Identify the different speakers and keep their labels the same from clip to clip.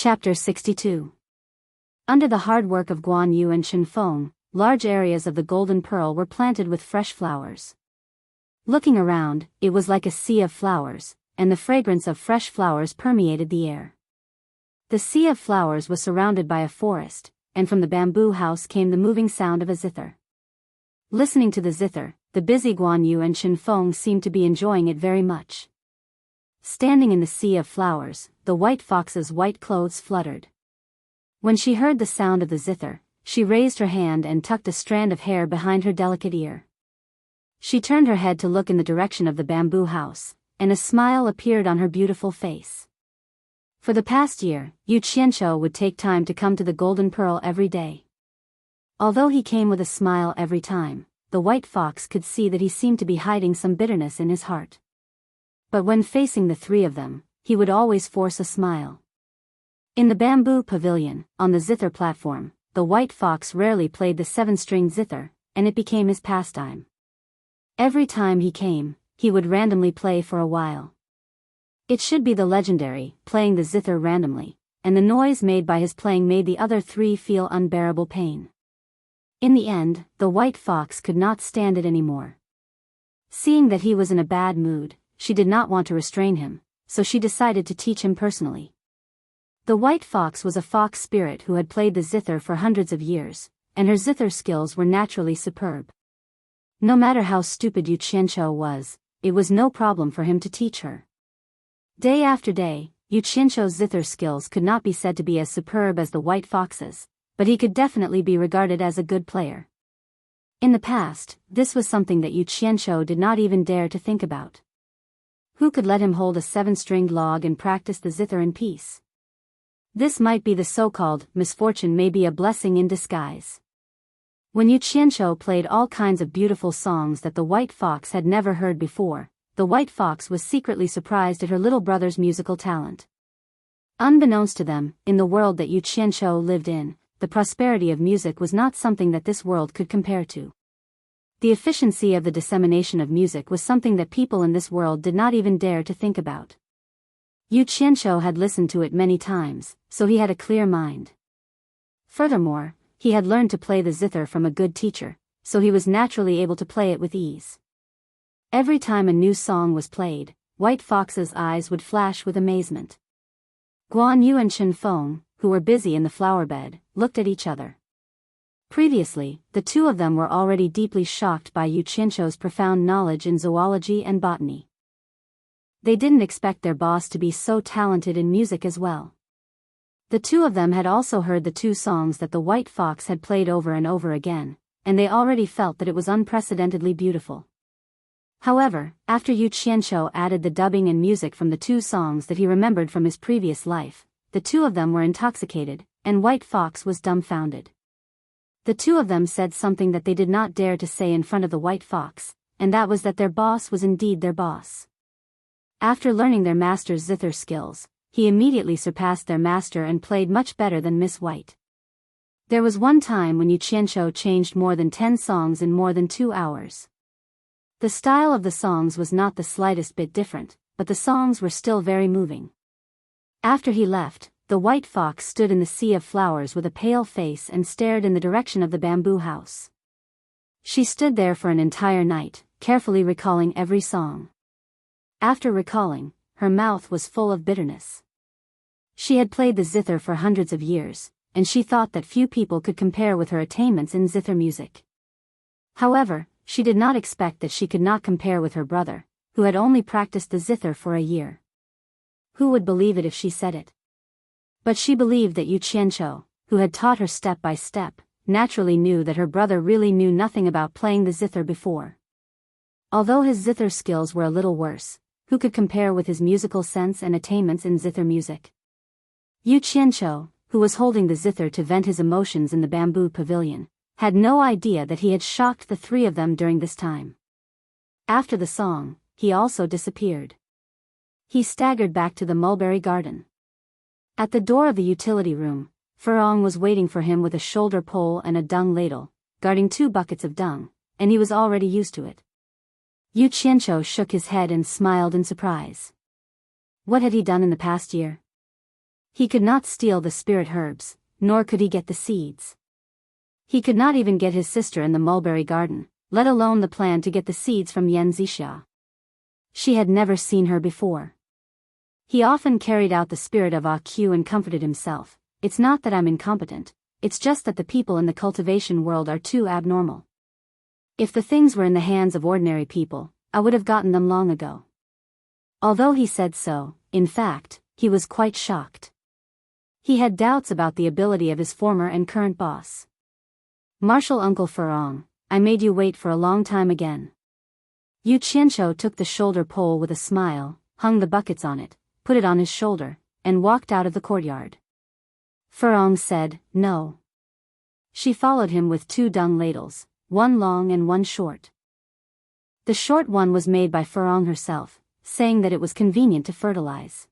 Speaker 1: Chapter 62. Under the hard work of Guan Yu and Shen Feng, large areas of the Golden Pearl were planted with fresh flowers. Looking around, it was like a sea of flowers, and the fragrance of fresh flowers permeated the air. The sea of flowers was surrounded by a forest, and from the bamboo house came the moving sound of a zither. Listening to the zither, the busy Guan Yu and Shen Feng seemed to be enjoying it very much. Standing in the sea of flowers, the white fox's white clothes fluttered. When she heard the sound of the zither, she raised her hand and tucked a strand of hair behind her delicate ear. She turned her head to look in the direction of the bamboo house, and a smile appeared on her beautiful face. For the past year, Yu Qianqiu would take time to come to the Golden Pearl every day. Although he came with a smile every time, the white fox could see that he seemed to be hiding some bitterness in his heart. But when facing the three of them, he would always force a smile. In the bamboo pavilion, on the zither platform, the white fox rarely played the 7-string zither, and it became his pastime. Every time he came, he would randomly play for a while. It should be the legendary, playing the zither randomly, and the noise made by his playing made the other three feel unbearable pain. In the end, the white fox could not stand it anymore. Seeing that he was in a bad mood, she did not want to restrain him, so she decided to teach him personally. The white fox was a fox spirit who had played the zither for hundreds of years, and her zither skills were naturally superb. No matter how stupid Yu Qianqiu was, it was no problem for him to teach her. Day after day, Yu Qianqiu's zither skills could not be said to be as superb as the white fox's, but he could definitely be regarded as a good player. In the past, this was something that Yu Qianqiu did not even dare to think about. Who could let him hold a 7-stringed log and practice the zither in peace? This might be the so-called misfortune, may be a blessing in disguise. When Yu Qianqiu played all kinds of beautiful songs that the white fox had never heard before, the white fox was secretly surprised at her little brother's musical talent. Unbeknownst to them, in the world that Yu Qianqiu lived in, the prosperity of music was not something that this world could compare to. The efficiency of the dissemination of music was something that people in this world did not even dare to think about. Yu Qianqiu had listened to it many times, so he had a clear mind. Furthermore, he had learned to play the zither from a good teacher, so he was naturally able to play it with ease. Every time a new song was played, White Fox's eyes would flash with amazement. Guan Yu and Shen Feng, who were busy in the flower bed, looked at each other. Previously, the two of them were already deeply shocked by Yu Qianqiu's profound knowledge in zoology and botany. They didn't expect their boss to be so talented in music as well. The two of them had also heard the two songs that the white fox had played over and over again, and they already felt that it was unprecedentedly beautiful. However, after Yu Qianqiu added the dubbing and music from the two songs that he remembered from his previous life, the two of them were intoxicated, and White Fox was dumbfounded. The two of them said something that they did not dare to say in front of the white fox, and that was that their boss was indeed their boss. After learning their master's zither skills, he immediately surpassed their master and played much better than Miss White. There was one time when Yu Qianqiu changed more than 10 songs in more than 2 hours. The style of the songs was not the slightest bit different, but the songs were still very moving. After he left, the white fox stood in the sea of flowers with a pale face and stared in the direction of the bamboo house. She stood there for an entire night, carefully recalling every song. After recalling, her mouth was full of bitterness. She had played the zither for hundreds of years, and she thought that few people could compare with her attainments in zither music. However, she did not expect that she could not compare with her brother, who had only practiced the zither for a year. Who would believe it if she said it? But she believed that Yu Qianqiu, who had taught her step by step, naturally knew that her brother really knew nothing about playing the zither before. Although his zither skills were a little worse, who could compare with his musical sense and attainments in zither music? Yu Qianqiu, who was holding the zither to vent his emotions in the bamboo pavilion, had no idea that he had shocked the three of them during this time. After the song, he also disappeared. He staggered back to the mulberry garden. At the door of the utility room, Furong was waiting for him with a shoulder pole and a dung ladle, guarding 2 buckets of dung, and he was already used to it. Yu Qianqiu shook his head and smiled in surprise. What had he done in the past year? He could not steal the spirit herbs, nor could he get the seeds. He could not even get his sister in the mulberry garden, let alone the plan to get the seeds from Yan Zixia. She had never seen her before. He often carried out the spirit of AQ and comforted himself. It's not that I'm incompetent, it's just that the people in the cultivation world are too abnormal. If the things were in the hands of ordinary people, I would have gotten them long ago. Although he said so, in fact, he was quite shocked. He had doubts about the ability of his former and current boss. Martial Uncle Furong, I made you wait for a long time again. Yu Qianshou took the shoulder pole with a smile, hung the buckets on it, put it on his shoulder, and walked out of the courtyard. Furong said, no. She followed him with 2 dung ladles, one long and one short. The short one was made by Furong herself, saying that it was convenient to fertilize.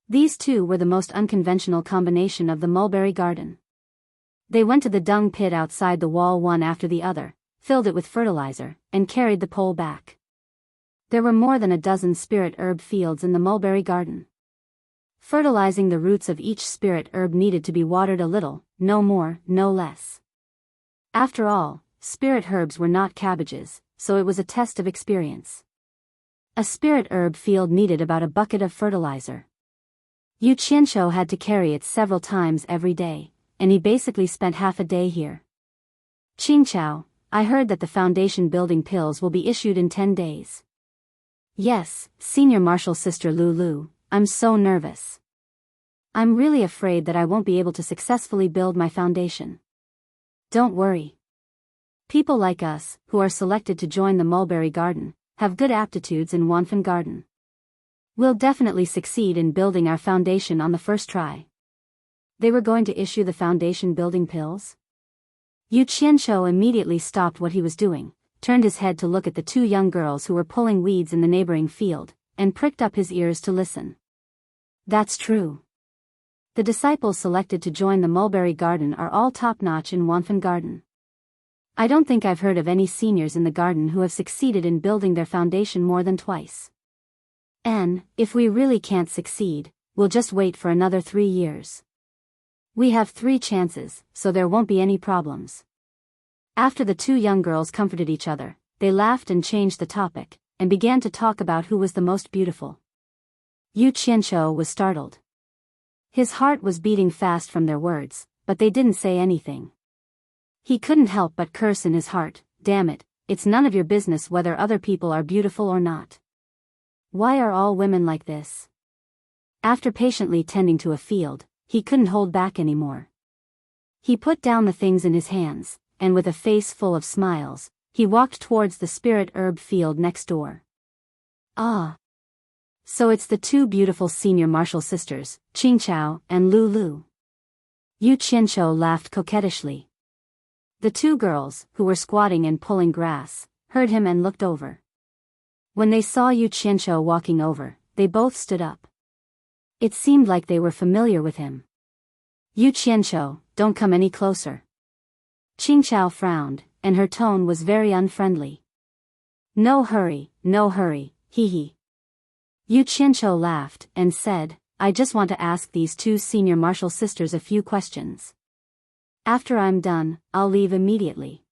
Speaker 1: These 2 were the most unconventional combination of the mulberry garden. They went to the dung pit outside the wall one after the other, filled it with fertilizer, and carried the pole back. There were more than a dozen spirit herb fields in the mulberry garden. Fertilizing the roots of each spirit herb needed to be watered a little, no more, no less. After all, spirit herbs were not cabbages, so it was a test of experience. A spirit herb field needed about a bucket of fertilizer. Yu Qianshou had to carry it several times every day, and he basically spent half a day here. Qingqiao, I heard that the foundation building pills will be issued in 10 days. Yes, Senior Martial Sister Lulu, I'm so nervous. I'm really afraid that I won't be able to successfully build my foundation. Don't worry. People like us, who are selected to join the mulberry garden, have good aptitudes in Wanfen Garden. We'll definitely succeed in building our foundation on the first try. They were going to issue the foundation building pills? Yu Qianshou immediately stopped what he was doing, turned his head to look at the 2 young girls who were pulling weeds in the neighboring field, and pricked up his ears to listen. That's true. The disciples selected to join the mulberry garden are all top-notch in Wanfen Garden. I don't think I've heard of any seniors in the garden who have succeeded in building their foundation more than twice. And, if we really can't succeed, we'll just wait for another 3 years. We have 3 chances, so there won't be any problems. After the 2 young girls comforted each other, they laughed and changed the topic, and began to talk about who was the most beautiful. Yu Qianshou was startled. His heart was beating fast from their words, but they didn't say anything. He couldn't help but curse in his heart, damn it, it's none of your business whether other people are beautiful or not. Why are all women like this? After patiently tending to a field, he couldn't hold back anymore. He put down the things in his hands, and with a face full of smiles, he walked towards the spirit herb field next door. Ah! So it's the 2 beautiful senior martial sisters, Qingqiao and Lulu. Yu Qianshou laughed coquettishly. The 2 girls, who were squatting and pulling grass, heard him and looked over. When they saw Yu Qianshou walking over, they both stood up. It seemed like they were familiar with him. Yu Qianshou, don't come any closer. Qingqiao frowned, and her tone was very unfriendly. No hurry, hee hee. Yu Qianshou laughed, and said, I just want to ask these 2 senior martial sisters a few questions. After I'm done, I'll leave immediately.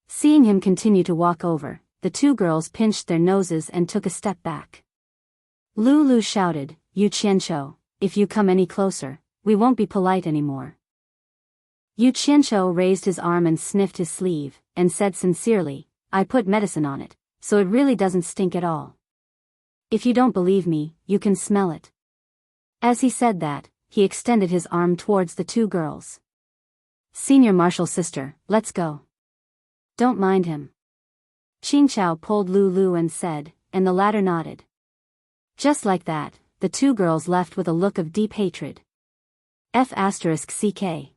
Speaker 1: Seeing him continue to walk over, the 2 girls pinched their noses and took a step back. Lulu shouted, Yu Qianshou, if you come any closer, we won't be polite anymore. Yu Qianshou raised his arm and sniffed his sleeve, and said sincerely, I put medicine on it, so it really doesn't stink at all. If you don't believe me, you can smell it. As he said that, he extended his arm towards the 2 girls. Senior martial sister, let's go. Don't mind him. Qingqiao pulled Lulu and said, and the latter nodded. Just like that, the 2 girls left with a look of deep hatred. F***ck.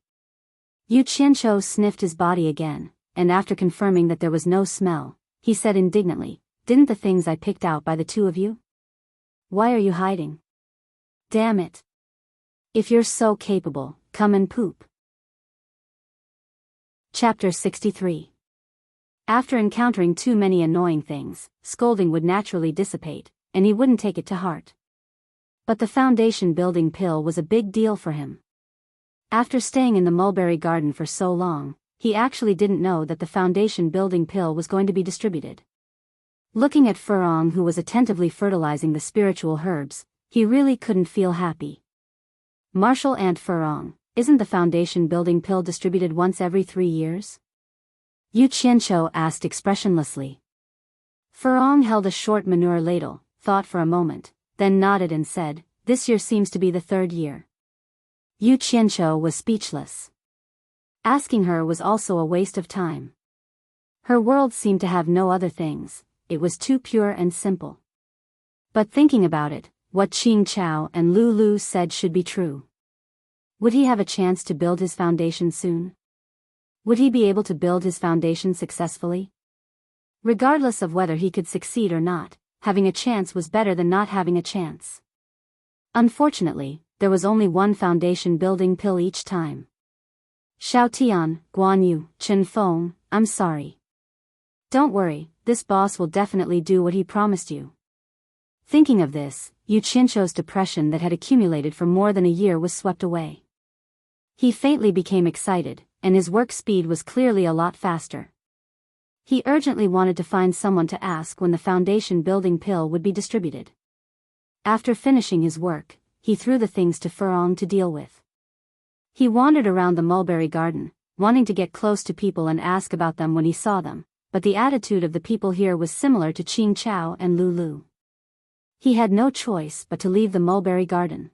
Speaker 1: Yu Qianshou sniffed his body again, and after confirming that there was no smell, he said indignantly, didn't the things I picked out by the 2 of you? Why are you hiding? Damn it. If you're so capable, come and poop. Chapter 63. After encountering too many annoying things, scolding would naturally dissipate, and he wouldn't take it to heart. But the foundation building pill was a big deal for him. After staying in the mulberry garden for so long, he actually didn't know that the foundation building pill was going to be distributed. Looking at Furong, who was attentively fertilizing the spiritual herbs, he really couldn't feel happy. Martial Aunt Furong, isn't the foundation building pill distributed once every 3 years? Yu Qianqiu asked expressionlessly. Furong held a short manure ladle, thought for a moment, then nodded and said, "This year seems to be the 3rd year." Yu Qianqiu was speechless. Asking her was also a waste of time. Her world seemed to have no other things, it was too pure and simple. But thinking about it, what Qing Chao and Lu Lu said should be true. Would he have a chance to build his foundation soon? Would he be able to build his foundation successfully? Regardless of whether he could succeed or not, having a chance was better than not having a chance. Unfortunately, there was only one foundation building pill each time. Xiao Tian, Guan Yu, Chen Feng, I'm sorry. Don't worry, this boss will definitely do what he promised you. Thinking of this, Yu Qianqiu's depression that had accumulated for more than a year was swept away. He faintly became excited, and his work speed was clearly a lot faster. He urgently wanted to find someone to ask when the foundation building pill would be distributed. After finishing his work, he threw the things to Furong to deal with. He wandered around the mulberry garden, wanting to get close to people and ask about them when he saw them, but the attitude of the people here was similar to Qing Chao and Lu Lu. He had no choice but to leave the mulberry garden.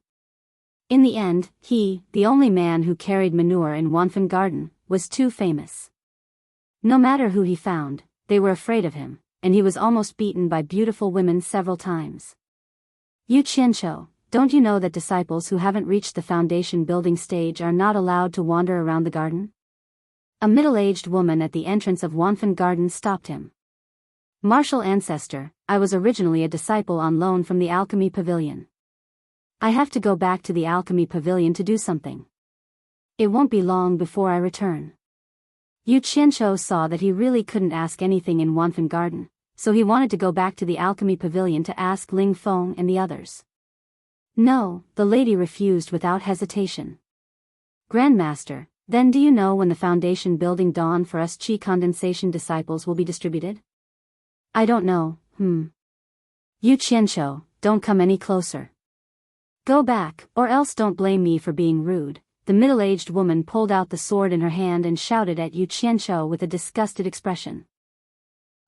Speaker 1: In the end, he, the only man who carried manure in Wanfen Garden, was too famous. No matter who he found, they were afraid of him, and he was almost beaten by beautiful women several times. Yu Qianqiu, don't you know that disciples who haven't reached the foundation building stage are not allowed to wander around the garden? A middle-aged woman at the entrance of Wanfen Garden stopped him. Martial ancestor, I was originally a disciple on loan from the Alchemy Pavilion. I have to go back to the Alchemy Pavilion to do something. It won't be long before I return. Yu Qianqiu saw that he really couldn't ask anything in Wanfen Garden, so he wanted to go back to the Alchemy Pavilion to ask Ling Feng and the others. No, the lady refused without hesitation. Grandmaster, then do you know when the foundation building dawn for us Qi condensation disciples will be distributed? I don't know, Yu Qianqiu, don't come any closer. Go back, or else don't blame me for being rude. The middle-aged woman pulled out the sword in her hand and shouted at Yu Qianqiu with a disgusted expression.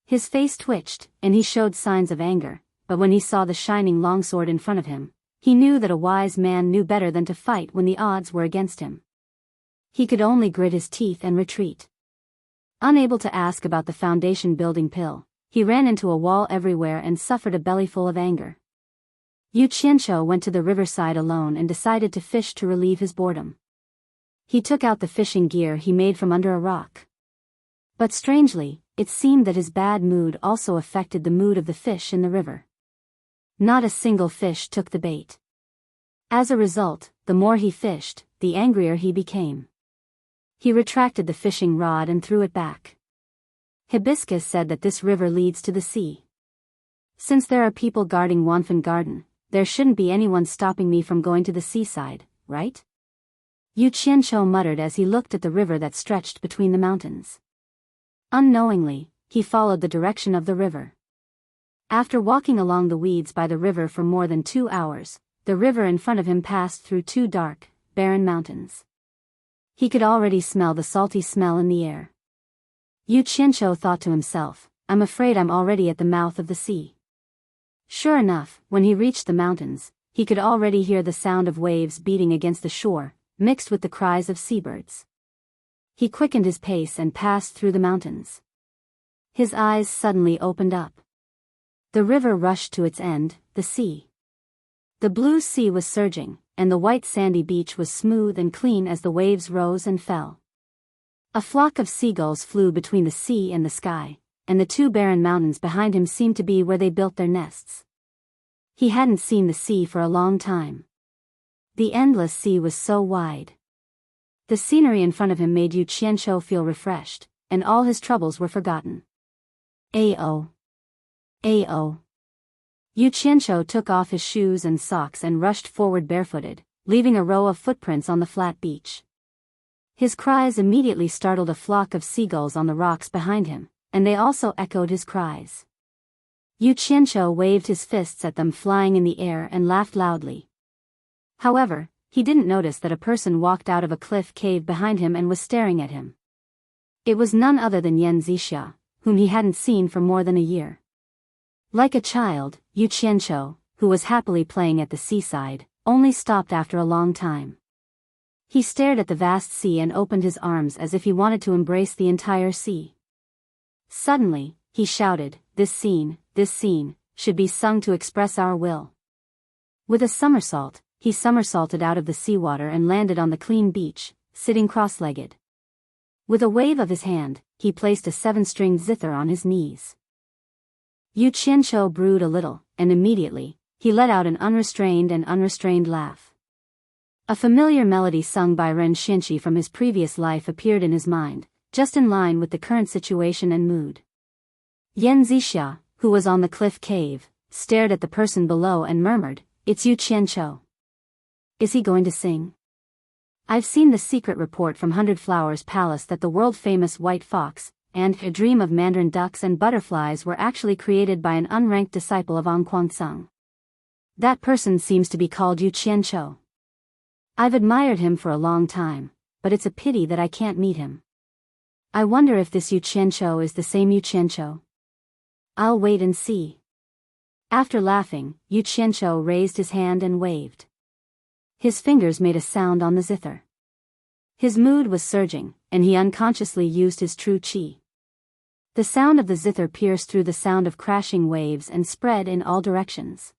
Speaker 1: His face twitched, and he showed signs of anger, but when he saw the shining longsword in front of him, he knew that a wise man knew better than to fight when the odds were against him. He could only grit his teeth and retreat. Unable to ask about the foundation building pill, he ran into a wall everywhere and suffered a bellyful of anger. Yu Qianqiu went to the riverside alone and decided to fish to relieve his boredom. He took out the fishing gear he made from under a rock. But strangely, it seemed that his bad mood also affected the mood of the fish in the river. Not a single fish took the bait. As a result, the more he fished, the angrier he became. He retracted the fishing rod and threw it back. Hibiscus said that this river leads to the sea. Since there are people guarding Wanfen Garden, there shouldn't be anyone stopping me from going to the seaside, right? Yu Qianqiu muttered as he looked at the river that stretched between the mountains. Unknowingly, he followed the direction of the river. After walking along the weeds by the river for more than 2 hours, the river in front of him passed through 2 dark, barren mountains. He could already smell the salty smell in the air. Yu Qianqiu thought to himself, I'm afraid I'm already at the mouth of the sea. Sure enough, when he reached the mountains, he could already hear the sound of waves beating against the shore, mixed with the cries of seabirds. He quickened his pace and passed through the mountains. His eyes suddenly opened up. The river rushed to its end, the sea. The blue sea was surging, and the white sandy beach was smooth and clean as the waves rose and fell. A flock of seagulls flew between the sea and the sky, and the 2 barren mountains behind him seemed to be where they built their nests. He hadn't seen the sea for a long time. The endless sea was so wide. The scenery in front of him made Yu Qianqiu feel refreshed, and all his troubles were forgotten. Ao. Ao. Yu Qianqiu took off his shoes and socks and rushed forward barefooted, leaving a row of footprints on the flat beach. His cries immediately startled a flock of seagulls on the rocks behind him, and they also echoed his cries. Yu Qianqiu waved his fists at them flying in the air and laughed loudly. However, he didn't notice that a person walked out of a cliff cave behind him and was staring at him. It was none other than Yan Zixia, whom he hadn't seen for more than a year. Like a child, Yu Qianqiu, who was happily playing at the seaside, only stopped after a long time. He stared at the vast sea and opened his arms as if he wanted to embrace the entire sea. Suddenly, he shouted, this scene, should be sung to express our will." With a somersault, he somersaulted out of the seawater and landed on the clean beach, sitting cross-legged. With a wave of his hand, he placed a 7-stringed zither on his knees. Yu Qianqiu brewed a little, and immediately, he let out an unrestrained laugh. A familiar melody sung by Ren Xinqi from his previous life appeared in his mind, just in line with the current situation and mood. Yan Zixia, who was on the cliff cave, stared at the person below and murmured, "It's Yu Qianqiu. Is he going to sing? I've seen the secret report from Hundred Flowers Palace that the world-famous white fox, and a dream of mandarin ducks and butterflies were actually created by an unranked disciple of An Kuang-tsung. That person seems to be called Yu Qianqiu. I've admired him for a long time, but it's a pity that I can't meet him. I wonder if this Yu Qianqiu is the same Yu Qianqiu. I'll wait and see." After laughing, Yu Qianqiu raised his hand and waved. His fingers made a sound on the zither. His mood was surging, and he unconsciously used his true qi. The sound of the zither pierced through the sound of crashing waves and spread in all directions.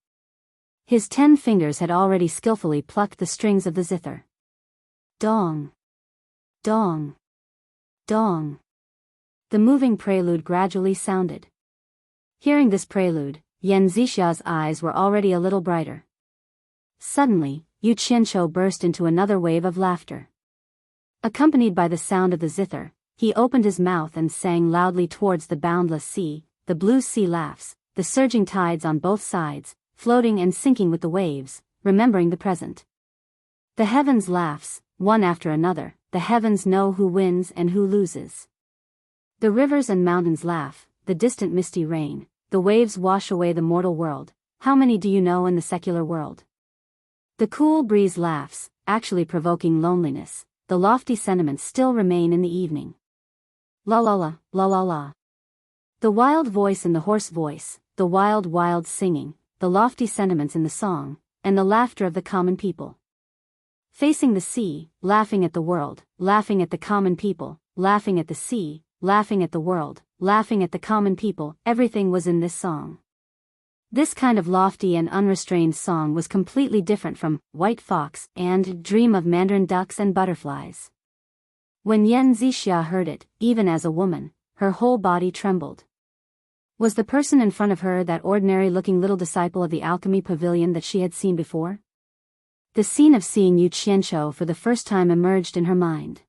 Speaker 1: His 10 fingers had already skillfully plucked the strings of the zither. Dong! Dong! Dong! The moving prelude gradually sounded. Hearing this prelude, Yan Zixia's eyes were already a little brighter. Suddenly, Yu Qianqiu burst into another wave of laughter. Accompanied by the sound of the zither, he opened his mouth and sang loudly towards the boundless sea. The blue sea laughs, the surging tides on both sides, floating and sinking with the waves, remembering the present. The heavens laughs, one after another, the heavens know who wins and who loses. The rivers and mountains laugh, the distant misty rain, the waves wash away the mortal world. How many do you know in the secular world? The cool breeze laughs, actually provoking loneliness, the lofty sentiments still remain in the evening. La la la, la la la. The wild voice and the hoarse voice, the wild singing, the lofty sentiments in the song, and the laughter of the common people. Facing the sea, laughing at the world, laughing at the common people, laughing at the sea, laughing at the world, laughing at the common people, everything was in this song. This kind of lofty and unrestrained song was completely different from White Fox and Dream of Mandarin Ducks and Butterflies. When Yan Zixia heard it, even as a woman, her whole body trembled. Was the person in front of her that ordinary-looking little disciple of the alchemy pavilion that she had seen before? The scene of seeing Yu Qianqiu for the first time emerged in her mind.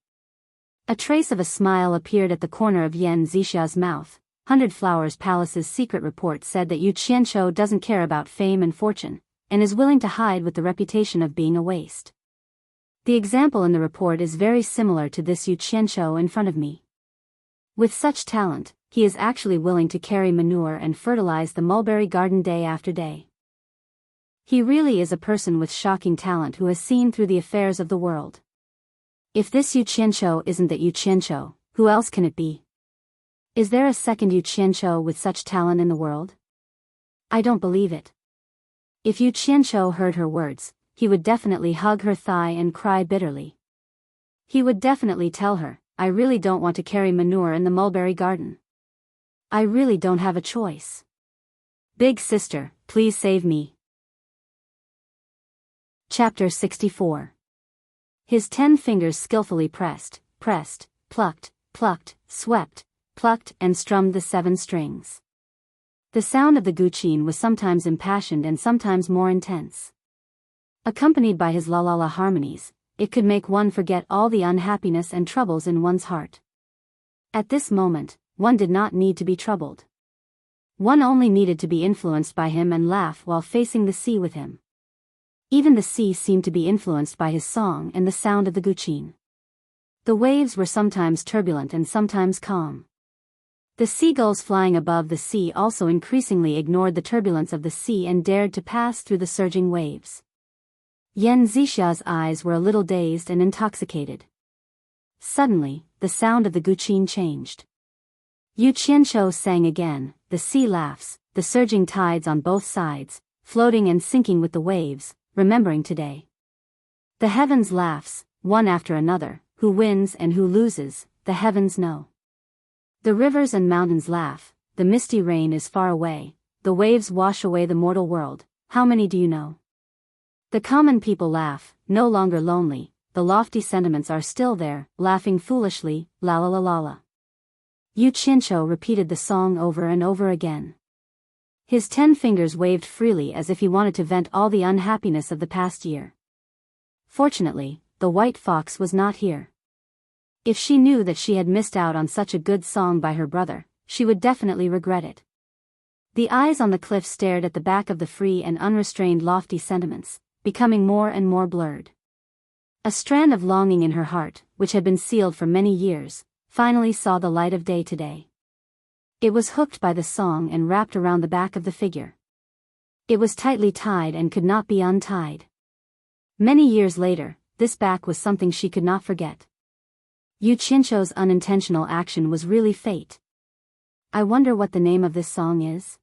Speaker 1: A trace of a smile appeared at the corner of Yan Zixia's mouth. Hundred Flowers Palace's secret report said that Yu Qianqiu doesn't care about fame and fortune, and is willing to hide with the reputation of being a waste. The example in the report is very similar to this Yu Qianqiu in front of me. With such talent, he is actually willing to carry manure and fertilize the mulberry garden day after day. He really is a person with shocking talent who has seen through the affairs of the world. If this Yu Qianqiu isn't that Yu Qianqiu, who else can it be? Is there a second Yu Qianqiu with such talent in the world? I don't believe it. If Yu Qianqiu heard her words, he would definitely hug her thigh and cry bitterly. He would definitely tell her, "I really don't want to carry manure in the mulberry garden. I really don't have a choice. Big sister, please save me." Chapter 64. His 10 fingers skillfully pressed, plucked, swept, plucked and strummed the 7 strings. The sound of the guqin was sometimes impassioned and sometimes more intense. Accompanied by his la-la-la harmonies, it could make one forget all the unhappiness and troubles in one's heart. At this moment, one did not need to be troubled. One only needed to be influenced by him and laugh while facing the sea with him. Even the sea seemed to be influenced by his song and the sound of the guqin. The waves were sometimes turbulent and sometimes calm. The seagulls flying above the sea also increasingly ignored the turbulence of the sea and dared to pass through the surging waves. Yan Zixia's eyes were a little dazed and intoxicated. Suddenly, the sound of the guqin changed. Yu Qianqiu sang again, the sea laughs, the surging tides on both sides, floating and sinking with the waves, remembering today. The heavens laughs, one after another, who wins and who loses, the heavens know. The rivers and mountains laugh, the misty rain is far away, the waves wash away the mortal world, how many do you know? The common people laugh, no longer lonely, the lofty sentiments are still there, laughing foolishly, la la la la la. Yu Qianqiu repeated the song over and over again. His 10 fingers waved freely as if he wanted to vent all the unhappiness of the past year. Fortunately, the white fox was not here. If she knew that she had missed out on such a good song by her brother, she would definitely regret it. The eyes on the cliff stared at the back of the free and unrestrained lofty sentiments, becoming more and more blurred. A strand of longing in her heart, which had been sealed for many years, finally saw the light of day today. It was hooked by the song and wrapped around the back of the figure. It was tightly tied and could not be untied. Many years later, this back was something she could not forget. Yu Qianqiu's unintentional action was really fate. I wonder what the name of this song is?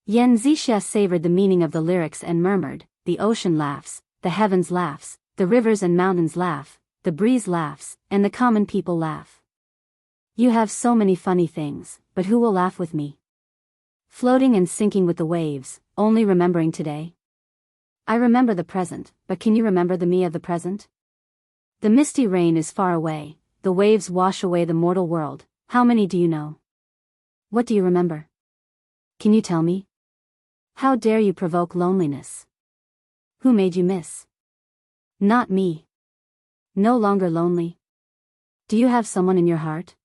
Speaker 1: Yan Zixia savored the meaning of the lyrics and murmured, the ocean laughs, the heavens laughs, the rivers and mountains laugh, the breeze laughs, and the common people laugh. You have so many funny things, but who will laugh with me? Floating and sinking with the waves, only remembering today. I remember the present, but can you remember the me of the present? The misty rain is far away, the waves wash away the mortal world, how many do you know? What do you remember? Can you tell me? How dare you provoke loneliness? Who made you miss? Not me. No longer lonely. Do you have someone in your heart?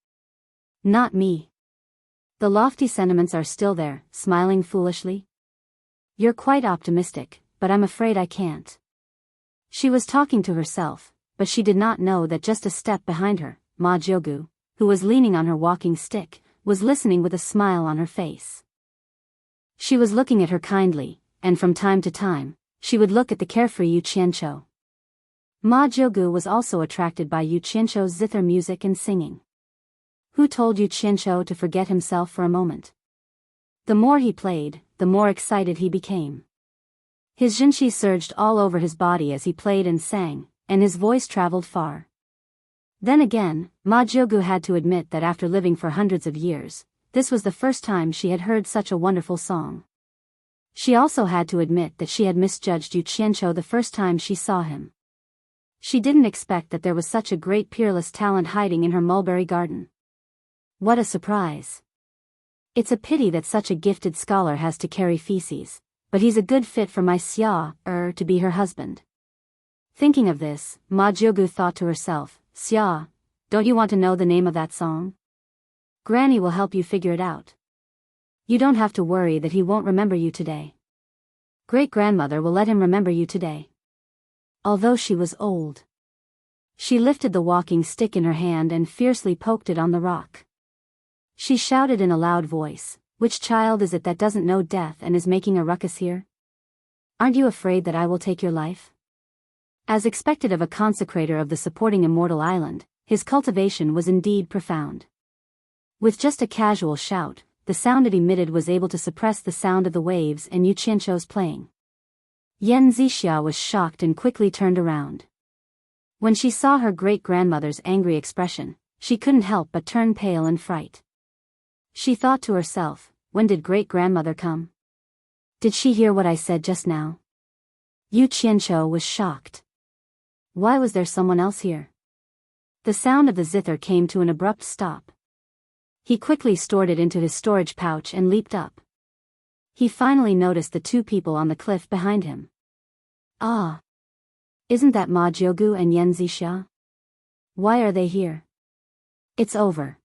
Speaker 1: Not me. The lofty sentiments are still there, smiling foolishly. You're quite optimistic, but I'm afraid I can't. She was talking to herself, but she did not know that just a step behind her, Ma Jiugu, who was leaning on her walking stick, was listening with a smile on her face. She was looking at her kindly, and from time to time, she would look at the carefree Yu Qianqiu. Ma Jiugu was also attracted by Yu Qianqiu's zither music and singing. Who told Yu Qianqiu to forget himself for a moment? The more he played, the more excited he became. His jinqi surged all over his body as he played and sang, and his voice traveled far. Then again, Ma Jiugu had to admit that after living for hundreds of years, this was the first time she had heard such a wonderful song. She also had to admit that she had misjudged Yu Qianqiu the first time she saw him. She didn't expect that there was such a great peerless talent hiding in her mulberry garden. What a surprise. It's a pity that such a gifted scholar has to carry feces, but he's a good fit for my Xia, to be her husband. Thinking of this, Ma Jiugu thought to herself, Xia, don't you want to know the name of that song? Granny will help you figure it out. You don't have to worry that he won't remember you today. Great-grandmother will let him remember you today. Although she was old. She lifted the walking stick in her hand and fiercely poked it on the rock. She shouted in a loud voice, which child is it that doesn't know death and is making a ruckus here? Aren't you afraid that I will take your life? As expected of a consecrator of the supporting Immortal Island, his cultivation was indeed profound. With just a casual shout, the sound it emitted was able to suppress the sound of the waves and Yu Qianqiu's playing. Yan Zixia was shocked and quickly turned around. When she saw her great-grandmother's angry expression, she couldn't help but turn pale in fright. She thought to herself, when did great-grandmother come? Did she hear what I said just now? Yu Qianqiu was shocked. Why was there someone else here? The sound of the zither came to an abrupt stop. He quickly stored it into his storage pouch and leaped up. He finally noticed the 2 people on the cliff behind him. Ah! Isn't that Ma Jiugu and Yan Zixia? Why are they here? It's over.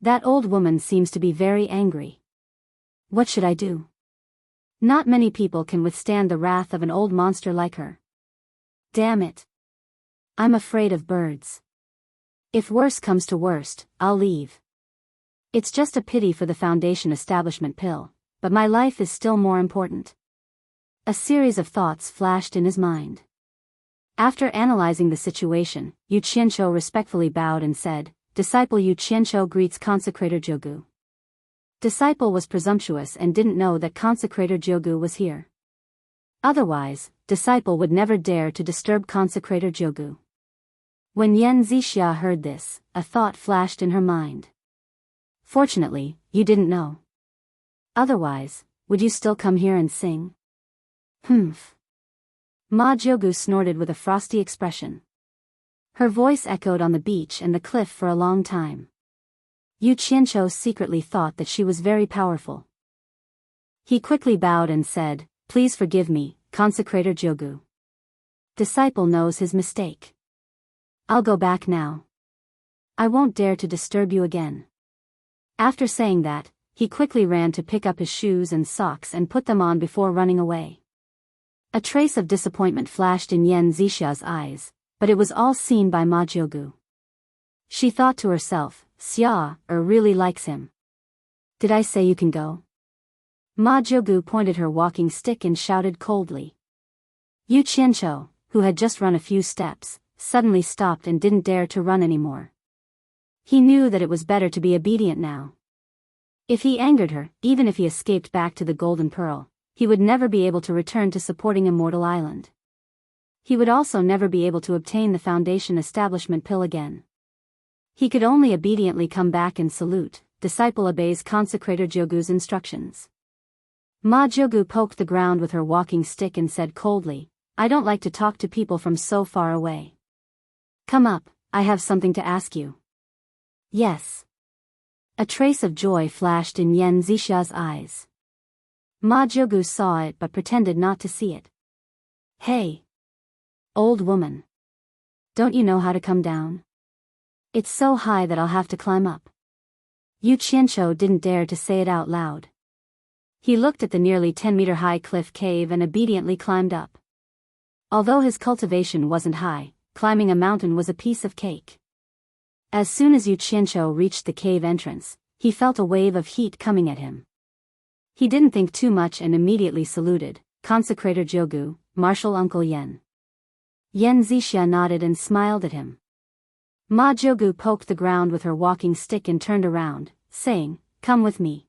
Speaker 1: That old woman seems to be very angry. What should I do? Not many people can withstand the wrath of an old monster like her. Damn it. I'm afraid of birds. If worse comes to worst, I'll leave. It's just a pity for the Foundation establishment pill, but my life is still more important. A series of thoughts flashed in his mind. After analyzing the situation, Yu Qianqiu respectfully bowed and said, Disciple Yu Qianqiu greets Consecrator Jogu. Disciple was presumptuous and didn't know that Consecrator Jogu was here. Otherwise, Disciple would never dare to disturb Consecrator Jogu. When Yan Zixia heard this, a thought flashed in her mind. Fortunately, you didn't know. Otherwise, would you still come here and sing? Humph. Ma Jogu snorted with a frosty expression. Her voice echoed on the beach and the cliff for a long time. Yu Qianqiu secretly thought that she was very powerful. He quickly bowed and said, Please forgive me, Consecrator Jogu. Disciple knows his mistake. I'll go back now. I won't dare to disturb you again. After saying that, he quickly ran to pick up his shoes and socks and put them on before running away. A trace of disappointment flashed in Yan Zixia's eyes, but it was all seen by Ma Jogu. She thought to herself, Xia really likes him. Did I say you can go? Ma Jogu pointed her walking stick and shouted coldly. Yu Qianqiu, who had just run a few steps, suddenly stopped and didn't dare to run anymore. He knew that it was better to be obedient now. If he angered her, even if he escaped back to the Golden Pearl, he would never be able to return to supporting Immortal Island. He would also never be able to obtain the Foundation establishment pill again. He could only obediently come back and salute, Disciple obeys Consecrator Jogu's instructions. Ma Jogu poked the ground with her walking stick and said coldly, I don't like to talk to people from so far away. Come up, I have something to ask you. Yes. A trace of joy flashed in Yan Zixia's eyes. Ma Jogu saw it but pretended not to see it. Hey! Old woman. Don't you know how to come down? It's so high that I'll have to climb up. Yu Qianqiu didn't dare to say it out loud. He looked at the nearly 10-meter-high cliff cave and obediently climbed up. Although his cultivation wasn't high, climbing a mountain was a piece of cake. As soon as Yu Qianqiu reached the cave entrance, he felt a wave of heat coming at him. He didn't think too much and immediately saluted, Consecrator Jogu, Martial Uncle Yan. Yan Zixia nodded and smiled at him. Ma Jogu poked the ground with her walking stick and turned around, saying, Come with me.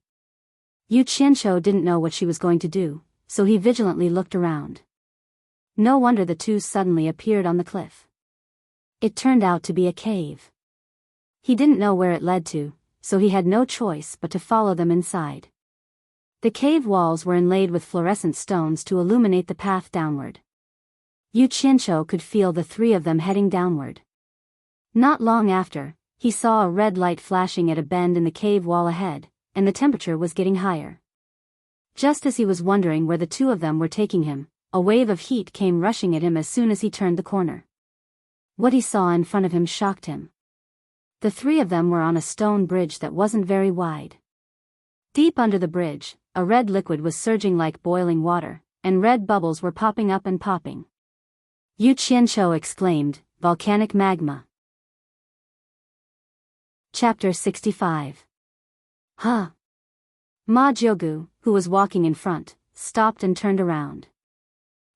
Speaker 1: Yu Qianqiu didn't know what she was going to do, so he vigilantly looked around. No wonder the two suddenly appeared on the cliff. It turned out to be a cave. He didn't know where it led to, so he had no choice but to follow them inside. The cave walls were inlaid with fluorescent stones to illuminate the path downward. Yu Qianqiu could feel the three of them heading downward. Not long after, he saw a red light flashing at a bend in the cave wall ahead, and the temperature was getting higher. Just as he was wondering where the two of them were taking him, a wave of heat came rushing at him as soon as he turned the corner. What he saw in front of him shocked him. The three of them were on a stone bridge that wasn't very wide. Deep under the bridge, a red liquid was surging like boiling water, and red bubbles were popping up and popping. Yu Qianqiu exclaimed, Volcanic magma. Chapter 65. Huh. Ma Jogu, who was walking in front, stopped and turned around.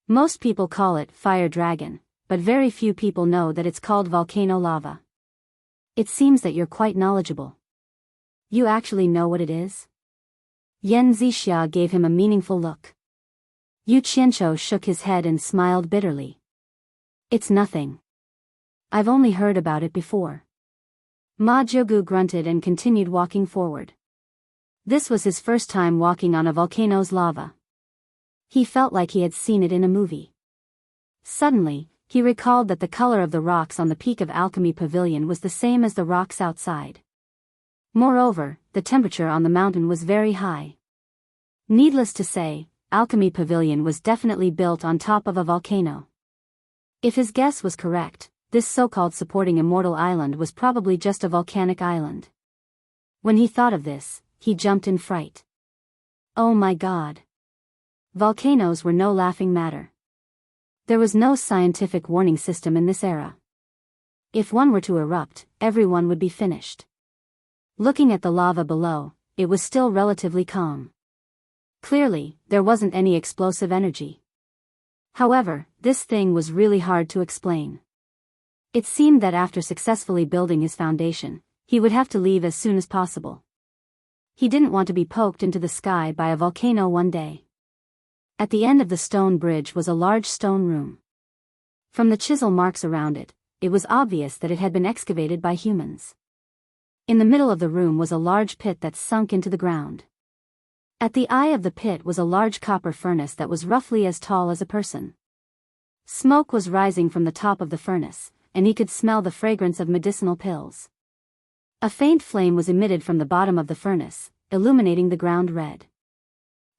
Speaker 1: Most people call it fire dragon, but very few people know that it's called volcano lava. It seems that you're quite knowledgeable. You actually know what it is? Yan Zixia gave him a meaningful look. Yu Qianqiu shook his head and smiled bitterly. It's nothing. I've only heard about it before. Ma Jogu grunted and continued walking forward. This was his first time walking on a volcano's lava. He felt like he had seen it in a movie. Suddenly, he recalled that the color of the rocks on the peak of Alchemy Pavilion was the same as the rocks outside. Moreover, the temperature on the mountain was very high. Needless to say, Alchemy Pavilion was definitely built on top of a volcano. If his guess was correct, this so-called supporting Immortal Island was probably just a volcanic island. When he thought of this, he jumped in fright. Oh my God. Volcanoes were no laughing matter. There was no scientific warning system in this era. If one were to erupt, everyone would be finished. Looking at the lava below, it was still relatively calm. Clearly, there wasn't any explosive energy. However, this thing was really hard to explain. It seemed that after successfully building his foundation, he would have to leave as soon as possible. He didn't want to be poked into the sky by a volcano one day. At the end of the stone bridge was a large stone room. From the chisel marks around it, it was obvious that it had been excavated by humans. In the middle of the room was a large pit that sunk into the ground. At the eye of the pit was a large copper furnace that was roughly as tall as a person. Smoke was rising from the top of the furnace, and he could smell the fragrance of medicinal pills. A faint flame was emitted from the bottom of the furnace, illuminating the ground red.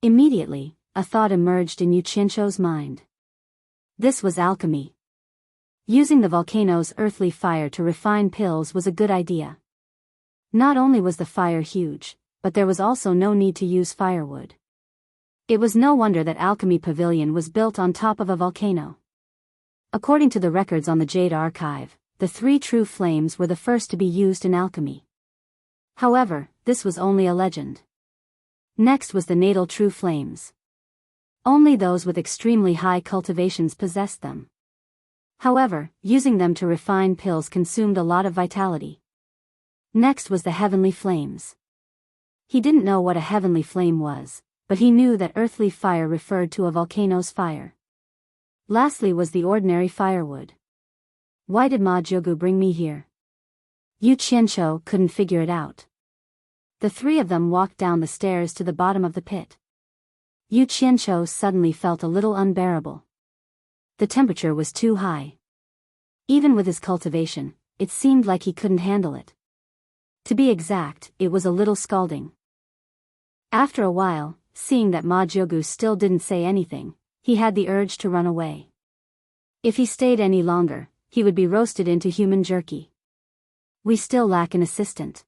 Speaker 1: Immediately, a thought emerged in Yu Qianzhou's mind. This was alchemy. Using the volcano's earthly fire to refine pills was a good idea. Not only was the fire huge, but there was also no need to use firewood. It was no wonder that Alchemy Pavilion was built on top of a volcano. According to the records on the Jade Archive, the 3 true flames were the first to be used in alchemy. However, this was only a legend. Next was the natal true flames. Only those with extremely high cultivations possessed them. However, using them to refine pills consumed a lot of vitality. Next was the heavenly flames. He didn't know what a heavenly flame was, but he knew that earthly fire referred to a volcano's fire. Lastly was the ordinary firewood. Why did Ma Jiugu bring me here? Yu Qianzhou couldn't figure it out. The 3 of them walked down the stairs to the bottom of the pit. Yu Qianzhou suddenly felt a little unbearable. The temperature was too high. Even with his cultivation, it seemed like he couldn't handle it. To be exact, it was a little scalding. After a while, seeing that Ma Jiugu still didn't say anything, he had the urge to run away. If he stayed any longer, he would be roasted into human jerky. We still lack an assistant.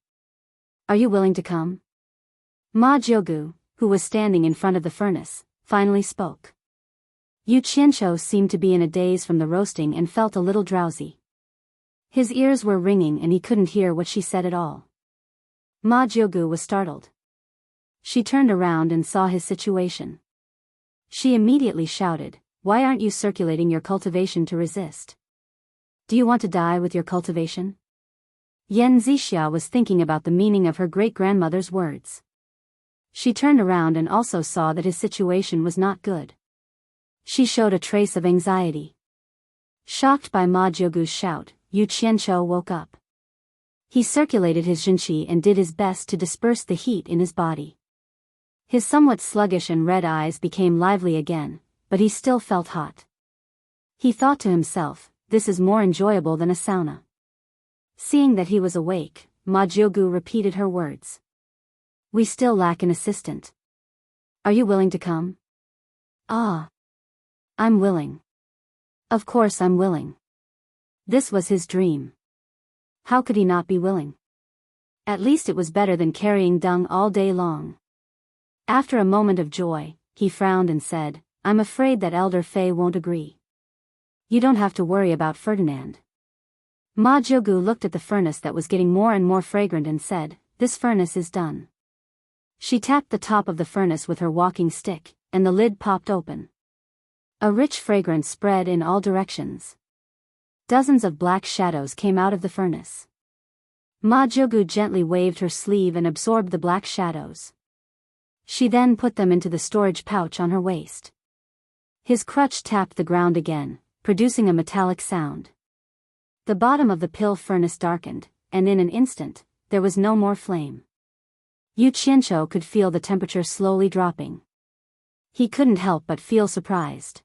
Speaker 1: Are you willing to come? Ma Jiugu, who was standing in front of the furnace, finally spoke. Yu Qianzhou seemed to be in a daze from the roasting and felt a little drowsy. His ears were ringing and he couldn't hear what she said at all. Ma Jiugu was startled. She turned around and saw his situation. She immediately shouted, "Why aren't you circulating your cultivation to resist? Do you want to die with your cultivation?" Yan Zixia was thinking about the meaning of her great-grandmother's words. She turned around and also saw that his situation was not good. She showed a trace of anxiety. Shocked by Ma Jiugu's shout, Yu Qianzhou woke up. He circulated his zhenqi and did his best to disperse the heat in his body. His somewhat sluggish and red eyes became lively again, but he still felt hot. He thought to himself, this is more enjoyable than a sauna. Seeing that he was awake, Ma Jiugu repeated her words. We still lack an assistant. Are you willing to come? Ah. I'm willing. Of course I'm willing. This was his dream. How could he not be willing? At least it was better than carrying dung all day long. After a moment of joy, he frowned and said, I'm afraid that Elder Fei won't agree. You don't have to worry about Ferdinand. Ma Jiugu looked at the furnace that was getting more and more fragrant and said, this furnace is done. She tapped the top of the furnace with her walking stick, and the lid popped open. A rich fragrance spread in all directions. Dozens of black shadows came out of the furnace. Ma Jiugu gently waved her sleeve and absorbed the black shadows. She then put them into the storage pouch on her waist. His crutch tapped the ground again, producing a metallic sound. The bottom of the pill furnace darkened, and in an instant, there was no more flame. Yu Qianzhou could feel the temperature slowly dropping. He couldn't help but feel surprised.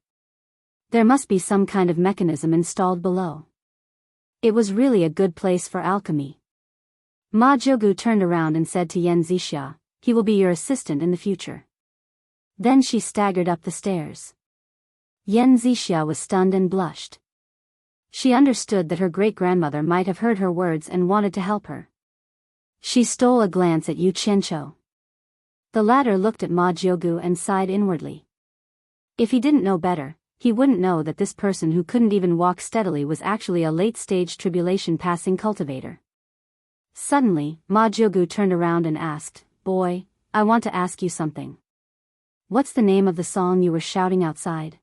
Speaker 1: There must be some kind of mechanism installed below. It was really a good place for alchemy. Ma Jiugu turned around and said to Yan Zixia, he will be your assistant in the future. Then she staggered up the stairs. Yan Zixia was stunned and blushed. She understood that her great-grandmother might have heard her words and wanted to help her. She stole a glance at Yu Qianzhou. The latter looked at Ma Jiugu and sighed inwardly. If he didn't know better, he wouldn't know that this person who couldn't even walk steadily was actually a late-stage tribulation-passing cultivator. Suddenly, Ma Jiugu turned around and asked, "Boy, I want to ask you something. What's the name of the song you were shouting outside?"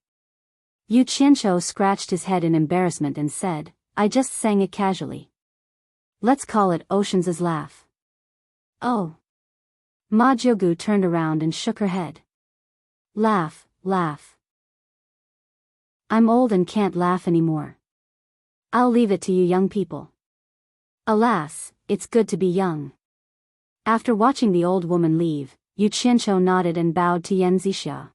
Speaker 1: Yu Qianqiu scratched his head in embarrassment and said, "I just sang it casually. Let's call it Ocean's Laugh." "Oh." Ma Jiugu turned around and shook her head. "Laugh, laugh. I'm old and can't laugh anymore. I'll leave it to you young people. Alas, it's good to be young." After watching the old woman leave, Yu Qianqiu nodded and bowed to Yan Zixia.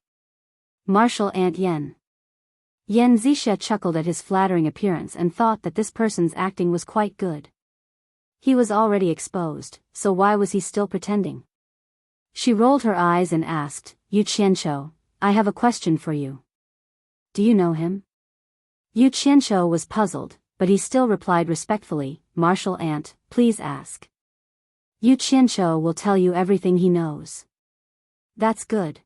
Speaker 1: "Martial Aunt Yan." Yan Zixia chuckled at his flattering appearance and thought that this person's acting was quite good. He was already exposed, so why was he still pretending? She rolled her eyes and asked, "Yu Qianqiu, I have a question for you. Do you know him?" Yu Qianqiu was puzzled, but he still replied respectfully, "Martial Aunt, please ask. Yu Qianqiu will tell you everything he knows." "That's good."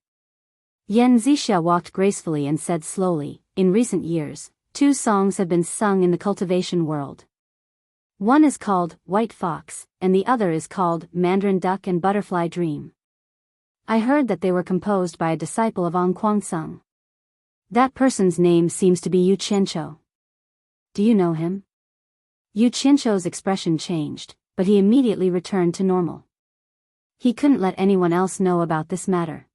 Speaker 1: Yan Zixia walked gracefully and said slowly, "In recent years, 2 songs have been sung in the cultivation world. One is called White Fox, and the other is called Mandarin Duck and Butterfly Dream. I heard that they were composed by a disciple of An Kuang-sung. That person's name seems to be Yu Qianqiu. Do you know him?" Yu Qianqiu's expression changed, but he immediately returned to normal. He couldn't let anyone else know about this matter.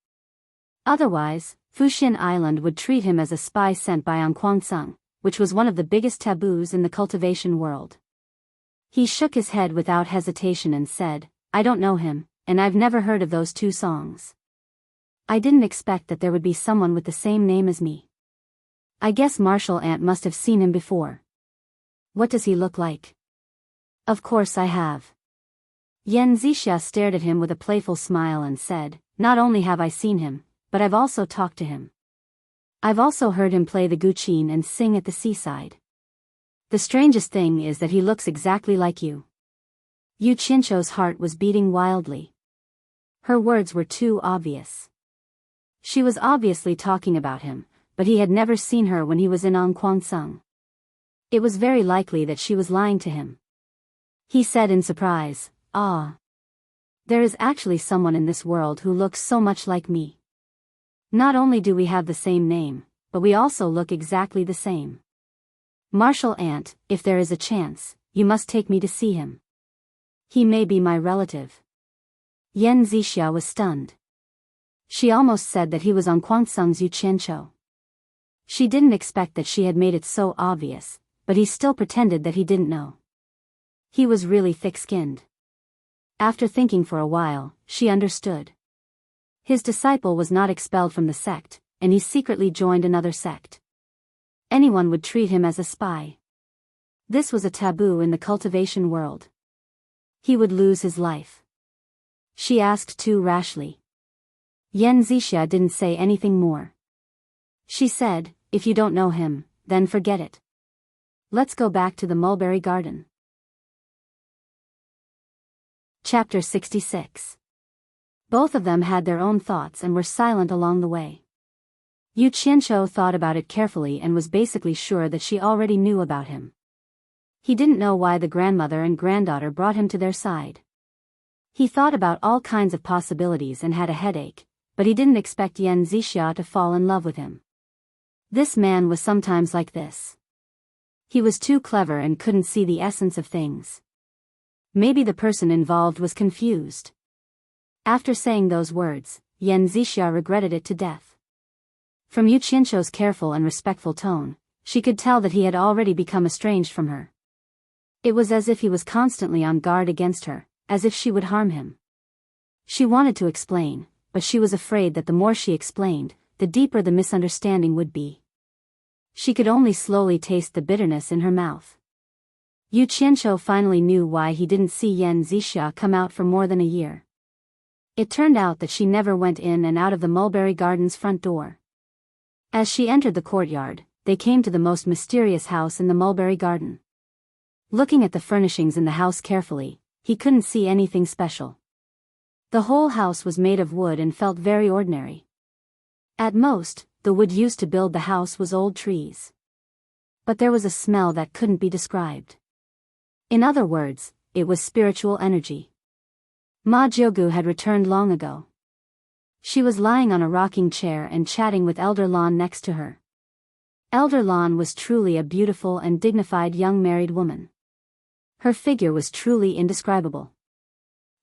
Speaker 1: Otherwise, Fuxian Island would treat him as a spy sent by An Kuang-sung, which was one of the biggest taboos in the cultivation world. He shook his head without hesitation and said, "I don't know him, and I've never heard of those 2 songs. I didn't expect that there would be someone with the same name as me. I guess Martial Aunt must have seen him before. What does he look like?" "Of course I have." Yan Zixia stared at him with a playful smile and said, "Not only have I seen him, but I've also talked to him. I've also heard him play the guqin and sing at the seaside. The strangest thing is that he looks exactly like you." Yu Qianqiu's heart was beating wildly. Her words were too obvious. She was obviously talking about him, but he had never seen her when he was in An Kuang-sung. It was very likely that she was lying to him. He said in surprise, "Ah. There is actually someone in this world who looks so much like me. Not only do we have the same name, but we also look exactly the same. Martial Aunt, if there is a chance, you must take me to see him. He may be my relative." Yan Zixia was stunned. She almost said that he was An Kuang-sung's Yu Qianqiu. She didn't expect that she had made it so obvious, but he still pretended that he didn't know. He was really thick-skinned. After thinking for a while, she understood. His disciple was not expelled from the sect, and he secretly joined another sect. Anyone would treat him as a spy. This was a taboo in the cultivation world. He would lose his life. She asked too rashly. Yan Zixia didn't say anything more. She said, "If you don't know him, then forget it. Let's go back to the mulberry garden." Chapter 66. Both of them had their own thoughts and were silent along the way. Yu Qianqiu thought about it carefully and was basically sure that she already knew about him. He didn't know why the grandmother and granddaughter brought him to their side. He thought about all kinds of possibilities and had a headache, but he didn't expect Yan Zixia to fall in love with him. This man was sometimes like this. He was too clever and couldn't see the essence of things. Maybe the person involved was confused. After saying those words, Yan Zixia regretted it to death. From Yu Qianqiu's careful and respectful tone, she could tell that he had already become estranged from her. It was as if he was constantly on guard against her, as if she would harm him. She wanted to explain, but she was afraid that the more she explained, the deeper the misunderstanding would be. She could only slowly taste the bitterness in her mouth. Yu Qianqiu finally knew why he didn't see Yan Zixia come out for more than a year. It turned out that she never went in and out of the mulberry garden's front door. As she entered the courtyard, they came to the most mysterious house in the mulberry garden. Looking at the furnishings in the house carefully, he couldn't see anything special. The whole house was made of wood and felt very ordinary. At most, the wood used to build the house was old trees. But there was a smell that couldn't be described. In other words, it was spiritual energy. Ma Jyogu had returned long ago. She was lying on a rocking chair and chatting with Elder Lan next to her. Elder Lan was truly a beautiful and dignified young married woman. Her figure was truly indescribable.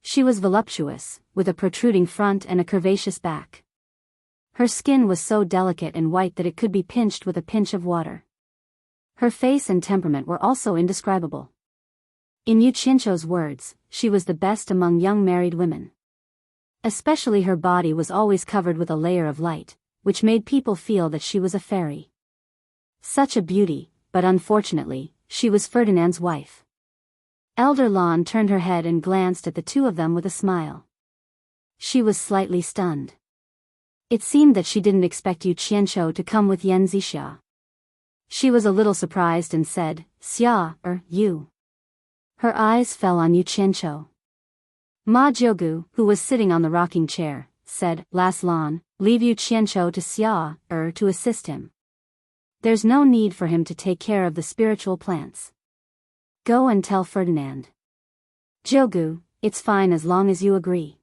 Speaker 1: She was voluptuous, with a protruding front and a curvaceous back. Her skin was so delicate and white that it could be pinched with a pinch of water. Her face and temperament were also indescribable. In Yu Qianzhou's words, she was the best among young married women. Especially her body was always covered with a layer of light, which made people feel that she was a fairy. Such a beauty, but unfortunately, she was Ferdinand's wife. Elder Lan turned her head and glanced at the two of them with a smile. She was slightly stunned. It seemed that she didn't expect Yu Qianzhou to come with Yan Zixia. She was a little surprised and said, "Xia, you." Her eyes fell on Yu Qianzhou. Ma Jyogu, who was sitting on the rocking chair, said, "Las Lan, leave Yu Qianzhou to Xia, to assist him. There's no need for him to take care of the spiritual plants. Go and tell Ferdinand." "Jyogu, it's fine as long as you agree."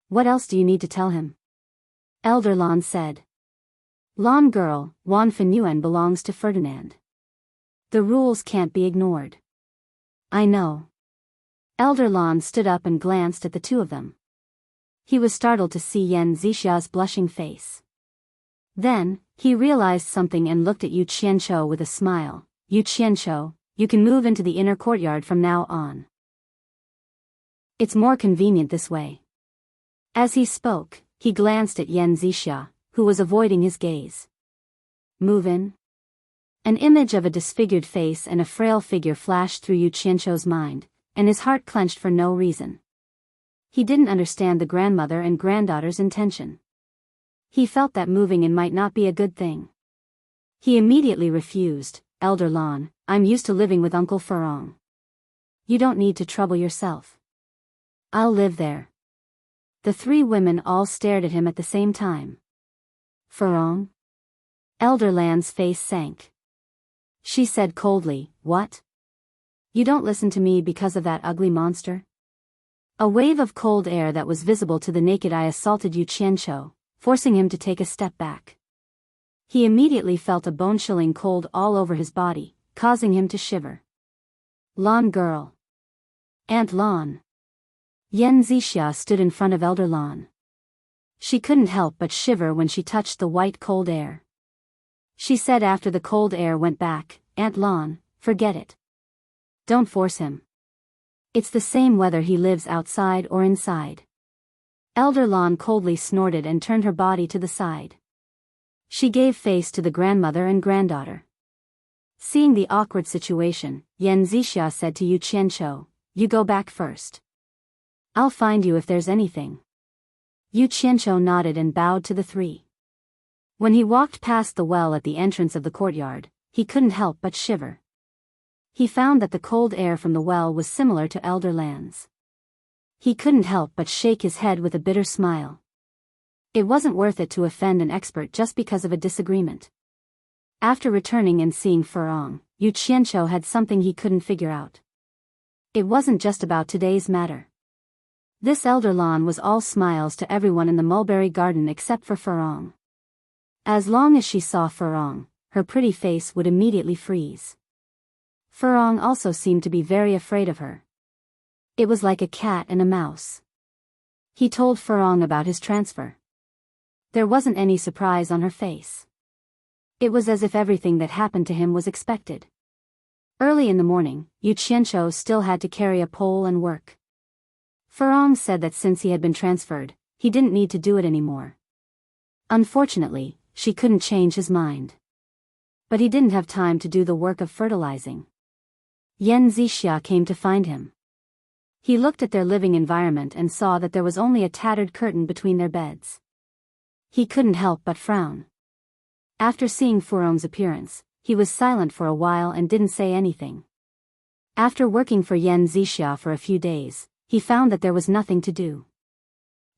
Speaker 1: "What else do you need to tell him?" Elder Lan said. "Lan girl, Wan Fenyuan belongs to Ferdinand. The rules can't be ignored." "I know." Elder Lan stood up and glanced at the two of them. He was startled to see Yan Zixia's blushing face. Then, he realized something and looked at Yu Qianzhou with a smile. "Yu Qianzhou, you can move into the inner courtyard from now on. It's more convenient this way." As he spoke, he glanced at Yan Zixia, who was avoiding his gaze. "Move in?" An image of a disfigured face and a frail figure flashed through Yu Qianzhou's mind, and his heart clenched for no reason. He didn't understand the grandmother and granddaughter's intention. He felt that moving in might not be a good thing. He immediately refused. "Elder Lan, I'm used to living with Uncle Furong. You don't need to trouble yourself. I'll live there." The three women all stared at him at the same time. "Furong?" Elder Lan's face sank. She said coldly, "What? You don't listen to me because of that ugly monster?" A wave of cold air that was visible to the naked eye assaulted Yu Qianzhou, forcing him to take a step back. He immediately felt a bone-chilling cold all over his body, causing him to shiver. "Lan girl. Aunt Lan." Yan Zixia stood in front of Elder Lan. She couldn't help but shiver when she touched the white cold air. She said after the cold air went back, "Aunt Lan, forget it. Don't force him. It's the same whether he lives outside or inside." Elder Lan coldly snorted and turned her body to the side. She gave face to the grandmother and granddaughter. Seeing the awkward situation, Yan Zixia said to Yu Qianzhou, "You go back first. I'll find you if there's anything." Yu Qianzhou nodded and bowed to the three. When he walked past the well at the entrance of the courtyard, he couldn't help but shiver. He found that the cold air from the well was similar to Elder Lan's. He couldn't help but shake his head with a bitter smile. It wasn't worth it to offend an expert just because of a disagreement. After returning and seeing Furong, Yu Qianzhou had something he couldn't figure out. It wasn't just about today's matter. This Elder Lan was all smiles to everyone in the mulberry garden except for Furong. As long as she saw Furong, her pretty face would immediately freeze. Furong also seemed to be very afraid of her. It was like a cat and a mouse. He told Furong about his transfer. There wasn't any surprise on her face. It was as if everything that happened to him was expected. Early in the morning, Yu Qianzhou still had to carry a pole and work. Furong said that since he had been transferred, he didn't need to do it anymore. Unfortunately, she couldn't change his mind. But he didn't have time to do the work of fertilizing. Yan Zixia came to find him. He looked at their living environment and saw that there was only a tattered curtain between their beds. He couldn't help but frown. After seeing Furong's appearance, he was silent for a while and didn't say anything. After working for Yan Zixia for a few days, he found that there was nothing to do.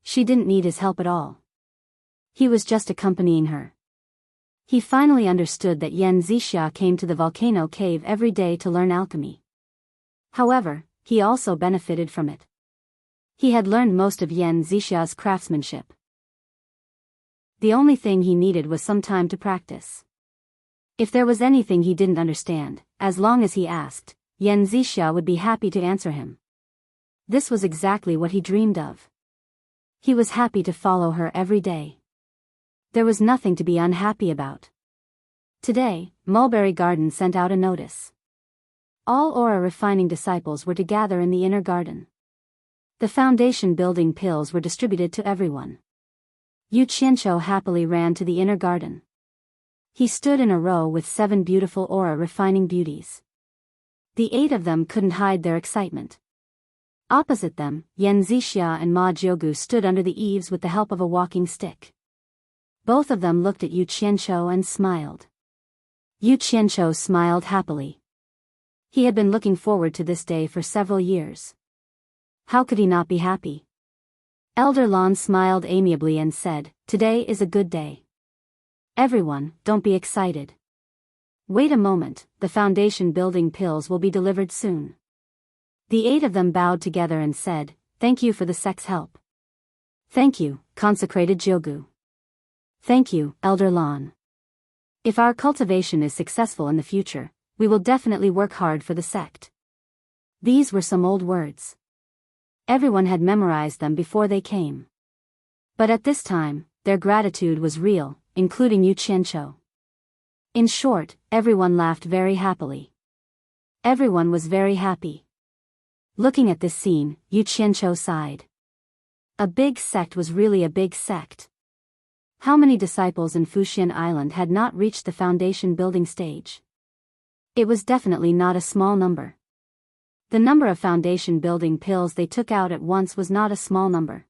Speaker 1: She didn't need his help at all. He was just accompanying her. He finally understood that Yan Zixia came to the volcano cave every day to learn alchemy. However, he also benefited from it. He had learned most of Yan Zixia's craftsmanship. The only thing he needed was some time to practice. If there was anything he didn't understand, as long as he asked, Yan Zixia would be happy to answer him. This was exactly what he dreamed of. He was happy to follow her every day. There was nothing to be unhappy about. Today, Mulberry Garden sent out a notice. All aura refining disciples were to gather in the inner garden. The foundation building pills were distributed to everyone. Yu Qianqiu happily ran to the inner garden. He stood in a row with 7 beautiful aura refining beauties. The 8 of them couldn't hide their excitement. Opposite them, Yan Zixia and Ma Jiugu stood under the eaves with the help of a walking stick. Both of them looked at Yu Qianqiu and smiled. Yu Qianqiu smiled happily. He had been looking forward to this day for several years. How could he not be happy? Elder Lan smiled amiably and said, "Today is a good day. Everyone, don't be excited. Wait a moment, the foundation building pills will be delivered soon." The 8 of them bowed together and said, "Thank you for the sect's help." "Thank you, consecrated Jiugu." "Thank you, Elder Lan. If our cultivation is successful in the future, we will definitely work hard for the sect." These were some old words. Everyone had memorized them before they came. But at this time, their gratitude was real, including Yu Qianqiu. In short, everyone laughed very happily. Everyone was very happy. Looking at this scene, Yu Qianqiu sighed. A big sect was really a big sect. How many disciples in Fuxian Island had not reached the foundation building stage? It was definitely not a small number. The number of foundation building pills they took out at once was not a small number.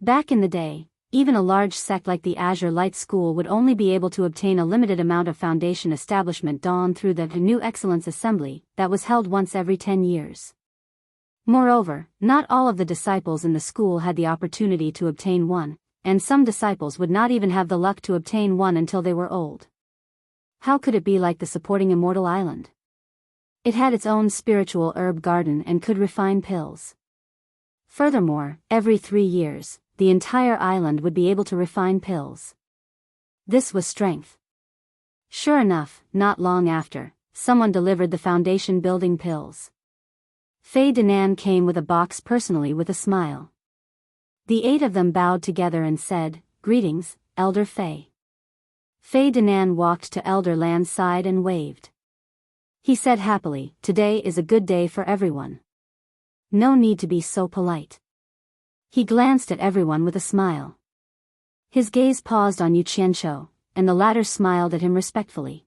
Speaker 1: Back in the day, even a large sect like the Azure Light School would only be able to obtain a limited amount of foundation establishment dawn through the New Excellence Assembly that was held once every 10 years. Moreover, not all of the disciples in the school had the opportunity to obtain one, and some disciples would not even have the luck to obtain one until they were old. How could it be like the supporting Immortal Island? It had its own spiritual herb garden and could refine pills. Furthermore, every 3 years, the entire island would be able to refine pills. This was strength. Sure enough, not long after, someone delivered the foundation building pills. Fei Danan came with a box personally with a smile. The 8 of them bowed together and said, "Greetings, Elder Fei." Fei Danan walked to Elder Lan's side and waved. He said happily, "Today is a good day for everyone. No need to be so polite." He glanced at everyone with a smile. His gaze paused on Yu Qianqiu, and the latter smiled at him respectfully.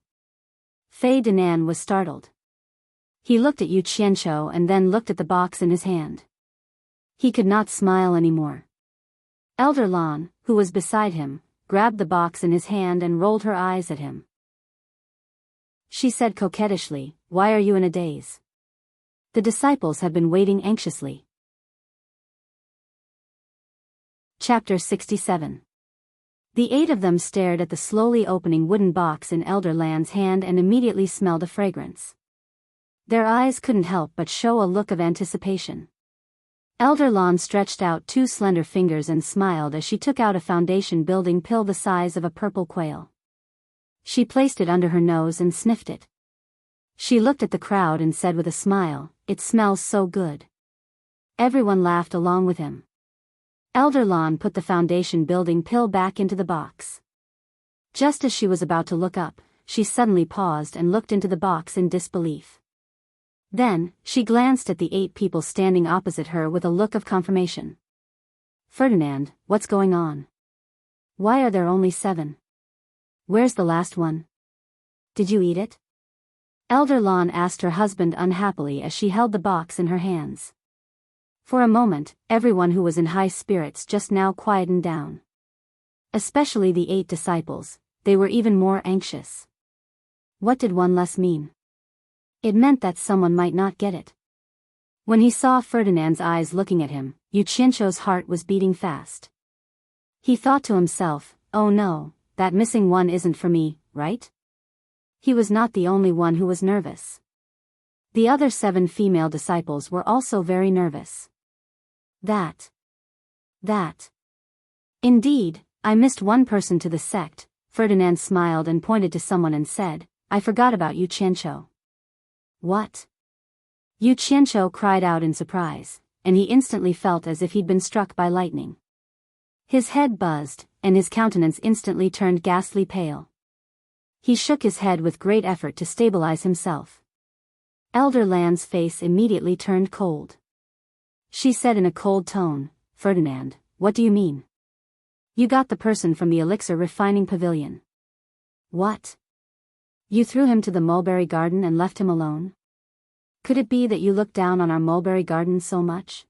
Speaker 1: Fei Danan was startled. He looked at Yu Qianqiu and then looked at the box in his hand. He could not smile anymore. Elder Lan, who was beside him, grabbed the box in his hand and rolled her eyes at him. She said coquettishly, "Why are you in a daze?" The disciples had been waiting anxiously. Chapter 67. The 8 of them stared at the slowly opening wooden box in Elder Lan's hand and immediately smelled a fragrance. Their eyes couldn't help but show a look of anticipation. Elder Lan stretched out 2 slender fingers and smiled as she took out a foundation building pill the size of a purple quail. She placed it under her nose and sniffed it. She looked at the crowd and said with a smile, "It smells so good." Everyone laughed along with him. Elder Lan put the foundation building pill back into the box. Just as she was about to look up, she suddenly paused and looked into the box in disbelief. Then, she glanced at the 8 people standing opposite her with a look of confirmation. "Ferdinand, what's going on? Why are there only 7? Where's the last one? Did you eat it?" Elder Lan asked her husband unhappily as she held the box in her hands. For a moment, everyone who was in high spirits just now quietened down. Especially the 8 disciples, they were even more anxious. What did one less mean? It meant that someone might not get it. When he saw Ferdinand's eyes looking at him, Yu Qianzhou's heart was beating fast. He thought to himself, oh no, that missing one isn't for me, right? He was not the only one who was nervous. The other 7 female disciples were also very nervous. That. Indeed, I missed one person to the sect. Ferdinand smiled and pointed to someone and said, I forgot about Yu Qianzhou. What? Yu Qianzhou cried out in surprise, and he instantly felt as if he'd been struck by lightning. His head buzzed, and his countenance instantly turned ghastly pale. He shook his head with great effort to stabilize himself. Elder Lan's face immediately turned cold. She said in a cold tone, Ferdinand, what do you mean? You got the person from the elixir refining pavilion. What? You threw him to the mulberry garden and left him alone? Could it be that you looked down on our mulberry garden so much?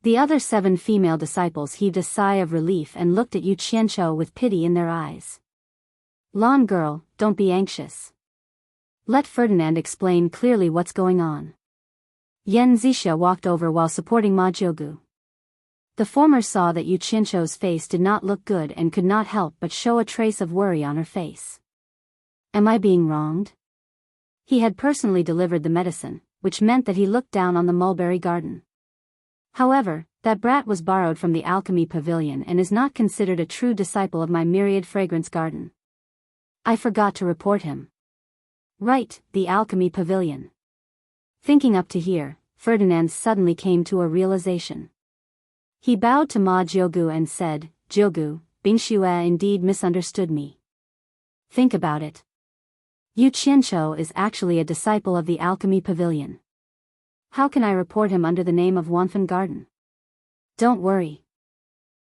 Speaker 1: The other 7 female disciples heaved a sigh of relief and looked at Yu Qianzhou with pity in their eyes. Lan girl, don't be anxious. Let Ferdinand explain clearly what's going on. Yan Zixia walked over while supporting Ma Jiugu. The former saw that Yu Qianzhou's face did not look good and could not help but show a trace of worry on her face. Am I being wronged? He had personally delivered the medicine, which meant that he looked down on the mulberry garden. However, that brat was borrowed from the alchemy pavilion and is not considered a true disciple of my myriad fragrance garden. I forgot to report him. Right, the alchemy pavilion. Thinking up to here, Ferdinand suddenly came to a realization. He bowed to Ma Jiugu and said, Jiugu, Bingxue indeed misunderstood me. Think about it. Yu Qianzhou is actually a disciple of the alchemy pavilion. How can I report him under the name of Wanfen Garden? Don't worry.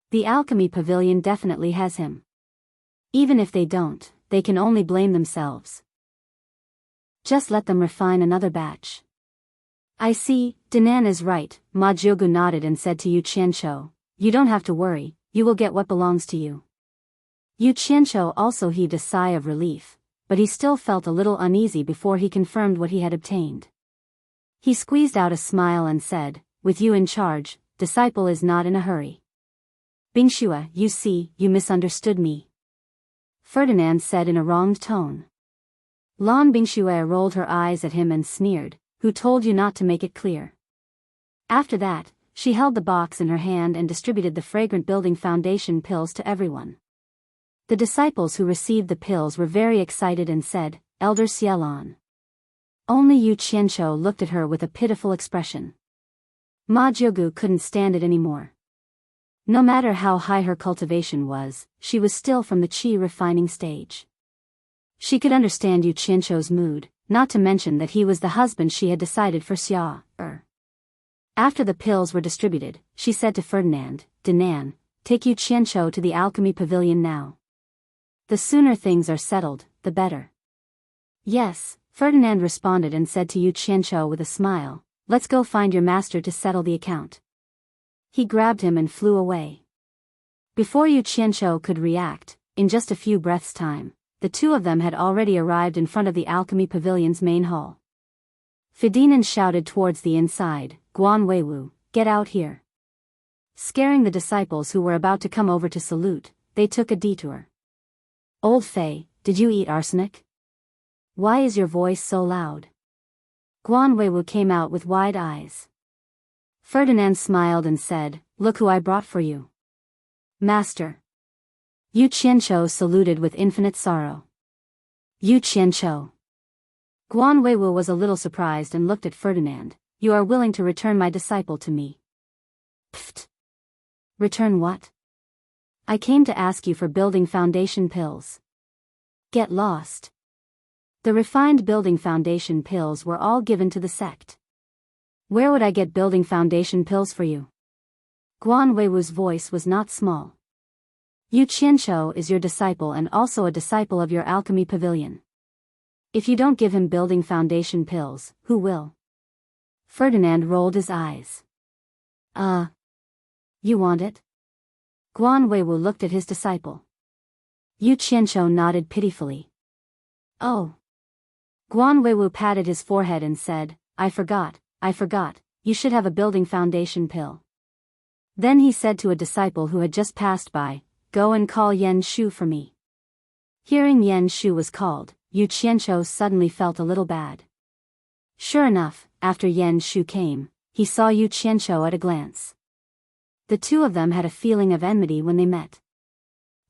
Speaker 1: The alchemy pavilion definitely has him. Even if they don't, they can only blame themselves. Just let them refine another batch. I see, Dinan is right, Ma Jiugu nodded and said to Yu Qianzhou, you don't have to worry, you will get what belongs to you. Yu Qianzhou also heaved a sigh of relief, but he still felt a little uneasy before he confirmed what he had obtained. He squeezed out a smile and said, with you in charge, disciple is not in a hurry. Bingxue, you see, you misunderstood me. Ferdinand said in a wronged tone. Lan Bingxue rolled her eyes at him and sneered, who told you not to make it clear? After that, she held the box in her hand and distributed the fragrant building foundation pills to everyone. The disciples who received the pills were very excited and said, Elder Xielan. Only Yu Qianzhou looked at her with a pitiful expression. Ma Jiugu couldn't stand it anymore. No matter how high her cultivation was, she was still from the qi refining stage. She could understand Yu Qianzhou's mood, not to mention that he was the husband she had decided for Xia. After the pills were distributed, she said to Ferdinand, Dinan, take Yu Qianzhou to the alchemy pavilion now. The sooner things are settled, the better. Yes, Ferdinand responded and said to Yu Qianzhou with a smile, let's go find your master to settle the account. He grabbed him and flew away. Before Yu Qianzhou could react, in just a few breaths' time, the 2 of them had already arrived in front of the alchemy pavilion's main hall. Ferdinand shouted towards the inside, Guan Weiwu, get out here. Scaring the disciples who were about to come over to salute, they took a detour. Old Fei, did you eat arsenic? Why is your voice so loud? Guan Weiwu came out with wide eyes. Ferdinand smiled and said, look who I brought for you. Master. Yu Qianzhou saluted with infinite sorrow. Yu Qianzhou. Guan Weiwu was a little surprised and looked at Ferdinand, you are willing to return my disciple to me. Pfft. Return what? I came to ask you for building foundation pills. Get lost. The refined building foundation pills were all given to the sect. Where would I get building foundation pills for you? Guan Weiwu's voice was not small. Yu Qianzhou is your disciple and also a disciple of your alchemy pavilion. If you don't give him building foundation pills, who will? Ferdinand rolled his eyes. You want it? Guan Weiwu looked at his disciple. Yu Qianzhou nodded pitifully. Oh. Guan Weiwu patted his forehead and said, I forgot, you should have a building foundation pill. Then he said to a disciple who had just passed by, "Go and call Yan Shu for me." Hearing Yan Shu was called, Yu Qianqiu suddenly felt a little bad. Sure enough, after Yan Shu came, he saw Yu Qianqiu at a glance. The two of them had a feeling of enmity when they met.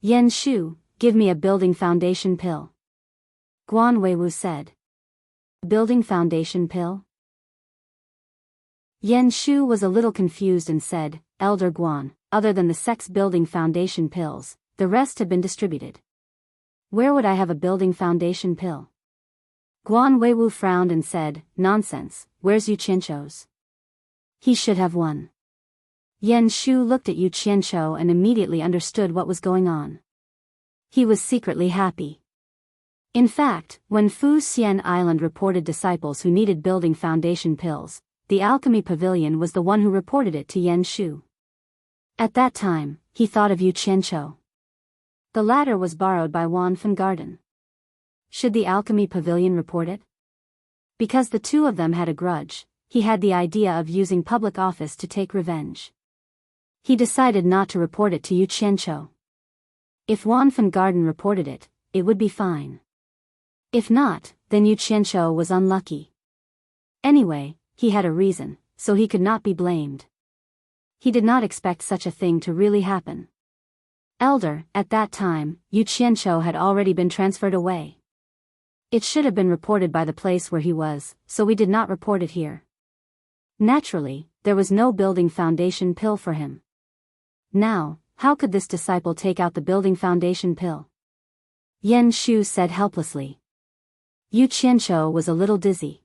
Speaker 1: "Yan Shu, give me a building foundation pill," Guan Weiwu said. "Building foundation pill?" Yan Shu was a little confused and said, "Elder Guan, other than the sex building foundation pills, the rest have been distributed. Where would I have a building foundation pill?" Guan Weiwu frowned and said, "Nonsense, where's Yu Qianqiu's? He should have one." Yan Shu looked at Yu Qianqiu and immediately understood what was going on. He was secretly happy. In fact, when Fu Xian Island reported disciples who needed building foundation pills, the alchemy pavilion was the one who reported it to Yan Shu. At that time, he thought of Yu Qianqiu. The latter was borrowed by Wan Fan Garden. Should the alchemy pavilion report it? Because the two of them had a grudge, he had the idea of using public office to take revenge. He decided not to report it to Yu Qianqiu. If Wan Fan Garden reported it, it would be fine. If not, then Yu Qianqiu was unlucky. Anyway, he had a reason, so he could not be blamed. He did not expect such a thing to really happen. Elder, at that time, Yu Qianqiu had already been transferred away. It should have been reported by the place where he was, so we did not report it here. Naturally, there was no building foundation pill for him. Now, how could this disciple take out the building foundation pill? Yan Shu said helplessly. Yu Qianqiu was a little dizzy.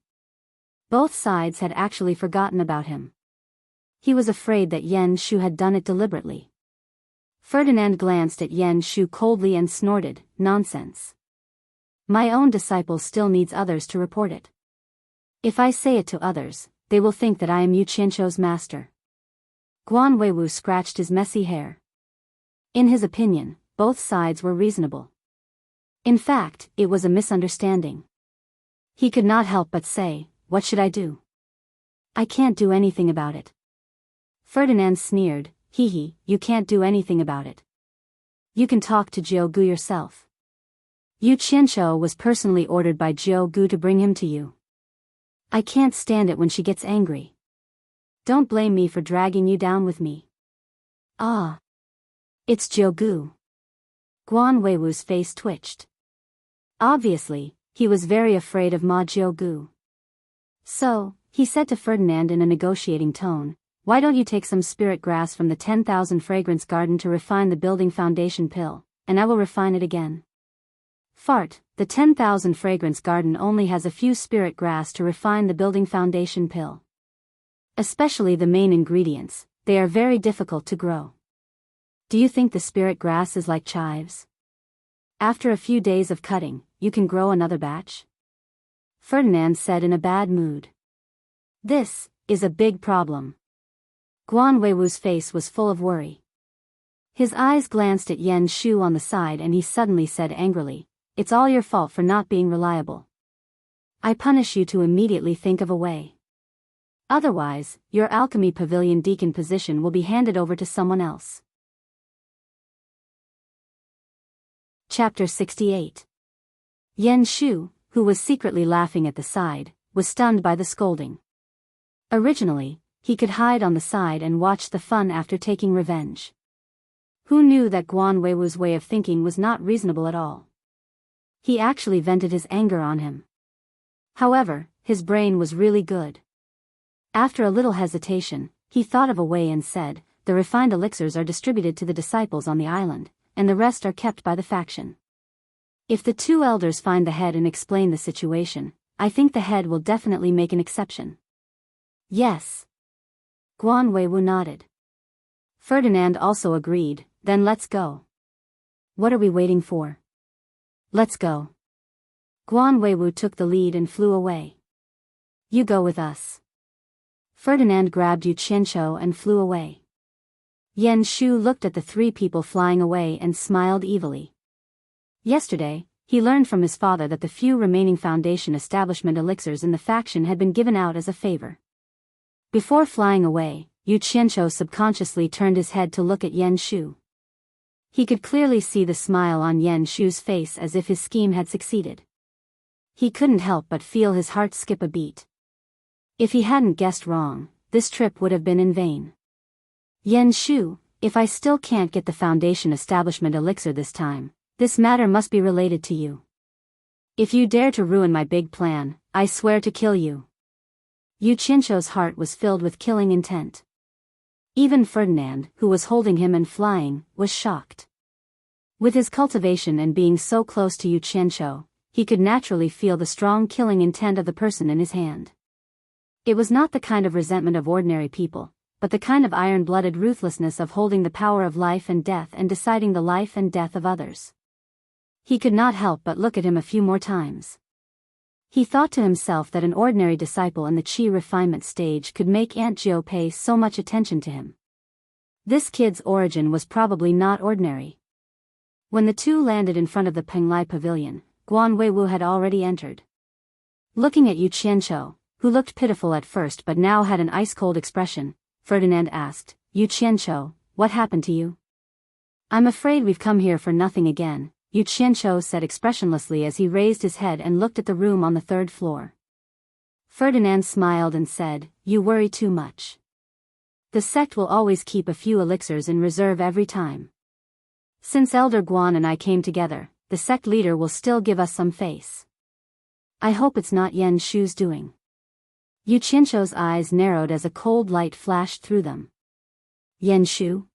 Speaker 1: Both sides had actually forgotten about him. He was afraid that Yan Shu had done it deliberately. Ferdinand glanced at Yan Shu coldly and snorted, "Nonsense. My own disciple still needs others to report it. If I say it to others, they will think that I am Yu Qianqiu's master." Guan Weiwu scratched his messy hair. In his opinion, both sides were reasonable. In fact, it was a misunderstanding. He could not help but say, "What should I do? I can't do anything about it." Ferdinand sneered, "Hee, you can't do anything about it. You can talk to Jiu Gu yourself. Yu Qianqiu was personally ordered by Jiu Gu to bring him to you. I can't stand it when she gets angry. Don't blame me for dragging you down with me." "Ah. It's Jiu Gu." Guan Weiwu's face twitched. Obviously, he was very afraid of Ma Jiu Gu. So, he said to Ferdinand in a negotiating tone, "Why don't you take some spirit grass from the 10,000 fragrance garden to refine the building foundation pill, and I will refine it again." Fart, the 10,000 fragrance garden only has a few spirit grass to refine the building foundation pill. Especially the main ingredients, they are very difficult to grow. Do you think the spirit grass is like chives? After a few days of cutting, you can grow another batch? Ferdinand said in a bad mood. This is a big problem. Guan Weiwu's face was full of worry. His eyes glanced at Yan Shu on the side and he suddenly said angrily, "It's all your fault for not being reliable. I punish you to immediately think of a way. Otherwise, your alchemy pavilion deacon position will be handed over to someone else." Chapter 68. Yan Shu, who was secretly laughing at the side, was stunned by the scolding. Originally, he could hide on the side and watch the fun after taking revenge. Who knew that Guan Weiwu's way of thinking was not reasonable at all? He actually vented his anger on him. However, his brain was really good. After a little hesitation, he thought of a way and said, "The refined elixirs are distributed to the disciples on the island, and the rest are kept by the faction. If the two elders find the head and explain the situation, I think the head will definitely make an exception." "Yes." Guan Weiwu nodded. Ferdinand also agreed, "Then let's go." "What are we waiting for? Let's go." Guan Weiwu took the lead and flew away. "You go with us." Ferdinand grabbed Yu Qianqiu and flew away. Yan Shu looked at the three people flying away and smiled evilly. Yesterday, he learned from his father that the few remaining foundation establishment elixirs in the faction had been given out as a favor. Before flying away, Yu Qianzhou subconsciously turned his head to look at Yan Shu. He could clearly see the smile on Yan Shu's face as if his scheme had succeeded. He couldn't help but feel his heart skip a beat. If he hadn't guessed wrong, this trip would have been in vain. Yan Shu, if I still can't get the Foundation Establishment elixir this time, this matter must be related to you. If you dare to ruin my big plan, I swear to kill you. Yu Qianzhou's heart was filled with killing intent. Even Ferdinand, who was holding him and flying, was shocked. With his cultivation and being so close to Yu Qianzhou, he could naturally feel the strong killing intent of the person in his hand. It was not the kind of resentment of ordinary people, but the kind of iron-blooded ruthlessness of holding the power of life and death and deciding the life and death of others. He could not help but look at him a few more times. He thought to himself that an ordinary disciple in the Qi refinement stage could make Aunt Jiu pay so much attention to him. This kid's origin was probably not ordinary. When the two landed in front of the Penglai Pavilion, Guan Weiwu had already entered. Looking at Yu Qianzhou, who looked pitiful at first but now had an ice-cold expression, Ferdinand asked, "Yu Qianzhou, what happened to you?" "I'm afraid we've come here for nothing again," Yu Qianzhou said expressionlessly as he raised his head and looked at the room on the third floor. Ferdinand smiled and said, "You worry too much. The sect will always keep a few elixirs in reserve every time. Since Elder Guan and I came together, the sect leader will still give us some face. I hope it's not Yan Shu's doing." Yu Qianzhou's eyes narrowed as a cold light flashed through them. "Yan Shu?"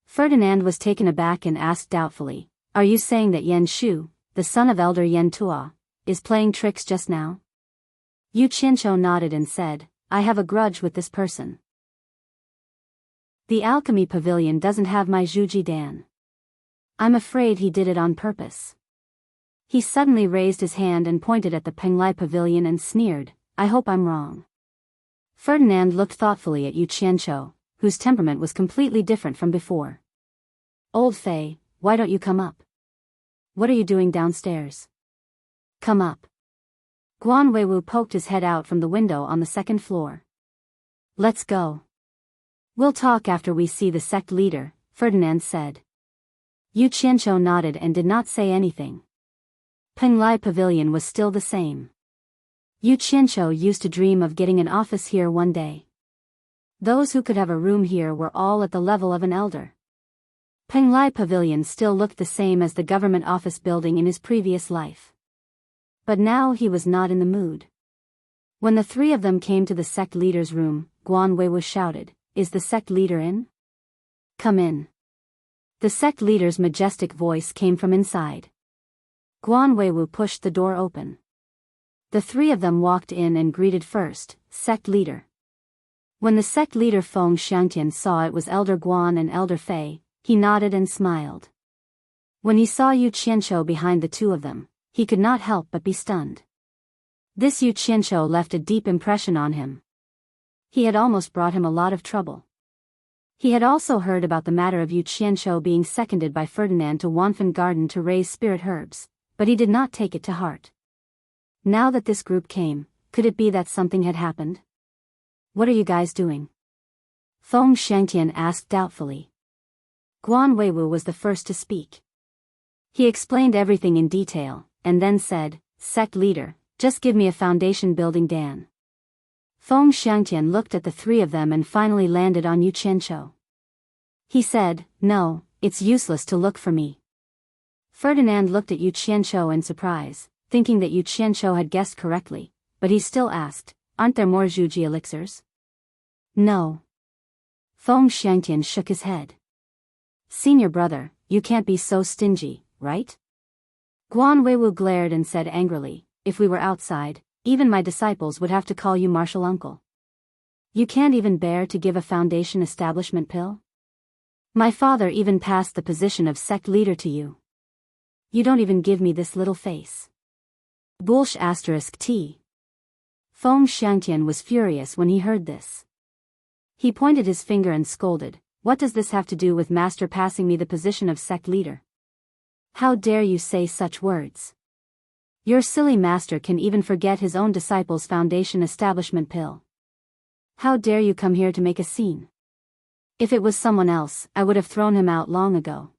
Speaker 1: Ferdinand was taken aback and asked doubtfully, "Are you saying that Yan Shu, the son of Elder Yan Tua, is playing tricks just now?" Yu Qianzhou nodded and said, "I have a grudge with this person. The alchemy pavilion doesn't have my Zhuji Dan. I'm afraid he did it on purpose." He suddenly raised his hand and pointed at the Penglai pavilion and sneered, "I hope I'm wrong." Ferdinand looked thoughtfully at Yu Qianzhou, whose temperament was completely different from before. "Old Fei, why don't you come up? What are you doing downstairs? Come up." Guan Weiwu poked his head out from the window on the second floor. "Let's go. We'll talk after we see the sect leader," Ferdinand said. Yu Qianzhou nodded and did not say anything. Penglai Pavilion was still the same. Yu Qianzhou used to dream of getting an office here one day. Those who could have a room here were all at the level of an elder. Penglai Pavilion still looked the same as the government office building in his previous life. But now he was not in the mood. When the three of them came to the sect leader's room, Guan Weiwu shouted, "Is the sect leader in? Come in." The sect leader's majestic voice came from inside. Guan Weiwu pushed the door open. The three of them walked in and greeted first, "Sect leader." When the sect leader Feng Xiangtian saw it was Elder Guan and Elder Fei, he nodded and smiled. When he saw Yu Qianzhou behind the two of them, he could not help but be stunned. This Yu Qianzhou left a deep impression on him. He had almost brought him a lot of trouble. He had also heard about the matter of Yu Qianzhou being seconded by Ferdinand to Wanfen Garden to raise spirit herbs, but he did not take it to heart. Now that this group came, could it be that something had happened? "What are you guys doing?" Feng Xiangtian asked doubtfully. Guan Weiwu was the first to speak. He explained everything in detail, and then said, "Sect leader, just give me a foundation building Dan." Feng Xiangtian looked at the three of them and finally landed on Yu Qianzhou. He said, "No, it's useless to look for me." Ferdinand looked at Yu Qianzhou in surprise, thinking that Yu Qianzhou had guessed correctly, but he still asked, "Aren't there more Zhuji elixirs?" "No." Feng Xiangtian shook his head. "Senior brother, you can't be so stingy, right?" Guan Weiwu glared and said angrily, "If we were outside, even my disciples would have to call you Martial Uncle. You can't even bear to give a foundation establishment pill? My father even passed the position of sect leader to you. You don't even give me this little face. Bullsh *T. Feng Xiangtian was furious when he heard this. He pointed his finger and scolded, "What does this have to do with Master passing me the position of sect leader? How dare you say such words? Your silly master can even forget his own disciples' foundation establishment pill." How dare you come here to make a scene? If it was someone else, I would have thrown him out long ago.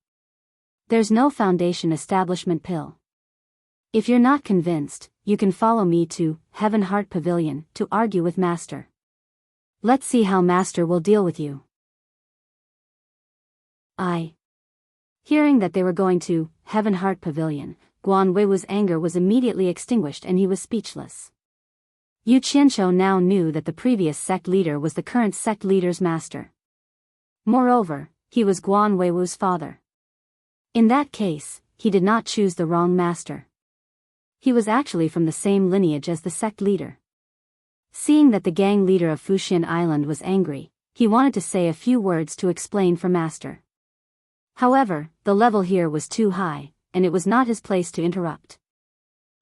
Speaker 1: There's no foundation establishment pill. If you're not convinced, you can follow me to Heaven Heart Pavilion to argue with Master. Let's see how Master will deal with you. Hearing that they were going to Heaven Heart Pavilion, Guan Weiwu's anger was immediately extinguished and he was speechless. Yu Qianqiu now knew that the previous sect leader was the current sect leader's master. Moreover, he was Guan Weiwu's father. In that case, he did not choose the wrong master. He was actually from the same lineage as the sect leader. Seeing that the gang leader of Fuxian Island was angry, he wanted to say a few words to explain for Master. However, the level here was too high, and it was not his place to interrupt.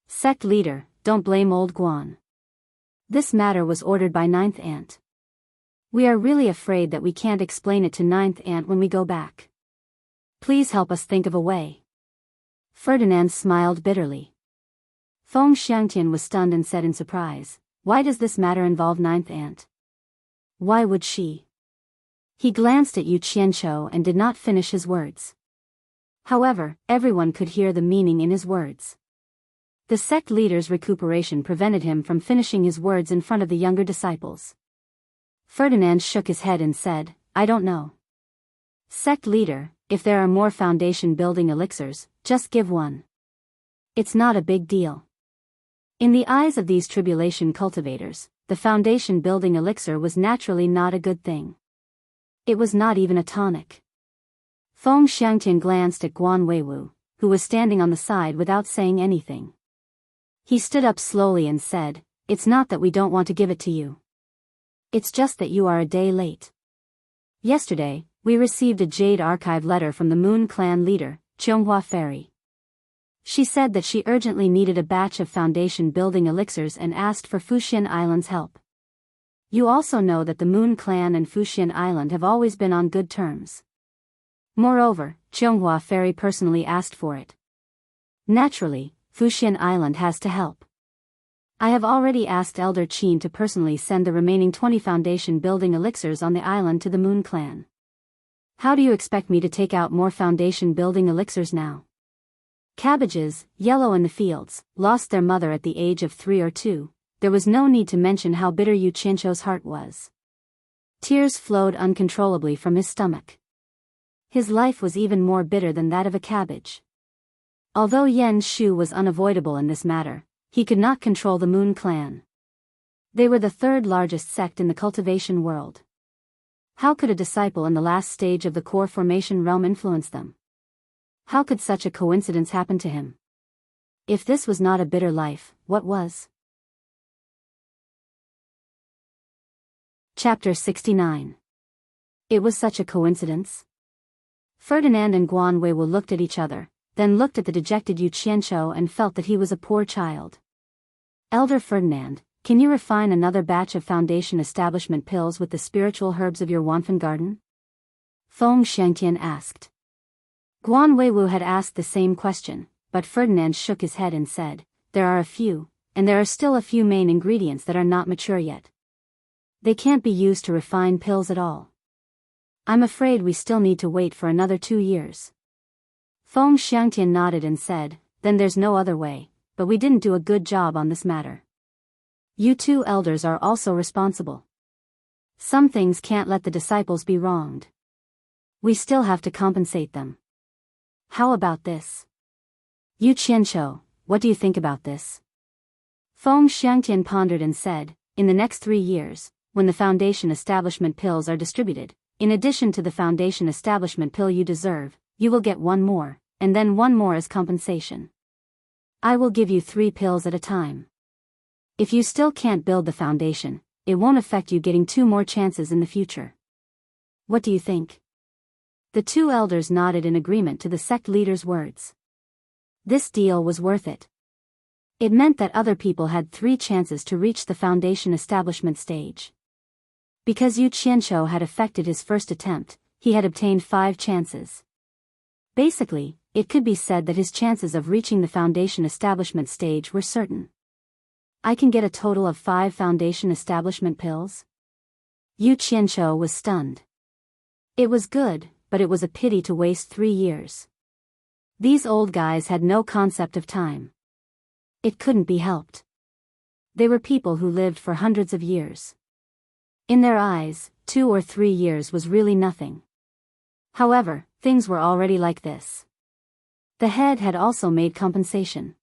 Speaker 1: Sect leader, don't blame old Guan. This matter was ordered by Ninth Aunt. We are really afraid that we can't explain it to Ninth Aunt when we go back. Please help us think of a way. Ferdinand smiled bitterly. Feng Xiangtian was stunned and said in surprise, why does this matter involve Ninth Aunt? Why would she? He glanced at Yu Qianqiu and did not finish his words. However, everyone could hear the meaning in his words. The sect leader's recuperation prevented him from finishing his words in front of the younger disciples. Ferdinand shook his head and said, I don't know. Sect leader, if there are more foundation building elixirs, just give one. It's not a big deal. In the eyes of these tribulation cultivators, the foundation building elixir was naturally not a good thing. It was not even a tonic. Feng Xiangtian glanced at Guan Weiwu, who was standing on the side without saying anything. He stood up slowly and said, it's not that we don't want to give it to you. It's just that you are a day late. Yesterday, we received a Jade Archive letter from the Moon Clan leader, Chonghua Fairy. She said that she urgently needed a batch of foundation building elixirs and asked for Fuxian Island's help. You also know that the Moon Clan and Fuxian Island have always been on good terms. Moreover, Chonghua Fairy personally asked for it. Naturally, Fuxian Island has to help. I have already asked Elder Qin to personally send the remaining 20 foundation building elixirs on the island to the Moon Clan. How do you expect me to take out more foundation building elixirs now? Cabbages, yellow in the fields, lost their mother at the age of 3 or 2. There was no need to mention how bitter Yu Qianqiu's heart was. Tears flowed uncontrollably from his stomach. His life was even more bitter than that of a cabbage. Although Yen Shu was unavoidable in this matter, he could not control the Moon Clan. They were the third largest sect in the cultivation world. How could a disciple in the last stage of the core formation realm influence them? How could such a coincidence happen to him? If this was not a bitter life, what was? Chapter 69. It was such a coincidence. Ferdinand and Guan Weiwu looked at each other, then looked at the dejected Yu Qianqiu and felt that he was a poor child. Elder Ferdinand, can you refine another batch of foundation establishment pills with the spiritual herbs of your Wanfen garden? Feng Xiangtian asked. Guan Weiwu had asked the same question, but Ferdinand shook his head and said, there are a few, and there are still a few main ingredients that are not mature yet. They can't be used to refine pills at all. I'm afraid we still need to wait for another 2 years. Feng Xiangtian nodded and said, then there's no other way, but we didn't do a good job on this matter. You two elders are also responsible. Some things can't let the disciples be wronged. We still have to compensate them. How about this? Yu Qianqiu, what do you think about this? Feng Xiangtian pondered and said, in the next 3 years, when the foundation establishment pills are distributed, in addition to the foundation establishment pill you deserve, you will get one more, and then one more as compensation. I will give you 3 pills at a time. If you still can't build the foundation, it won't affect you getting 2 more chances in the future. What do you think? The 2 elders nodded in agreement to the sect leader's words. This deal was worth it. It meant that other people had 3 chances to reach the foundation establishment stage. Because Yu Qianqiu had effected his first attempt, he had obtained 5 chances. Basically, it could be said that his chances of reaching the foundation establishment stage were certain. I can get a total of 5 foundation establishment pills? Yu Qianqiu was stunned. It was good, but it was a pity to waste 3 years. These old guys had no concept of time. It couldn't be helped. They were people who lived for hundreds of years. In their eyes, 2 or 3 years was really nothing. However, things were already like this. The head had also made compensation.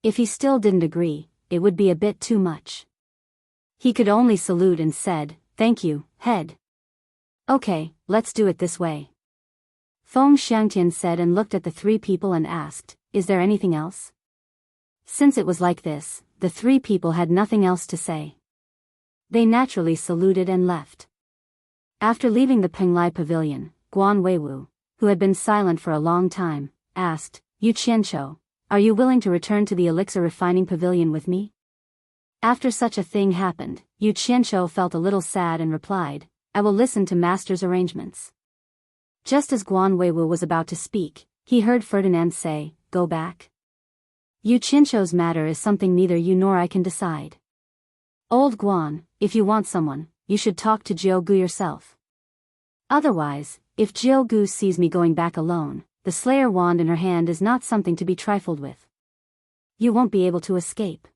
Speaker 1: If he still didn't agree, it would be a bit too much. He could only salute and said, "Thank you, head." "Okay, let's do it this way," Feng Xiangtian said and looked at the 3 people and asked, "Is there anything else?" Since it was like this, the 3 people had nothing else to say. They naturally saluted and left. After leaving the Penglai pavilion, Guan Weiwu, who had been silent for a long time, asked, "Yu Qianqiu, are you willing to return to the elixir refining pavilion with me?" After such a thing happened, Yu Qianqiu felt a little sad and replied, "I will listen to master's arrangements." Just as Guan Weiwu was about to speak, he heard Ferdinand say, "Go back. Yu Qianqiu's matter is something neither you nor I can decide. Old Guan, if you want someone, you should talk to Jiu Gu yourself. Otherwise, if Jiu Gu sees me going back alone, the Slayer wand in her hand is not something to be trifled with. You won't be able to escape."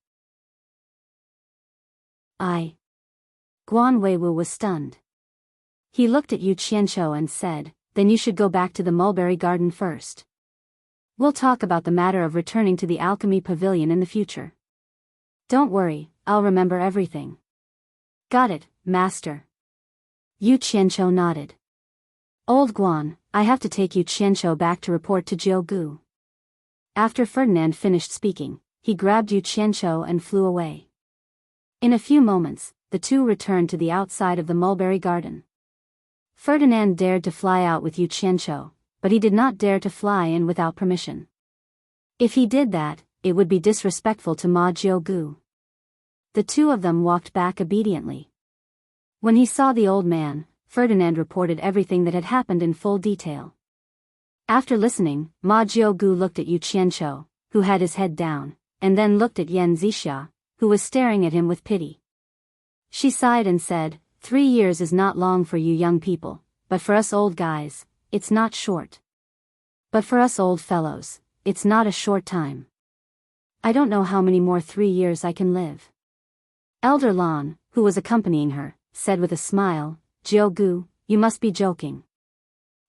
Speaker 1: Guan Weiwu was stunned. He looked at Yu Qianqiu and said, "Then you should go back to the mulberry garden first. We'll talk about the matter of returning to the alchemy pavilion in the future. Don't worry, I'll remember everything." "Got it, master." Yu Qianqiu nodded. "Old Guan, I have to take Yu Qianqiu back to report to Jiu Gu." After Ferdinand finished speaking, he grabbed Yu Qianqiu and flew away. In a few moments, the 2 returned to the outside of the mulberry garden. Ferdinand dared to fly out with Yu Qianqiu, but he did not dare to fly in without permission. If he did that, it would be disrespectful to Ma Jiugu. The 2 of them walked back obediently. When he saw the old man, Ferdinand reported everything that had happened in full detail. After listening, Ma Jiugu looked at Yu Qianqiu, who had his head down, and then looked at Yan Zixia, who was staring at him with pity. She sighed and said, 3 years is not long for you young people, but for us old guys, it's not short. But for us old fellows, it's not a short time. I don't know how many more 3 years I can live." Elder Lan, who was accompanying her, said with a smile, "Jiu Gu, you must be joking.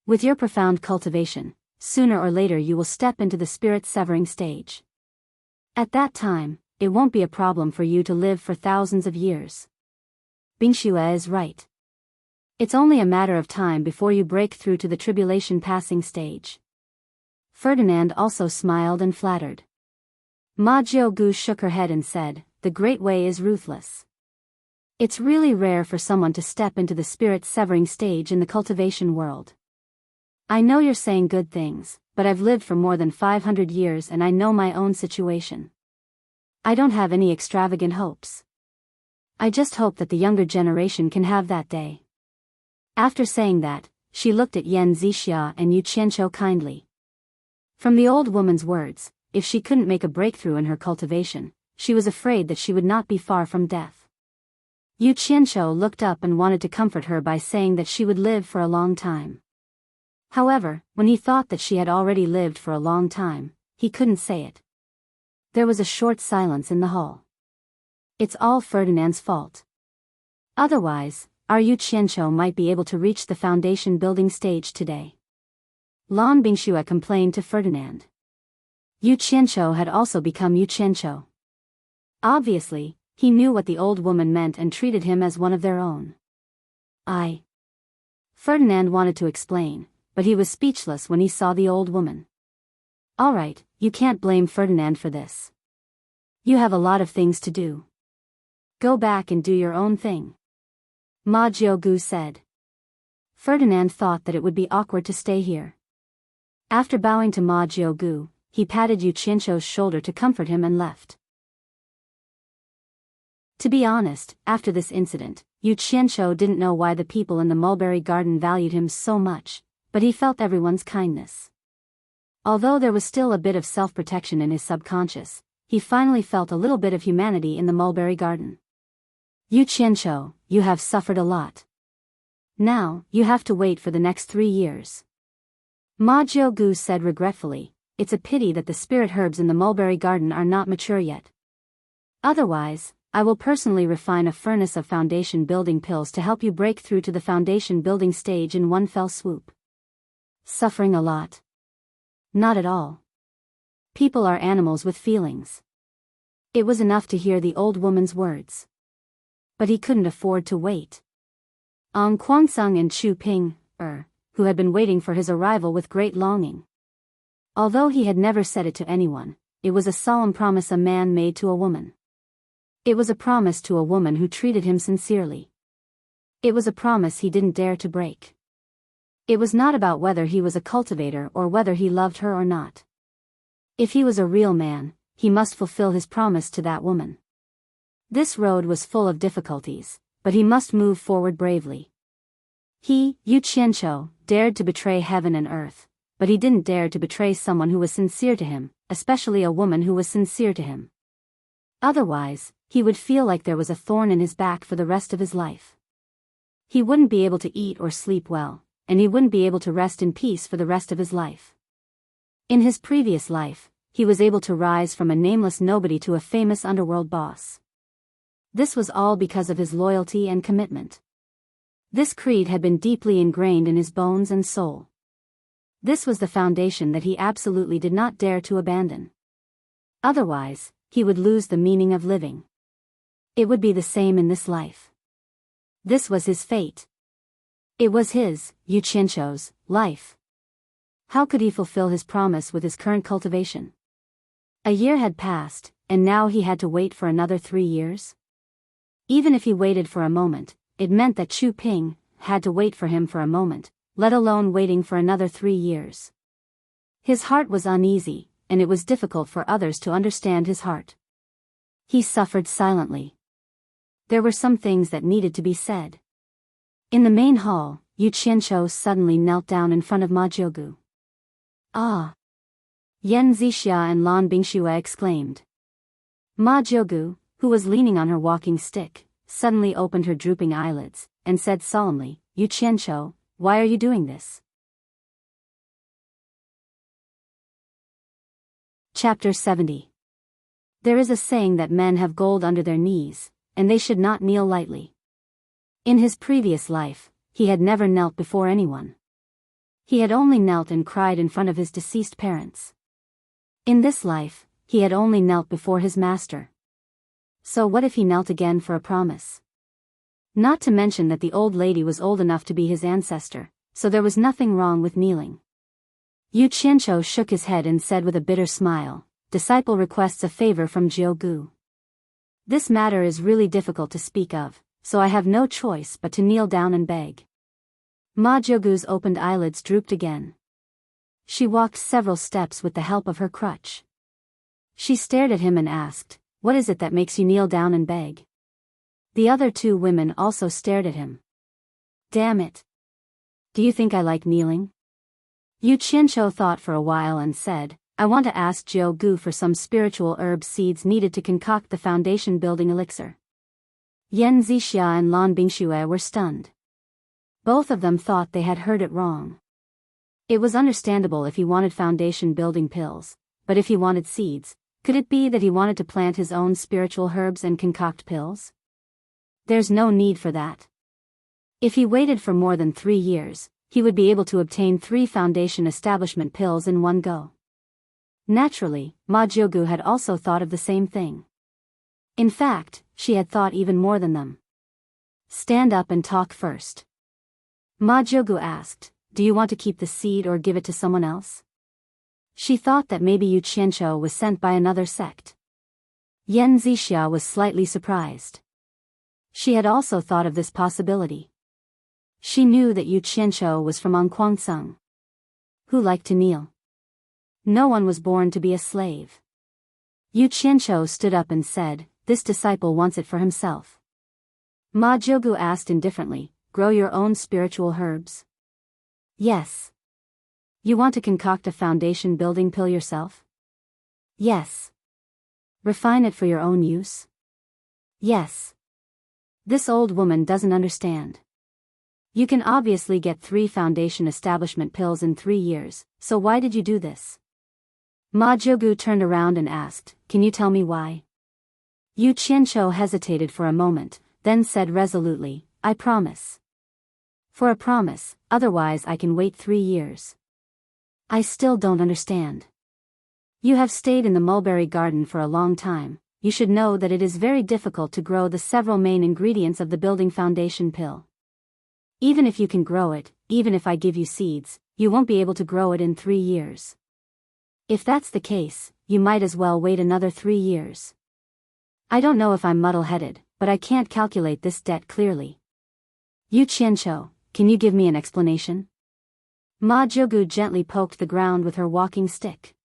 Speaker 1: With your profound cultivation, sooner or later you will step into the spirit-severing stage. At that time, it won't be a problem for you to live for thousands of years. Bingxue is right. It's only a matter of time before you break through to the tribulation passing stage." Ferdinand also smiled and flattered. Ma Jiugu shook her head and said, "The great way is ruthless. It's really rare for someone to step into the spirit-severing stage in the cultivation world. I know you're saying good things, but I've lived for more than 500 years and I know my own situation. I don't have any extravagant hopes. I just hope that the younger generation can have that day." After saying that, she looked at Yan Zixia and Yu Qianqiu kindly. From the old woman's words, if she couldn't make a breakthrough in her cultivation, she was afraid that she would not be far from death. Yu Qianqiu looked up and wanted to comfort her by saying that she would live for a long time. However, when he thought that she had already lived for a long time, he couldn't say it. There was a short silence in the hall. "It's all Ferdinand's fault. Otherwise, our Yu Qianqiu might be able to reach the foundation building stage today." Lan Bingxue complained to Ferdinand. Yu Qianqiu had also become Yu Qianqiu. Obviously, he knew what the old woman meant and treated him as one of their own. Ferdinand wanted to explain, but he was speechless when he saw the old woman. "All right, you can't blame Ferdinand for this. You have a lot of things to do. Go back and do your own thing," Ma Jiugu said. Ferdinand thought that it would be awkward to stay here. After bowing to Ma Jiugu, he patted Yu Qianqiu's shoulder to comfort him and left. To be honest, after this incident, Yu Qianqiu didn't know why the people in the mulberry garden valued him so much, but he felt everyone's kindness. Although there was still a bit of self-protection in his subconscious, he finally felt a little bit of humanity in the mulberry garden. Yu Qianqiu, you have suffered a lot. Now, you have to wait for the next 3 years. Ma Jiugu said regretfully, it's a pity that the spirit herbs in the mulberry garden are not mature yet. Otherwise, I will personally refine a furnace of foundation building pills to help you break through to the foundation building stage in one fell swoop. Suffering a lot? Not at all. People are animals with feelings. It was enough to hear the old woman's words. But he couldn't afford to wait. Ang Kwangsung and Chu Ping, who had been waiting for his arrival with great longing. Although he had never said it to anyone, it was a solemn promise a man made to a woman. It was a promise to a woman who treated him sincerely. It was a promise he didn't dare to break. It was not about whether he was a cultivator or whether he loved her or not. If he was a real man, he must fulfill his promise to that woman. This road was full of difficulties, but he must move forward bravely. He, Yu Qianqiu, dared to betray heaven and earth, but he didn't dare to betray someone who was sincere to him, especially a woman who was sincere to him. Otherwise, he would feel like there was a thorn in his back for the rest of his life. He wouldn't be able to eat or sleep well, and he wouldn't be able to rest in peace for the rest of his life. In his previous life, he was able to rise from a nameless nobody to a famous underworld boss. This was all because of his loyalty and commitment. This creed had been deeply ingrained in his bones and soul. This was the foundation that he absolutely did not dare to abandon. Otherwise, he would lose the meaning of living. It would be the same in this life. This was his fate. It was his, Yu Qianqiu's, life. How could he fulfill his promise with his current cultivation? A year had passed, and now he had to wait for another 3 years? Even if he waited for a moment, it meant that Chu Ping had to wait for him for a moment, let alone waiting for another 3 years. His heart was uneasy, and it was difficult for others to understand his heart. He suffered silently. There were some things that needed to be said. In the main hall, Yu Qianqiu suddenly knelt down in front of Ma Jiugu. Ah! Yan Zixia and Lan Bingxue exclaimed. Ma Jiugu, who was leaning on her walking stick, suddenly opened her drooping eyelids, and said solemnly, Yu Qianqiu, why are you doing this? Chapter 70. There is a saying that men have gold under their knees, and they should not kneel lightly. In his previous life, he had never knelt before anyone. He had only knelt and cried in front of his deceased parents. In this life, he had only knelt before his master. So what if he knelt again for a promise? Not to mention that the old lady was old enough to be his ancestor, so there was nothing wrong with kneeling. Yu Qianqiu shook his head and said with a bitter smile, disciple requests a favor from Jiugu. This matter is really difficult to speak of, so I have no choice but to kneel down and beg. Ma Jiugu's opened eyelids drooped again. She walked several steps with the help of her crutch. She stared at him and asked, what is it that makes you kneel down and beg? The other 2 women also stared at him. Damn it! Do you think I like kneeling? Yu Qianqiu thought for a while and said, I want to ask Jiugu for some spiritual herb seeds needed to concoct the foundation building elixir. Yan Zixia and Lan Bingxue were stunned. Both of them thought they had heard it wrong. It was understandable if he wanted foundation building pills, but if he wanted seeds, could it be that he wanted to plant his own spiritual herbs and concoct pills? There's no need for that. If he waited for more than 3 years, he would be able to obtain 3 foundation establishment pills in one go. Naturally, Ma Jiugu had also thought of the same thing. In fact, she had thought even more than them. Stand up and talk first. Ma Jiugu asked, do you want to keep the seed or give it to someone else? She thought that maybe Yu Qianqiu was sent by another sect. Yan Zixia was slightly surprised. She had also thought of this possibility. She knew that Yu Qianqiu was from Kwangsung, who liked to kneel. No one was born to be a slave. Yu Qianqiu stood up and said, this disciple wants it for himself. Ma Jiugu asked indifferently, grow your own spiritual herbs? Yes. You want to concoct a foundation building pill yourself? Yes. Refine it for your own use? Yes. This old woman doesn't understand. You can obviously get 3 foundation establishment pills in 3 years, so why did you do this? Ma Jiugu turned around and asked, can you tell me why? Yu Qianqiu hesitated for a moment, then said resolutely, I promise. For a promise, otherwise I can wait 3 years. I still don't understand. You have stayed in the mulberry garden for a long time. You should know that it is very difficult to grow the several main ingredients of the building foundation pill. Even if you can grow it, even if I give you seeds, you won't be able to grow it in 3 years. If that's the case, you might as well wait another 3 years. I don't know if I'm muddle-headed, but I can't calculate this debt clearly. Yu Qianqiu, can you give me an explanation? Ma Jiugu gently poked the ground with her walking stick.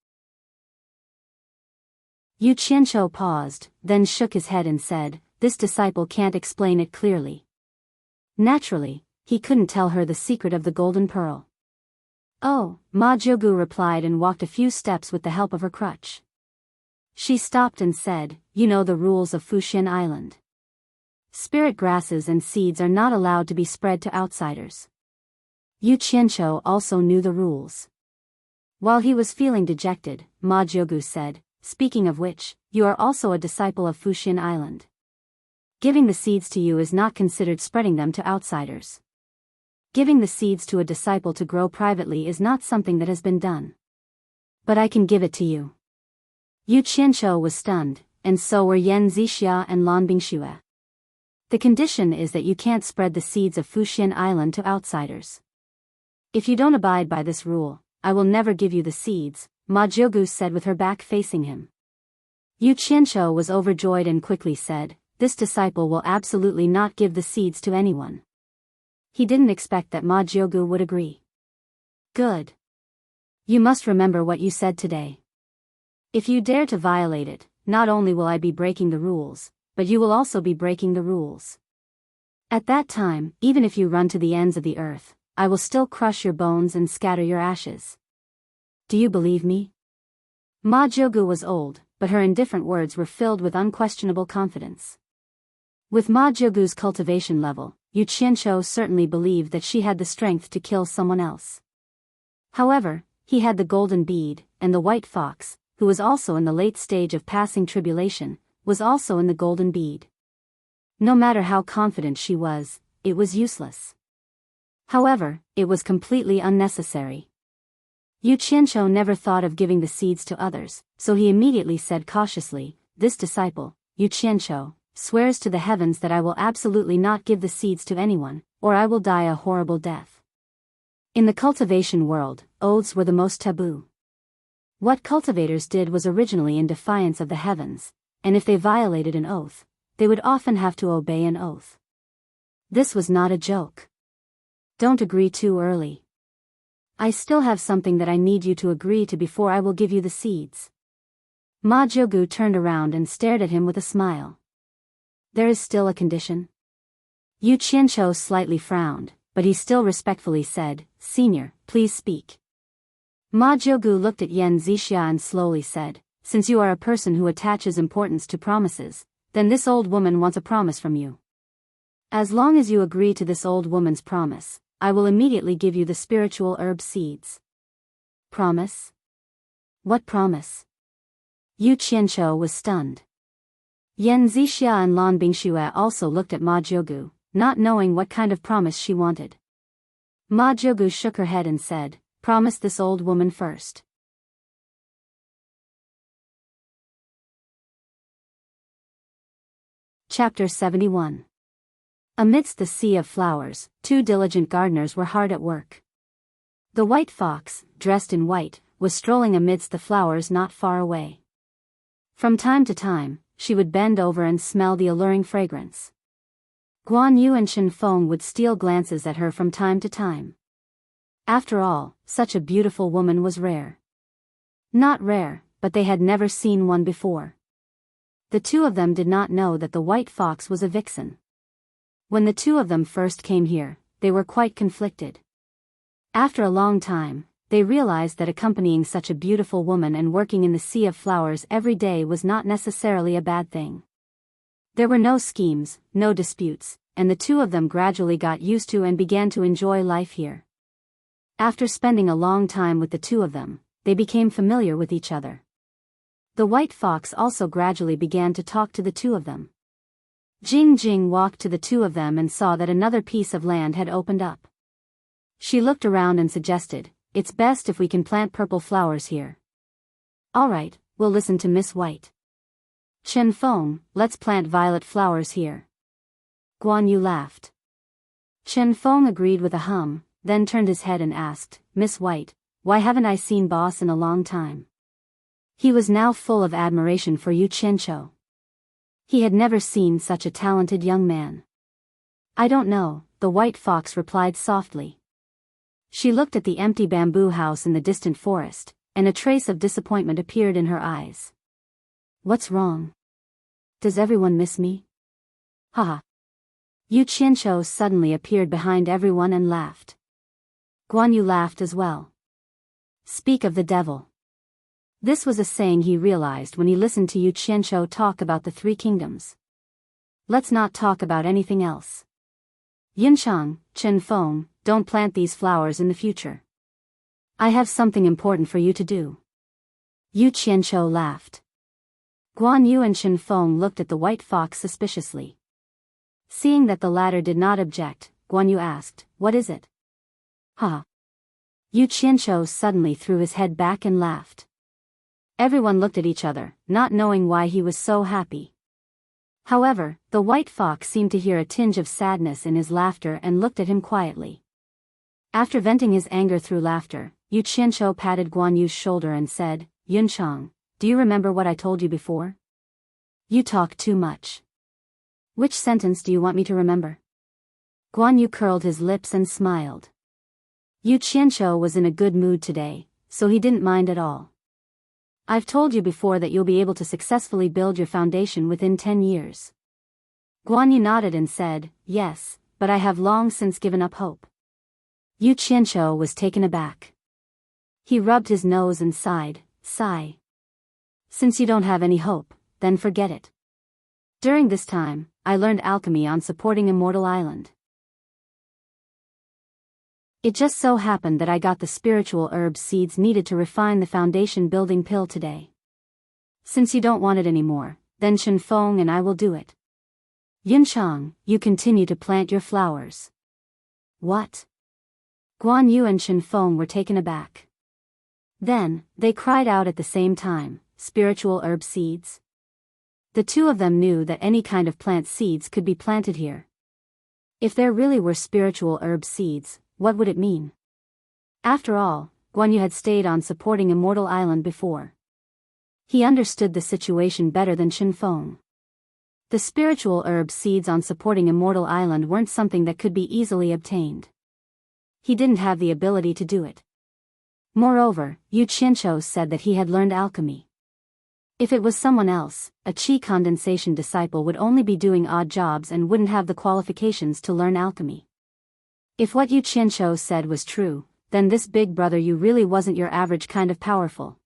Speaker 1: Yu Qianqiu paused, then shook his head and said, this disciple can't explain it clearly. Naturally, he couldn't tell her the secret of the golden pearl. Oh, Ma Jiugu replied and walked a few steps with the help of her crutch. She stopped and said, you know the rules of Fuxian Island. Spirit grasses and seeds are not allowed to be spread to outsiders. Yu Qianqiu also knew the rules. While he was feeling dejected, Ma Jiugu said, speaking of which, you are also a disciple of Fuxian Island. Giving the seeds to you is not considered spreading them to outsiders. Giving the seeds to a disciple to grow privately is not something that has been done. But I can give it to you. Yu Qianqiu was stunned, and so were Yan Zixia and Lan Bingxue. The condition is that you can't spread the seeds of Fuxian Island to outsiders. If you don't abide by this rule, I will never give you the seeds, Ma Jiugu said with her back facing him. Yu Qianqiu was overjoyed and quickly said, this disciple will absolutely not give the seeds to anyone. He didn't expect that Ma Jiugu would agree. Good. You must remember what you said today. If you dare to violate it, not only will I be breaking the rules, but you will also be breaking the rules. At that time, even if you run to the ends of the earth, I will still crush your bones and scatter your ashes. Do you believe me? Ma Jiugu was old, but her indifferent words were filled with unquestionable confidence. With Ma Jiugu's cultivation level, Yu Qianqiu certainly believed that she had the strength to kill someone else. However, he had the golden bead, and the white fox, who was also in the late stage of passing tribulation, was also in the golden bead. No matter how confident she was, it was useless. However, it was completely unnecessary. Yu Qianqiu never thought of giving the seeds to others, so he immediately said cautiously, this disciple, Yu Qianqiu, swears to the heavens that I will absolutely not give the seeds to anyone, or I will die a horrible death. In the cultivation world, oaths were the most taboo. What cultivators did was originally in defiance of the heavens, and if they violated an oath, they would often have to obey an oath. This was not a joke. Don't agree too early. I still have something that I need you to agree to before I will give you the seeds. Ma Jiugu turned around and stared at him with a smile. There is still a condition? Yu Qianqiu slightly frowned, but he still respectfully said, Senior, please speak. Ma Jiugu looked at Yan Zixia and slowly said, since you are a person who attaches importance to promises, then this old woman wants a promise from you. As long as you agree to this old woman's promise, I will immediately give you the spiritual herb seeds. Promise? What promise? Yu Qianqiu was stunned. Yan Zixia and Lan Bingxue also looked at Ma Jiugu, not knowing what kind of promise she wanted. Ma Jiugu shook her head and said, promise this old woman first. Chapter 71. Amidst the sea of flowers, 2 diligent gardeners were hard at work. The white fox, dressed in white, was strolling amidst the flowers not far away. From time to time, she would bend over and smell the alluring fragrance. Guan Yu and Shen Feng would steal glances at her from time to time. After all, such a beautiful woman was rare. Not rare, but they had never seen one before. The 2 of them did not know that the white fox was a vixen. When the 2 of them first came here, they were quite conflicted. After a long time, they realized that accompanying such a beautiful woman and working in the sea of flowers every day was not necessarily a bad thing. There were no schemes, no disputes, and the two of them gradually got used to and began to enjoy life here. After spending a long time with the two of them, they became familiar with each other. The white fox also gradually began to talk to the two of them. Jing Jing walked to the two of them and saw that another piece of land had opened up. She looked around and suggested, "It's best if we can plant purple flowers here." "All right, we'll listen to Miss White." "Chen Feng, let's plant violet flowers here." Guan Yu laughed. Chen Feng agreed with a hum, then turned his head and asked, "Miss White, why haven't I seen boss in a long time?" He was now full of admiration for Yu Qianqiu. He had never seen such a talented young man. "I don't know," the white fox replied softly. She looked at the empty bamboo house in the distant forest, and a trace of disappointment appeared in her eyes. "What's wrong? Does everyone miss me?" Haha. Yu Qianqiu suddenly appeared behind everyone and laughed. Guan Yu laughed as well. "Speak of the devil." This was a saying he realized when he listened to Yu Qianqiu talk about the three kingdoms. "Let's not talk about anything else. Yunchang, Chen Feng, don't plant these flowers in the future. I have something important for you to do." Yu Qianqiu laughed. Guan Yu and Chen Feng looked at the white fox suspiciously. Seeing that the latter did not object, Guan Yu asked, "What is it?" "Ha." Yu Qianqiu suddenly threw his head back and laughed. Everyone looked at each other, not knowing why he was so happy. However, the white fox seemed to hear a tinge of sadness in his laughter and looked at him quietly. After venting his anger through laughter, Yu Qianqiu patted Guan Yu's shoulder and said, "Yunchang, do you remember what I told you before? You talk too much. Which sentence do you want me to remember?" Guan Yu curled his lips and smiled. Yu Qianqiu was in a good mood today, so he didn't mind at all. "I've told you before that you'll be able to successfully build your foundation within 10 years. Guan Yu nodded and said, "Yes, but I have long since given up hope." Yu Qianqiu was taken aback. He rubbed his nose and sighed, "Sigh. Since you don't have any hope, then forget it. During this time, I learned alchemy on supporting Immortal Island. It just so happened that I got the spiritual herb seeds needed to refine the foundation building pill today. Since you don't want it anymore, then Chen Feng and I will do it. Yunchang, you continue to plant your flowers." "What?" Guan Yu and Chen Feng were taken aback. Then, they cried out at the same time, "Spiritual herb seeds?" The two of them knew that any kind of plant seeds could be planted here. If there really were spiritual herb seeds, what would it mean? After all, Guan Yu had stayed on supporting Immortal Island before. He understood the situation better than Chen Feng. The spiritual herb seeds on supporting Immortal Island weren't something that could be easily obtained. He didn't have the ability to do it. Moreover, Yu Qianqiu said that he had learned alchemy. If it was someone else, a qi condensation disciple would only be doing odd jobs and wouldn't have the qualifications to learn alchemy. If what Yu Qianqiu said was true, then this big brother Yu really wasn't your average kind of powerful.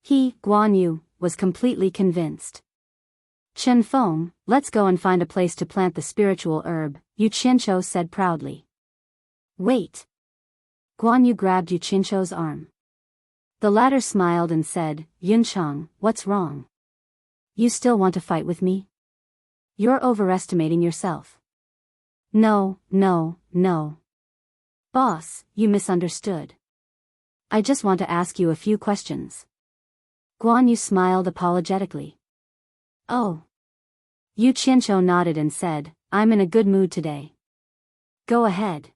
Speaker 1: He, Guan Yu, was completely convinced. "Chen Feng, let's go and find a place to plant the spiritual herb," Yu Qianqiu said proudly. "Wait." Guan Yu grabbed Yu Qianqiu's arm. The latter smiled and said, "Yunchang, what's wrong? You still want to fight with me? You're overestimating yourself." No. "Boss, you misunderstood. I just want to ask you a few questions." Guan Yu smiled apologetically. "Oh." Yu Qianqiu nodded and said, "I'm in a good mood today. Go ahead."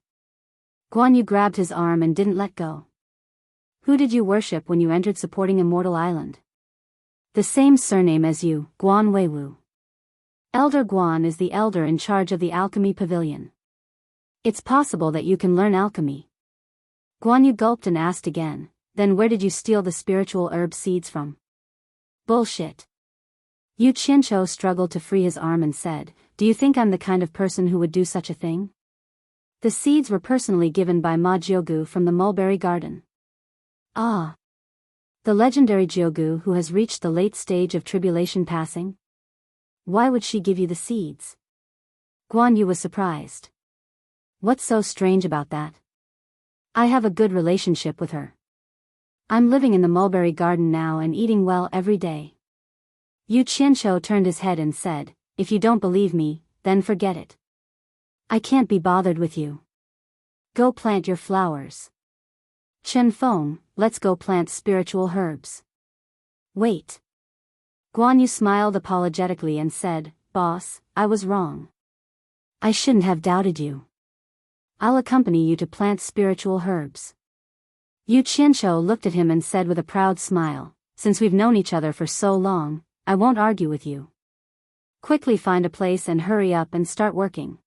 Speaker 1: Guan Yu grabbed his arm and didn't let go. "Who did you worship when you entered supporting Immortal Island?" "The same surname as you, Guan Weiwu. Elder Guan is the elder in charge of the alchemy pavilion. It's possible that you can learn alchemy." Guan Yu gulped and asked again, "Then where did you steal the spiritual herb seeds from?" "Bullshit." Yu Qianqiu struggled to free his arm and said, "Do you think I'm the kind of person who would do such a thing? The seeds were personally given by Ma Jiugu from the Mulberry Garden." "Ah. The legendary Jiugu who has reached the late stage of tribulation passing?" Why would she give you the seeds? Guan Yu was surprised. What's so strange about that? I have a good relationship with her. I'm living in the mulberry garden now and eating well every day. Yu Qianshou turned his head and said, if you don't believe me, then forget it. I can't be bothered with you. Go plant your flowers. Chen Feng, let's go plant spiritual herbs. Wait. Guan Yu smiled apologetically and said, Boss, I was wrong. I shouldn't have doubted you. I'll accompany you to plant spiritual herbs. Yu Qianshou looked at him and said with a proud smile, since we've known each other for so long, I won't argue with you. Quickly find a place and hurry up and start working.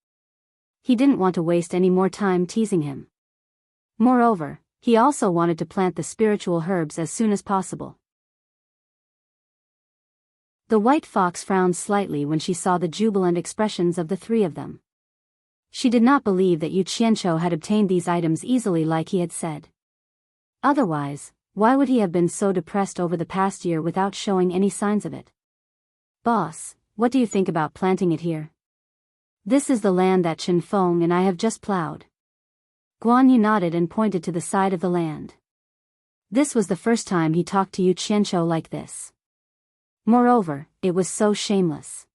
Speaker 1: He didn't want to waste any more time teasing him. Moreover, he also wanted to plant the spiritual herbs as soon as possible. The white fox frowned slightly when she saw the jubilant expressions of the three of them. She did not believe that Yu Qianshou had obtained these items easily like he had said. Otherwise, why would he have been so depressed over the past year without showing any signs of it? Boss, what do you think about planting it here? This is the land that Chen Feng and I have just plowed. Guan Yu nodded and pointed to the side of the land. This was the first time he talked to Yu Qianshou like this. Moreover, it was so shameless.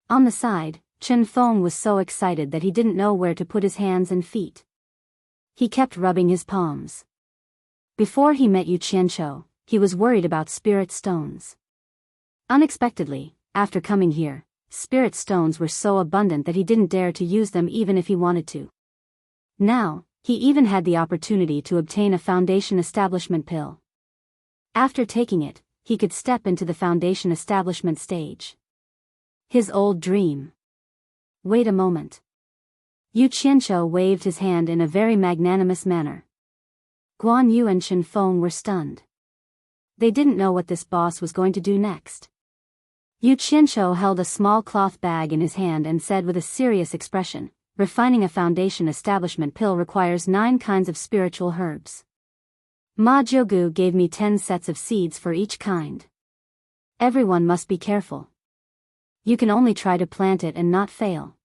Speaker 1: On the side, Chen Feng was so excited that he didn't know where to put his hands and feet. He kept rubbing his palms. Before he met Yu Qianshou, he was worried about spirit stones. Unexpectedly, after coming here, spirit stones were so abundant that he didn't dare to use them even if he wanted to. Now, he even had the opportunity to obtain a foundation establishment pill. After taking it, he could step into the foundation establishment stage. His old dream. Wait a moment. Yu Qianshou waved his hand in a very magnanimous manner. Guan Yu and Chen Feng were stunned. They didn't know what this boss was going to do next. Yu Qianshou held a small cloth bag in his hand and said with a serious expression, refining a foundation establishment pill requires 9 kinds of spiritual herbs. Ma Jiugu gave me 10 sets of seeds for each kind. Everyone must be careful. You can only try to plant it and not fail.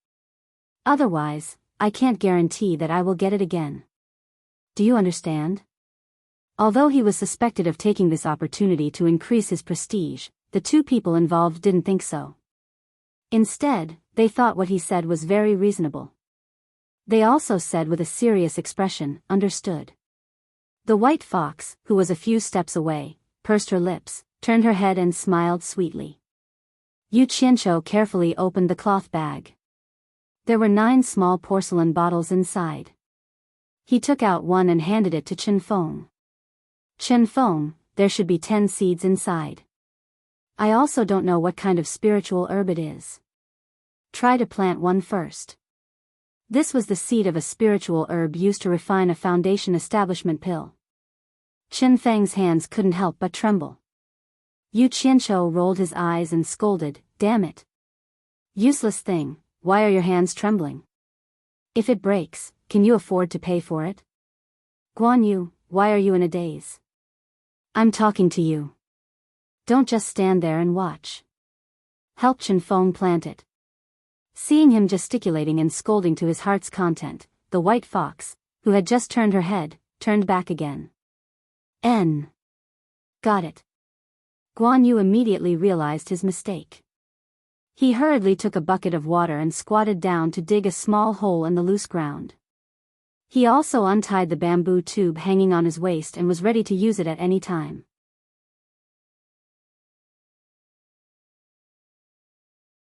Speaker 1: Otherwise, I can't guarantee that I will get it again. Do you understand? Although he was suspected of taking this opportunity to increase his prestige, the two people involved didn't think so. Instead, they thought what he said was very reasonable. They also said with a serious expression, understood. The white fox, who was a few steps away, pursed her lips, turned her head and smiled sweetly. Yu Qianshou carefully opened the cloth bag. There were 9 small porcelain bottles inside. He took out one and handed it to Chen Feng. Chen Feng, there should be 10 seeds inside. I also don't know what kind of spiritual herb it is. Try to plant one first. This was the seed of a spiritual herb used to refine a foundation establishment pill. Chen Feng's hands couldn't help but tremble. Yu Qianshou rolled his eyes and scolded, damn it. Useless thing, why are your hands trembling? If it breaks, can you afford to pay for it? Guan Yu, why are you in a daze? I'm talking to you. Don't just stand there and watch. Help Chen Feng plant it. Seeing him gesticulating and scolding to his heart's content, the white fox, who had just turned her head, turned back again. Got it. Guan Yu immediately realized his mistake. He hurriedly took a bucket of water and squatted down to dig a small hole in the loose ground. He also untied the bamboo tube hanging on his waist and was ready to use it at any time.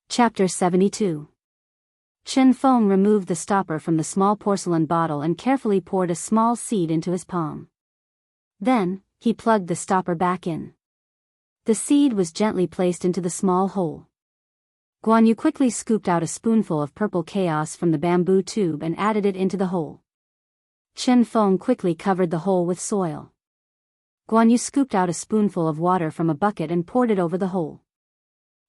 Speaker 1: Chapter 72. Chen Feng removed the stopper from the small porcelain bottle and carefully poured a small seed into his palm. Then, he plugged the stopper back in. The seed was gently placed into the small hole. Guan Yu quickly scooped out a spoonful of purple chaos from the bamboo tube and added it into the hole. Chen Feng quickly covered the hole with soil. Guan Yu scooped out a spoonful of water from a bucket and poured it over the hole.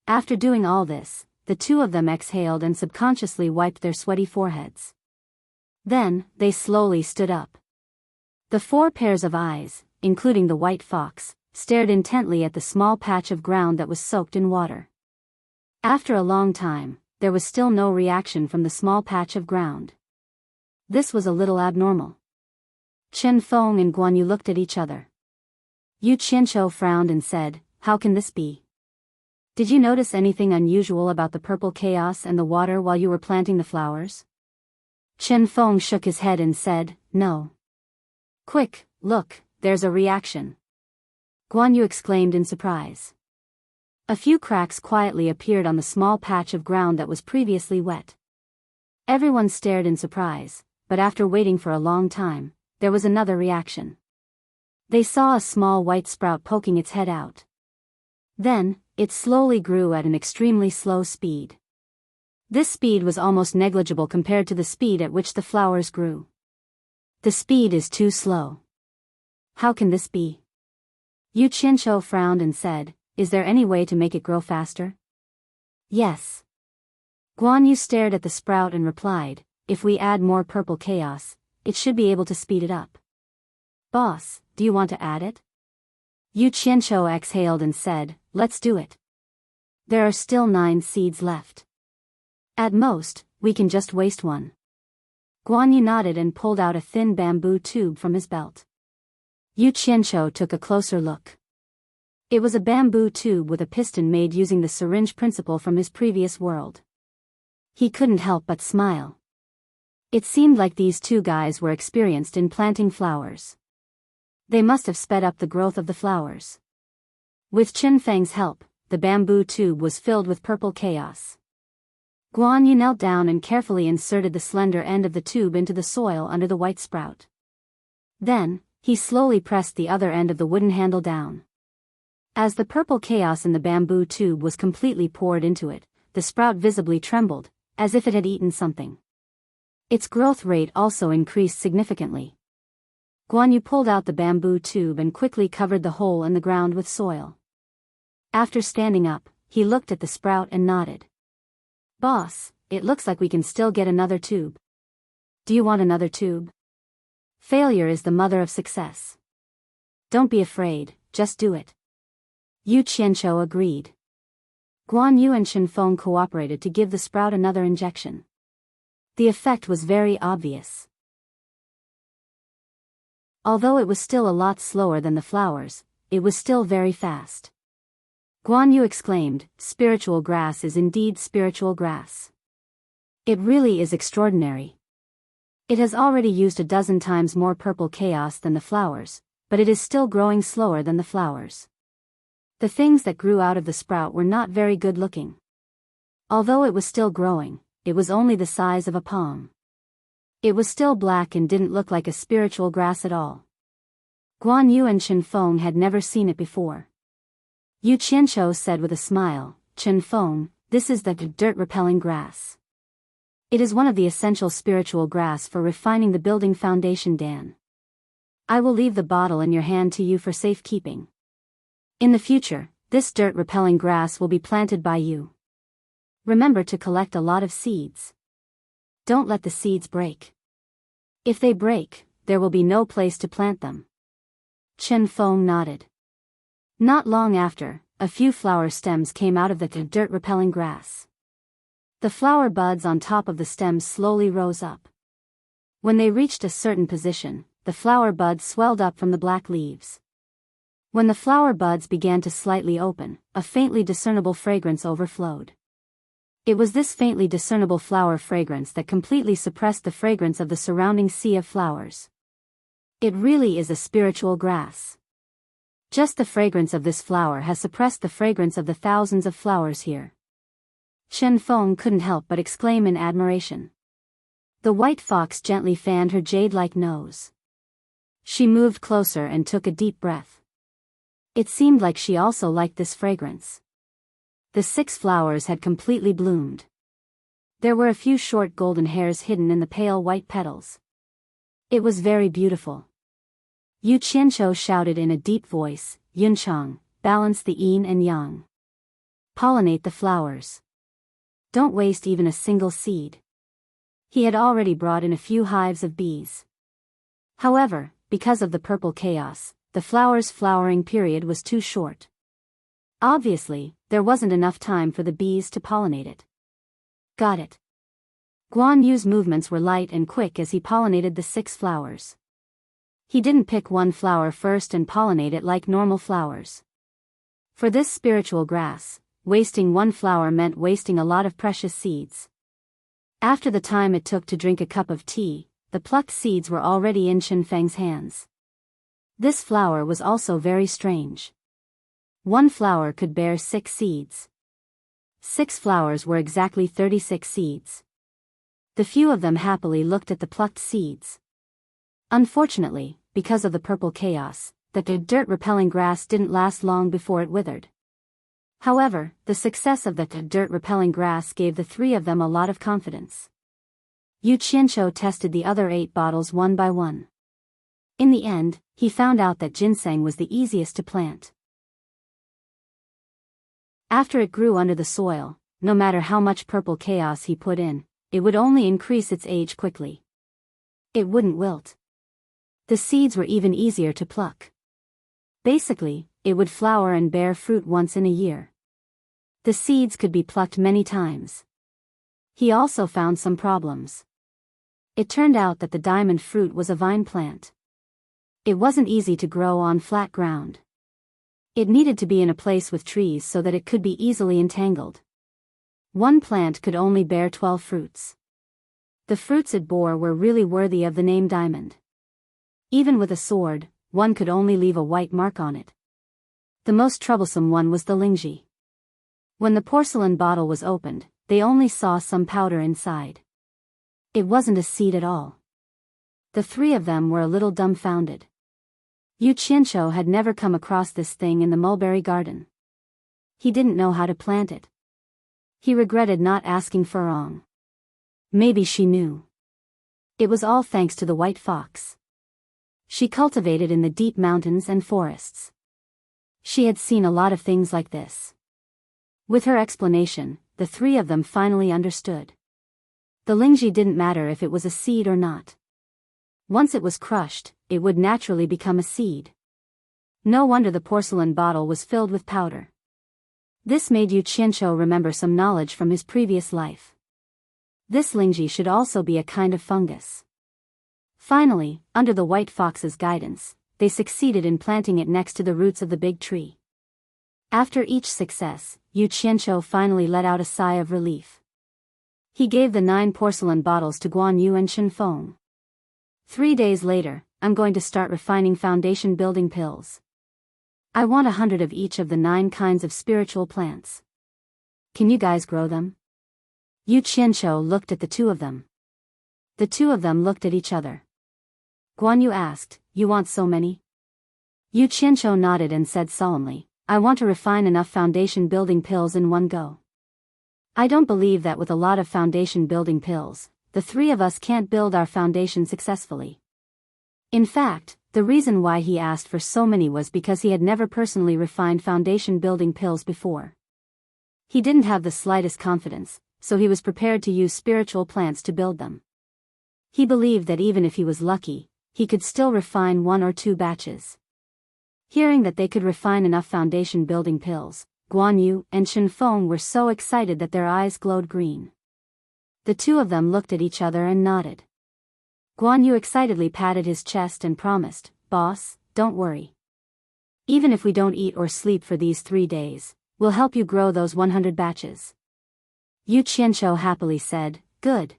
Speaker 1: After doing all this, the two of them exhaled and subconsciously wiped their sweaty foreheads. Then, they slowly stood up. The 4 pairs of eyes, including the white fox, stared intently at the small patch of ground that was soaked in water. After a long time, there was still no reaction from the small patch of ground. This was a little abnormal. Chen Feng and Guan Yu looked at each other. Yu Qianqiu frowned and said, "How can this be? Did you notice anything unusual about the purple chaos and the water while you were planting the flowers?" Chen Feng shook his head and said, "No." "Quick, look, there's a reaction," Guan Yu exclaimed in surprise. A few cracks quietly appeared on the small patch of ground that was previously wet. Everyone stared in surprise, but after waiting for a long time, there was another reaction. They saw a small white sprout poking its head out. Then, it slowly grew at an extremely slow speed. This speed was almost negligible compared to the speed at which the flowers grew. The speed is too slow. How can this be? Yu Qianqiu frowned and said, "Is there any way to make it grow faster?" "Yes." Guan Yu stared at the sprout and replied, "If we add more purple chaos, it should be able to speed it up." "Boss, do you want to add it?" Yu Qianqiu exhaled and said, "Let's do it. There are still 9 seeds left. At most, we can just waste one." Guan Yu nodded and pulled out a thin bamboo tube from his belt. Yu Qianqiu took a closer look. It was a bamboo tube with a piston made using the syringe principle from his previous world. He couldn't help but smile. It seemed like these two guys were experienced in planting flowers. They must have sped up the growth of the flowers. With Qin Feng's help, the bamboo tube was filled with purple chaos. Guan Yu knelt down and carefully inserted the slender end of the tube into the soil under the white sprout. Then, he slowly pressed the other end of the wooden handle down. As the purple chaos in the bamboo tube was completely poured into it, the sprout visibly trembled, as if it had eaten something. Its growth rate also increased significantly. Guan Yu pulled out the bamboo tube and quickly covered the hole in the ground with soil. After standing up, he looked at the sprout and nodded. "Boss, it looks like we can still get another tube. Do you want another tube? Failure is the mother of success. Don't be afraid, just do it." Yu Qianqiu agreed. Guan Yu and Chen Feng cooperated to give the sprout another injection. The effect was very obvious. Although it was still a lot slower than the flowers, it was still very fast. Guan Yu exclaimed, "Spiritual grass is indeed spiritual grass. It really is extraordinary. It has already used a dozen times more purple chaos than the flowers, but it is still growing slower than the flowers." The things that grew out of the sprout were not very good looking. Although it was still growing, it was only the size of a palm. It was still black and didn't look like a spiritual grass at all. Guan Yu and Chen Feng had never seen it before. Yu Qianqiu said with a smile, "Chen Feng, this is the dirt-repelling grass. It is one of the essential spiritual grass for refining the building foundation Dan. I will leave the bottle in your hand to you for safekeeping. In the future, this dirt-repelling grass will be planted by you. Remember to collect a lot of seeds. Don't let the seeds break. If they break, there will be no place to plant them." Chen Feng nodded. Not long after, a few flower stems came out of the dirt-repelling grass. The flower buds on top of the stems slowly rose up. When they reached a certain position, the flower buds swelled up from the black leaves. When the flower buds began to slightly open, a faintly discernible fragrance overflowed. It was this faintly discernible flower fragrance that completely suppressed the fragrance of the surrounding sea of flowers. It really is a spiritual grass. Just the fragrance of this flower has suppressed the fragrance of the thousands of flowers here. Chen Feng couldn't help but exclaim in admiration. The white fox gently fanned her jade-like nose. She moved closer and took a deep breath. It seemed like she also liked this fragrance. The 6 flowers had completely bloomed. There were a few short golden hairs hidden in the pale white petals. It was very beautiful. Yu Qianqiu shouted in a deep voice, "Yunchang, balance the yin and yang. Pollinate the flowers. Don't waste even a single seed." He had already brought in a few hives of bees. However, because of the purple chaos, the flowers' flowering period was too short. Obviously, there wasn't enough time for the bees to pollinate it. Got it. Guan Yu's movements were light and quick as he pollinated the 6 flowers. He didn't pick one flower first and pollinate it like normal flowers. For this spiritual grass, wasting one flower meant wasting a lot of precious seeds. After the time it took to drink a cup of tea, the plucked seeds were already in Xinfeng's hands. This flower was also very strange. One flower could bear 6 seeds. 6 flowers were exactly 36 seeds. The few of them happily looked at the plucked seeds. Unfortunately, because of the purple chaos, the dirt-repelling grass didn't last long before it withered. However, the success of the dirt-repelling grass gave the 3 of them a lot of confidence. Yu Qianqiu tested the other 8 bottles one by one. In the end, he found out that ginseng was the easiest to plant. After it grew under the soil, no matter how much purple chaos he put in, it would only increase its age quickly. It wouldn't wilt. The seeds were even easier to pluck. Basically, it would flower and bear fruit once in a year. The seeds could be plucked many times. He also found some problems. It turned out that the diamond fruit was a vine plant. It wasn't easy to grow on flat ground. It needed to be in a place with trees so that it could be easily entangled. One plant could only bear 12 fruits. The fruits it bore were really worthy of the name diamond. Even with a sword, one could only leave a white mark on it. The most troublesome one was the lingji. When the porcelain bottle was opened, they only saw some powder inside. It wasn't a seed at all. The 3 of them were a little dumbfounded. Yu Qianqiu had never come across this thing in the mulberry garden. He didn't know how to plant it. He regretted not asking Furong. Maybe she knew. It was all thanks to the white fox. She cultivated in the deep mountains and forests. She had seen a lot of things like this. With her explanation, the 3 of them finally understood. The lingji didn't matter if it was a seed or not. Once it was crushed, it would naturally become a seed. No wonder the porcelain bottle was filled with powder. This made Yu Qianqiu remember some knowledge from his previous life. This lingji should also be a kind of fungus. Finally, under the white fox's guidance, they succeeded in planting it next to the roots of the big tree. After each success, Yu Qianqiu finally let out a sigh of relief. He gave the 9 porcelain bottles to Guan Yu and Xinfeng. 3 days later, I'm going to start refining foundation building pills. I want 100 of each of the 9 kinds of spiritual plants. Can you guys grow them? Yu Qianqiu looked at the 2 of them. The 2 of them looked at each other. Guan Yu asked, "You want so many?" Yu Qianqiu nodded and said solemnly, "I want to refine enough foundation building pills in one go. I don't believe that with a lot of foundation building pills, the 3 of us can't build our foundation successfully." In fact, the reason why he asked for so many was because he had never personally refined foundation building pills before. He didn't have the slightest confidence, so he was prepared to use spiritual plants to build them. He believed that even if he was lucky, he could still refine 1 or 2 batches. Hearing that they could refine enough foundation building pills, Guan Yu and Xinfeng were so excited that their eyes glowed green. The 2 of them looked at each other and nodded. Guan Yu excitedly patted his chest and promised, "Boss, don't worry. Even if we don't eat or sleep for these 3 days, we'll help you grow those 100 batches." Yu Qianqiu happily said, "Good.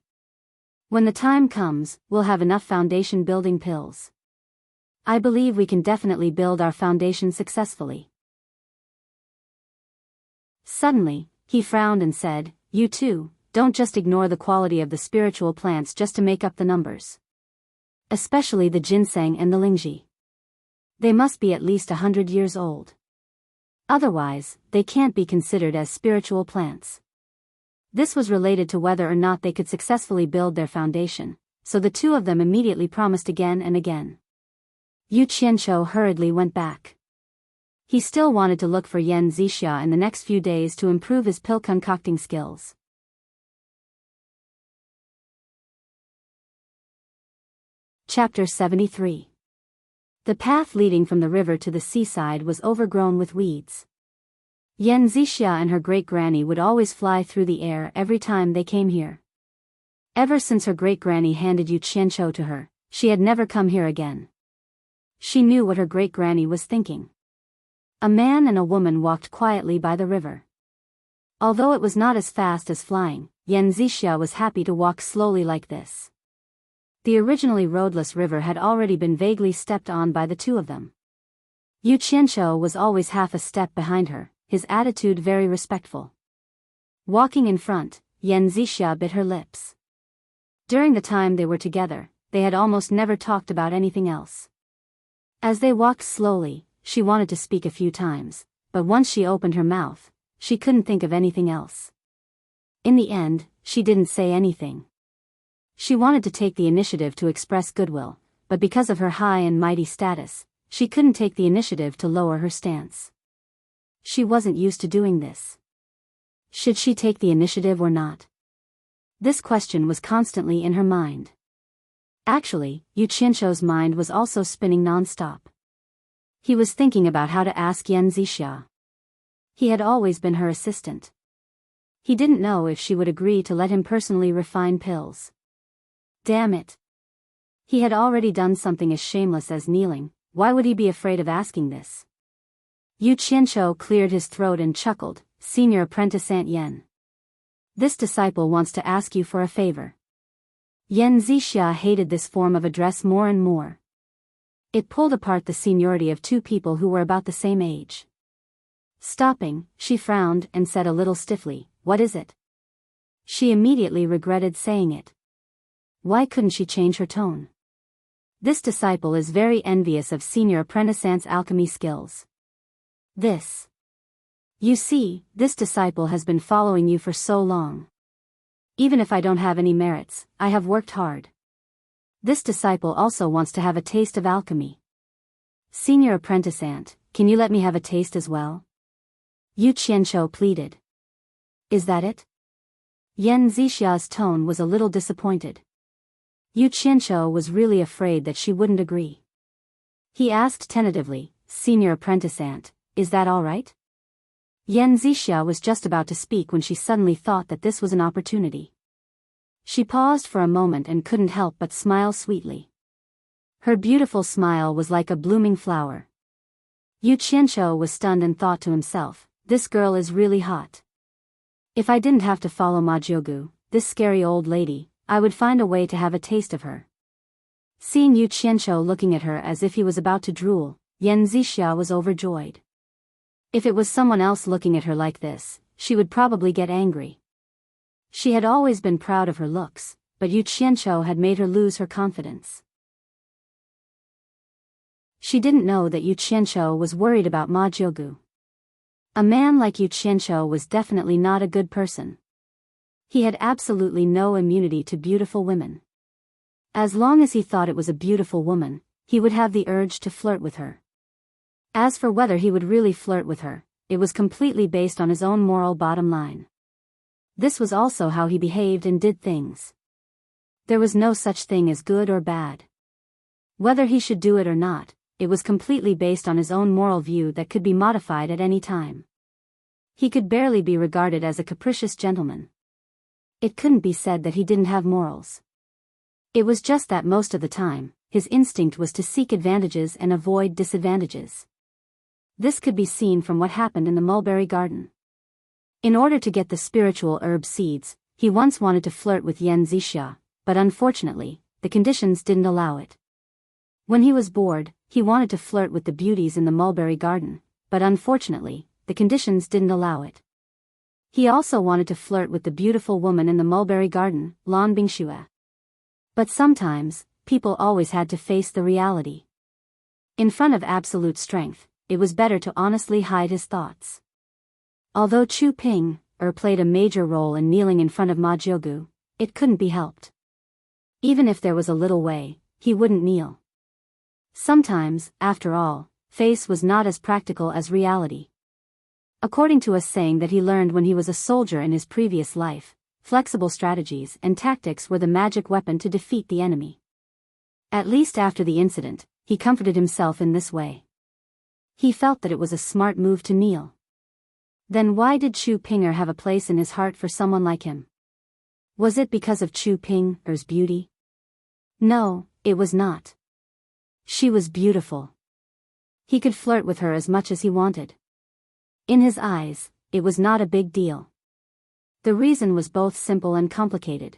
Speaker 1: When the time comes, we'll have enough foundation building pills. I believe we can definitely build our foundation successfully." Suddenly, he frowned and said, "You too, don't just ignore the quality of the spiritual plants just to make up the numbers. Especially the ginseng and the lingji. They must be at least 100 years old. Otherwise, they can't be considered as spiritual plants." This was related to whether or not they could successfully build their foundation, so the 2 of them immediately promised again and again. Yu Qianqiu hurriedly went back. He still wanted to look for Yan Zixia in the next few days to improve his pill concocting skills. Chapter 73. The path leading from the river to the seaside was overgrown with weeds. Yan Zixia and her great-granny would always fly through the air every time they came here. Ever since her great-granny handed Yu Qianqiu to her, she had never come here again. She knew what her great-granny was thinking. A man and a woman walked quietly by the river. Although it was not as fast as flying, Yan Zixia was happy to walk slowly like this. The originally roadless river had already been vaguely stepped on by the two of them. Yu Qianqiu was always half a step behind her, his attitude very respectful. Walking in front, Yan Zixia bit her lips. During the time they were together, they had almost never talked about anything else. As they walked slowly, she wanted to speak a few times, but once she opened her mouth, she couldn't think of anything else. In the end, she didn't say anything. She wanted to take the initiative to express goodwill, but because of her high and mighty status, she couldn't take the initiative to lower her stance. She wasn't used to doing this. Should she take the initiative or not? This question was constantly in her mind. Actually, Yu Qianqiu's mind was also spinning non-stop. He was thinking about how to ask Yan Zixia. He had always been her assistant. He didn't know if she would agree to let him personally refine pills. Damn it. He had already done something as shameless as kneeling, why would he be afraid of asking this? Yu Qianqiu cleared his throat and chuckled, Senior Apprentice Aunt Yan. This disciple wants to ask you for a favor. Yan Zixia hated this form of address more and more. It pulled apart the seniority of two people who were about the same age. Stopping, she frowned and said a little stiffly, What is it? She immediately regretted saying it. Why couldn't she change her tone? This disciple is very envious of Senior Apprentice Aunt's alchemy skills. You see, this disciple has been following you for so long. Even if I don't have any merits, I have worked hard. This disciple also wants to have a taste of alchemy. Senior Apprentice Aunt, can you let me have a taste as well? Yu Qianqiu pleaded. Is that it? Yan Zixia's tone was a little disappointed. Yu Qianqiu was really afraid that she wouldn't agree. He asked tentatively, Senior Apprentice Aunt, is that all right? Yan Zixia was just about to speak when she suddenly thought that this was an opportunity. She paused for a moment and couldn't help but smile sweetly. Her beautiful smile was like a blooming flower. Yu Qianqiu was stunned and thought to himself, this girl is really hot. If I didn't have to follow Majiogu, this scary old lady, I would find a way to have a taste of her. Seeing Yu Qianqiu looking at her as if he was about to drool, Yan Zixia was overjoyed. If it was someone else looking at her like this, she would probably get angry. She had always been proud of her looks, but Yu Qianqiu had made her lose her confidence. She didn't know that Yu Qianqiu was worried about Majiogu. A man like Yu Qianqiu was definitely not a good person. He had absolutely no immunity to beautiful women. As long as he thought it was a beautiful woman, he would have the urge to flirt with her. As for whether he would really flirt with her, it was completely based on his own moral bottom line. This was also how he behaved and did things. There was no such thing as good or bad. Whether he should do it or not, it was completely based on his own moral view that could be modified at any time. He could barely be regarded as a capricious gentleman. It couldn't be said that he didn't have morals. It was just that most of the time, his instinct was to seek advantages and avoid disadvantages. This could be seen from what happened in the mulberry garden. In order to get the spiritual herb seeds, he once wanted to flirt with Yan Zixia, but unfortunately, the conditions didn't allow it. When he was bored, he wanted to flirt with the beauties in the mulberry garden, but unfortunately, the conditions didn't allow it. He also wanted to flirt with the beautiful woman in the mulberry garden, Lan Bingxue. But sometimes, people always had to face the reality. In front of absolute strength, it was better to honestly hide his thoughts. Although Chu Ping played a major role in kneeling in front of Majiogu, it couldn't be helped. Even if there was a little way, he wouldn't kneel. Sometimes, after all, face was not as practical as reality. According to a saying that he learned when he was a soldier in his previous life, flexible strategies and tactics were the magic weapon to defeat the enemy. At least after the incident, he comforted himself in this way. He felt that it was a smart move to kneel. Then why did Chu Pinger have a place in his heart for someone like him? Was it because of Chu Pinger's beauty? No, it was not. She was beautiful. He could flirt with her as much as he wanted. In his eyes, it was not a big deal. The reason was both simple and complicated.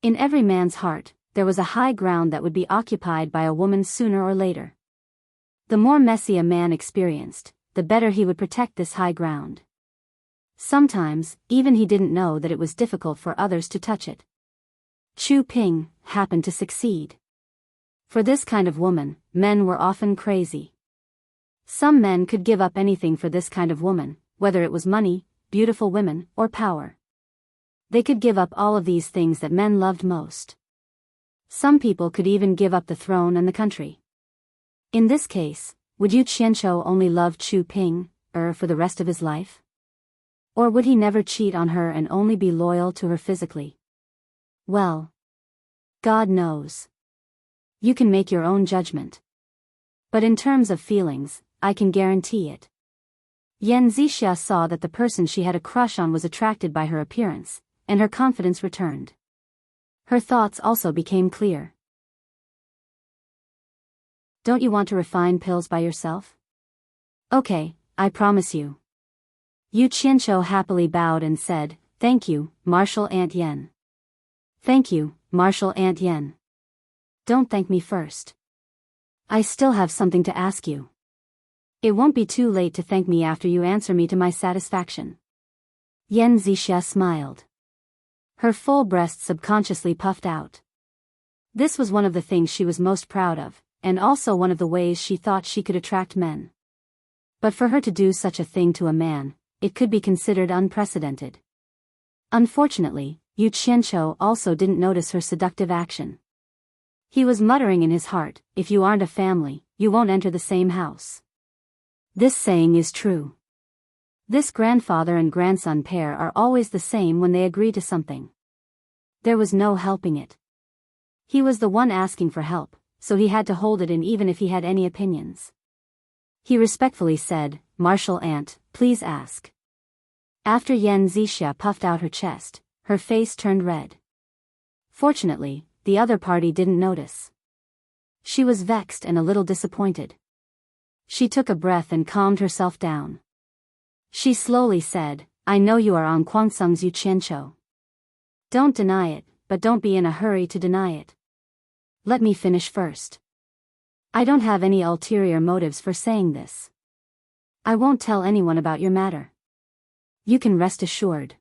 Speaker 1: In every man's heart, there was a high ground that would be occupied by a woman sooner or later. The more messy a man experienced, the better he would protect this high ground. Sometimes, even he didn't know that it was difficult for others to touch it. Chu Ping happened to succeed. For this kind of woman, men were often crazy. Some men could give up anything for this kind of woman, whether it was money, beautiful women, or power. They could give up all of these things that men loved most. Some people could even give up the throne and the country. In this case, would Yu Qianqiu only love Chu Ping for the rest of his life? Or would he never cheat on her and only be loyal to her physically? Well, God knows. You can make your own judgment. But in terms of feelings, I can guarantee it. Yan Zixia saw that the person she had a crush on was attracted by her appearance, and her confidence returned. Her thoughts also became clear. Don't you want to refine pills by yourself? Okay, I promise you. Yu Qianqiu happily bowed and said, "Thank you, Martial Aunt Yan." "Thank you, Martial Aunt Yan." "Don't thank me first. I still have something to ask you. It won't be too late to thank me after you answer me to my satisfaction." Yan Zixia smiled. Her full breast subconsciously puffed out. This was one of the things she was most proud of, and also one of the ways she thought she could attract men. But for her to do such a thing to a man, it could be considered unprecedented. Unfortunately, Yu Qianqiu also didn't notice her seductive action. He was muttering in his heart, "If you aren't a family, you won't enter the same house." This saying is true. This grandfather and grandson pair are always the same when they agree to something. There was no helping it. He was the one asking for help, so he had to hold it in even if he had any opinions. He respectfully said, "Martial Aunt, please ask." After Yan Zixia puffed out her chest, her face turned red. Fortunately, the other party didn't notice. She was vexed and a little disappointed. She took a breath and calmed herself down. She slowly said, "I know you are on Guangsung's Yu Qianqiu. Don't deny it, but don't be in a hurry to deny it. Let me finish first. I don't have any ulterior motives for saying this. I won't tell anyone about your matter. You can rest assured."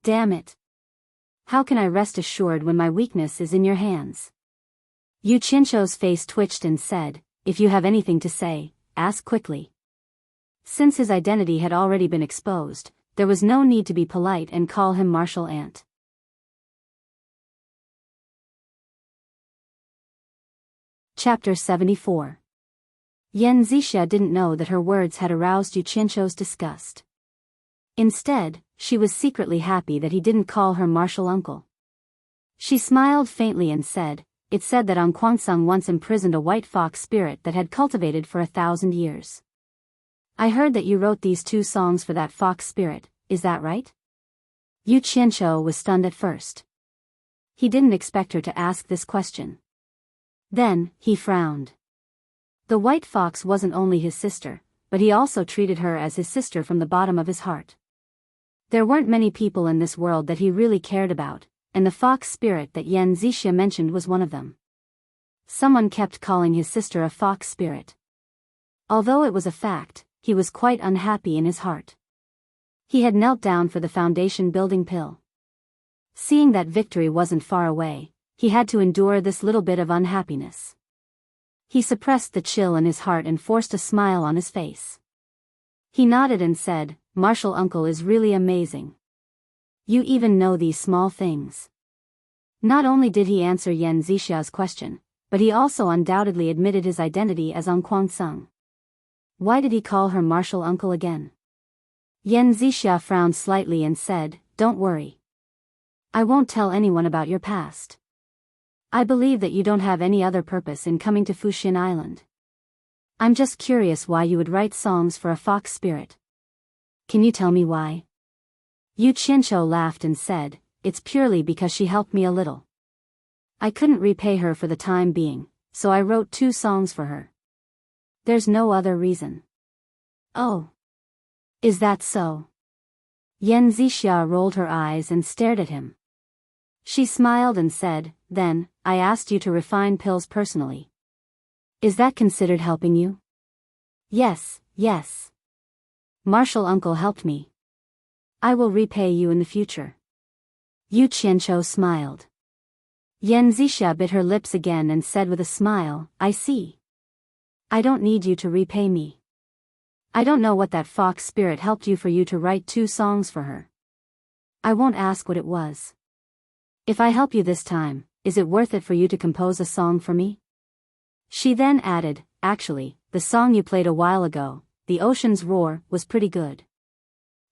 Speaker 1: "Damn it. How can I rest assured when my weakness is in your hands?" Yu Qianqiu's face twitched and said, "If you have anything to say, ask quickly." Since his identity had already been exposed, there was no need to be polite and call him Martial Aunt. Chapter 74. Yan Zixia didn't know that her words had aroused Yu Qianqiu's disgust. Instead, she was secretly happy that he didn't call her martial uncle. She smiled faintly and said, "It said that on Guangsung once imprisoned a white fox spirit that had cultivated for 1,000 years. I heard that you wrote these 2 songs for that fox spirit, is that right?" Yu Qianqiu was stunned at first. He didn't expect her to ask this question. Then, he frowned. The white fox wasn't only his sister, but he also treated her as his sister from the bottom of his heart. There weren't many people in this world that he really cared about, and the fox spirit that Yan Zixia mentioned was one of them. Someone kept calling his sister a fox spirit. Although it was a fact, he was quite unhappy in his heart. He had knelt down for the foundation building pill. Seeing that victory wasn't far away, he had to endure this little bit of unhappiness. He suppressed the chill in his heart and forced a smile on his face. He nodded and said, "Martial Uncle is really amazing. You even know these small things." Not only did he answer Yan Zixia's question, but he also undoubtedly admitted his identity as on Guangsung. Why did he call her Martial Uncle again? Yan Zixia frowned slightly and said, "Don't worry. I won't tell anyone about your past. I believe that you don't have any other purpose in coming to Fuxin Island. I'm just curious why you would write songs for a fox spirit. Can you tell me why? Yu Qianqiu laughed and said, it's purely because she helped me a little. I couldn't repay her for the time being, so I wrote 2 songs for her. There's no other reason. Oh. Is that so? Yan Zixia rolled her eyes and stared at him. She smiled and said, then, I asked you to refine pills personally. Is that considered helping you? Yes, yes. Martial uncle helped me. I will repay you in the future. Yu Qianqiu smiled. Yan Zixia bit her lips again and said with a smile, I see. I don't need you to repay me. I don't know what that fox spirit helped you for you to write 2 songs for her. I won't ask what it was. If I help you this time, is it worth it for you to compose a song for me? She then added, actually, the song you played a while ago, The Ocean's Roar, was pretty good.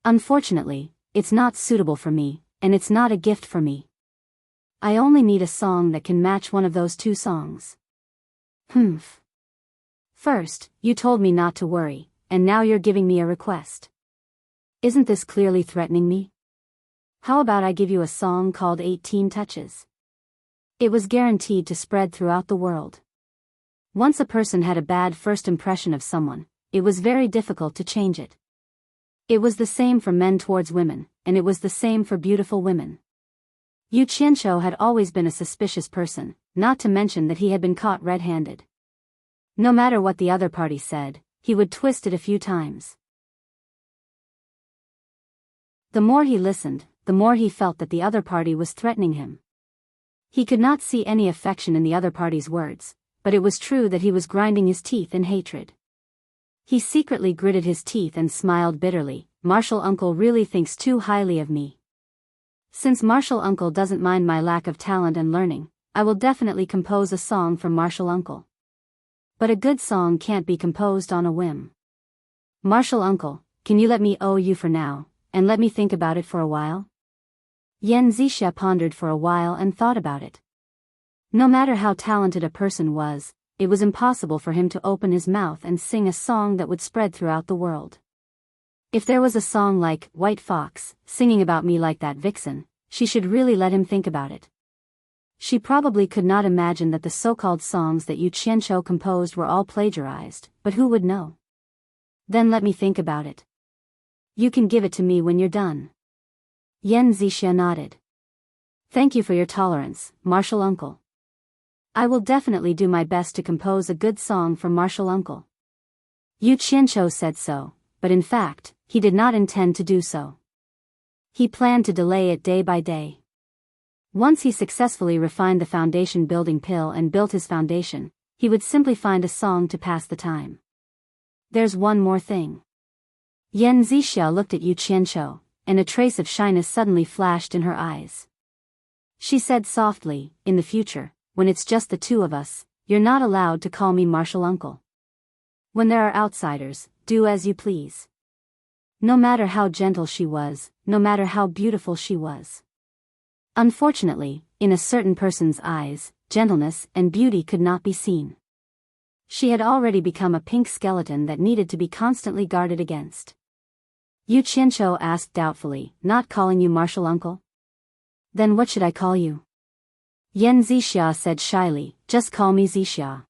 Speaker 1: Unfortunately, it's not suitable for me, and it's not a gift for me. I only need a song that can match one of those 2 songs. Humph. First, you told me not to worry, and now you're giving me a request. Isn't this clearly threatening me? How about I give you a song called 18 Touches? It was guaranteed to spread throughout the world. Once a person had a bad first impression of someone, it was very difficult to change it. It was the same for men towards women, and it was the same for beautiful women. Yu Qianqiu had always been a suspicious person, not to mention that he had been caught red-handed. No matter what the other party said, he would twist it a few times. The more he listened, the more he felt that the other party was threatening him. He could not see any affection in the other party's words, but it was true that he was grinding his teeth in hatred. He secretly gritted his teeth and smiled bitterly. Martial uncle really thinks too highly of me. Since Martial uncle doesn't mind my lack of talent and learning, I will definitely compose a song for Martial uncle. But a good song can't be composed on a whim. Martial uncle, can you let me owe you for now, and let me think about it for a while? Yan Zixia pondered for a while and thought about it. No matter how talented a person was, it was impossible for him to open his mouth and sing a song that would spread throughout the world. If there was a song like White Fox, singing about me like that vixen, she should really let him think about it. She probably could not imagine that the so-called songs that Yu Qianqiu composed were all plagiarized, but who would know? Then let me think about it. You can give it to me when you're done. Yan Zixia nodded. Thank you for your tolerance, Martial uncle. I will definitely do my best to compose a good song for Martial uncle. Yu Qianqiu said so, but in fact, he did not intend to do so. He planned to delay it day by day. Once he successfully refined the foundation building pill and built his foundation, he would simply find a song to pass the time. There's one more thing. Yan Zixia looked at Yu Qianqiu, and a trace of shyness suddenly flashed in her eyes. She said softly, in the future, when it's just the 2 of us, you're not allowed to call me Martial uncle. When there are outsiders, do as you please. No matter how gentle she was, no matter how beautiful she was. Unfortunately, in a certain person's eyes, gentleness and beauty could not be seen. She had already become a pink skeleton that needed to be constantly guarded against. Yu Qianqiu asked doubtfully, not calling you Martial uncle? Then what should I call you? Yan Zixia said shyly, just call me Zixia.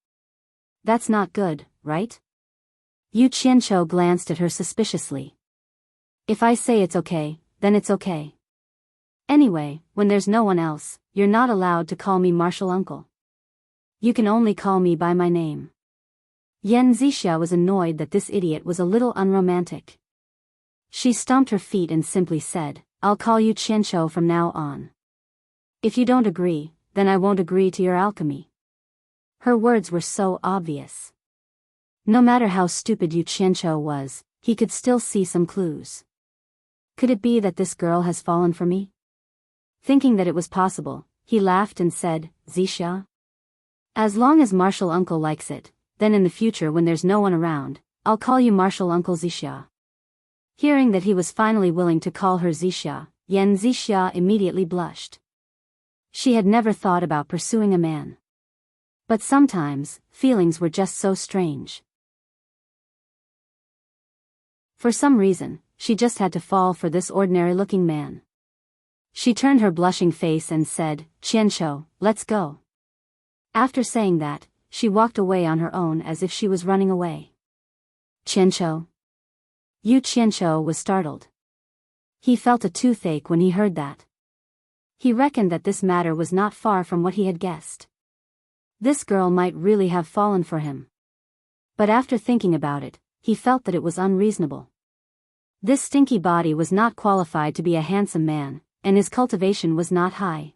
Speaker 1: That's not good, right? Yu Qianqiu glanced at her suspiciously. If I say it's okay, then it's okay. Anyway, when there's no one else, you're not allowed to call me Martial uncle. You can only call me by my name. Yan Zixia was annoyed that this idiot was a little unromantic. She stomped her feet and simply said, I'll call you Qianqiu from now on. If you don't agree, then I won't agree to your alchemy. Her words were so obvious. No matter how stupid Yu Qianqiu was, he could still see some clues. Could it be that this girl has fallen for me? Thinking that it was possible, he laughed and said, Zixia? As long as Martial uncle likes it, then in the future when there's no one around, I'll call you Martial uncle Zixia. Hearing that he was finally willing to call her Zixia, Yan Zixia immediately blushed. She had never thought about pursuing a man. But sometimes, feelings were just so strange. For some reason, she just had to fall for this ordinary-looking man. She turned her blushing face and said, "Qianqiu, let's go." After saying that, she walked away on her own as if she was running away. "Qianqiu?" Qianqiu was startled. He felt a toothache when he heard that. He reckoned that this matter was not far from what he had guessed. This girl might really have fallen for him. But after thinking about it, he felt that it was unreasonable. This stinky body was not qualified to be a handsome man, and his cultivation was not high.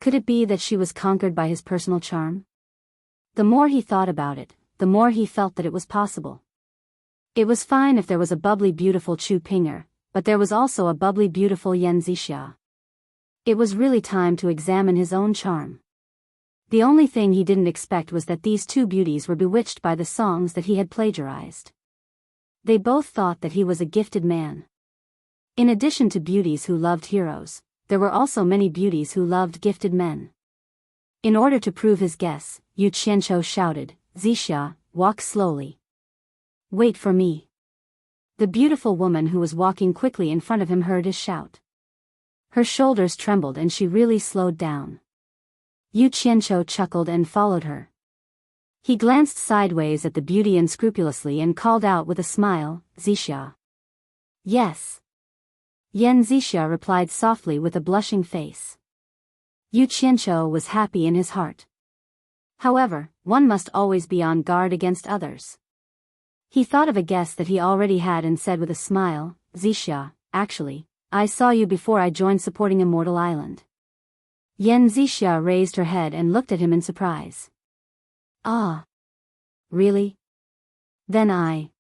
Speaker 1: Could it be that she was conquered by his personal charm? The more he thought about it, the more he felt that it was possible. It was fine if there was a bubbly beautiful Chu Pinger, but there was also a bubbly beautiful Yan Zixia. It was really time to examine his own charm. The only thing he didn't expect was that these two beauties were bewitched by the songs that he had plagiarized. They both thought that he was a gifted man. In addition to beauties who loved heroes, there were also many beauties who loved gifted men. In order to prove his guess, Qianqiu shouted, "Zixia, walk slowly. Wait for me." The beautiful woman who was walking quickly in front of him heard his shout. Her shoulders trembled and she really slowed down. Qianqiu chuckled and followed her. He glanced sideways at the beauty unscrupulously and called out with a smile, "Zixia." "Yes." Yan Zixia replied softly with a blushing face. Qianqiu was happy in his heart. However, one must always be on guard against others. He thought of a guess that he already had and said with a smile, "Zixia, actually, I saw you before I joined supporting Immortal Island." Yan Zixia raised her head and looked at him in surprise. "Ah. Really? Then